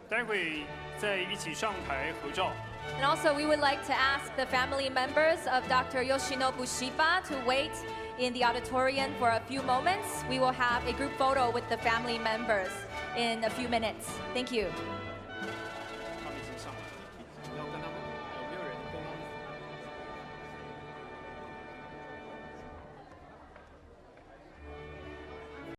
待会再一起上台合照。 And also, we would like to ask the family members of Dr. Yoshinobu Shiba to wait in the auditorium for a few moments. We will have a group photo with the family members in a few minutes. Thank you.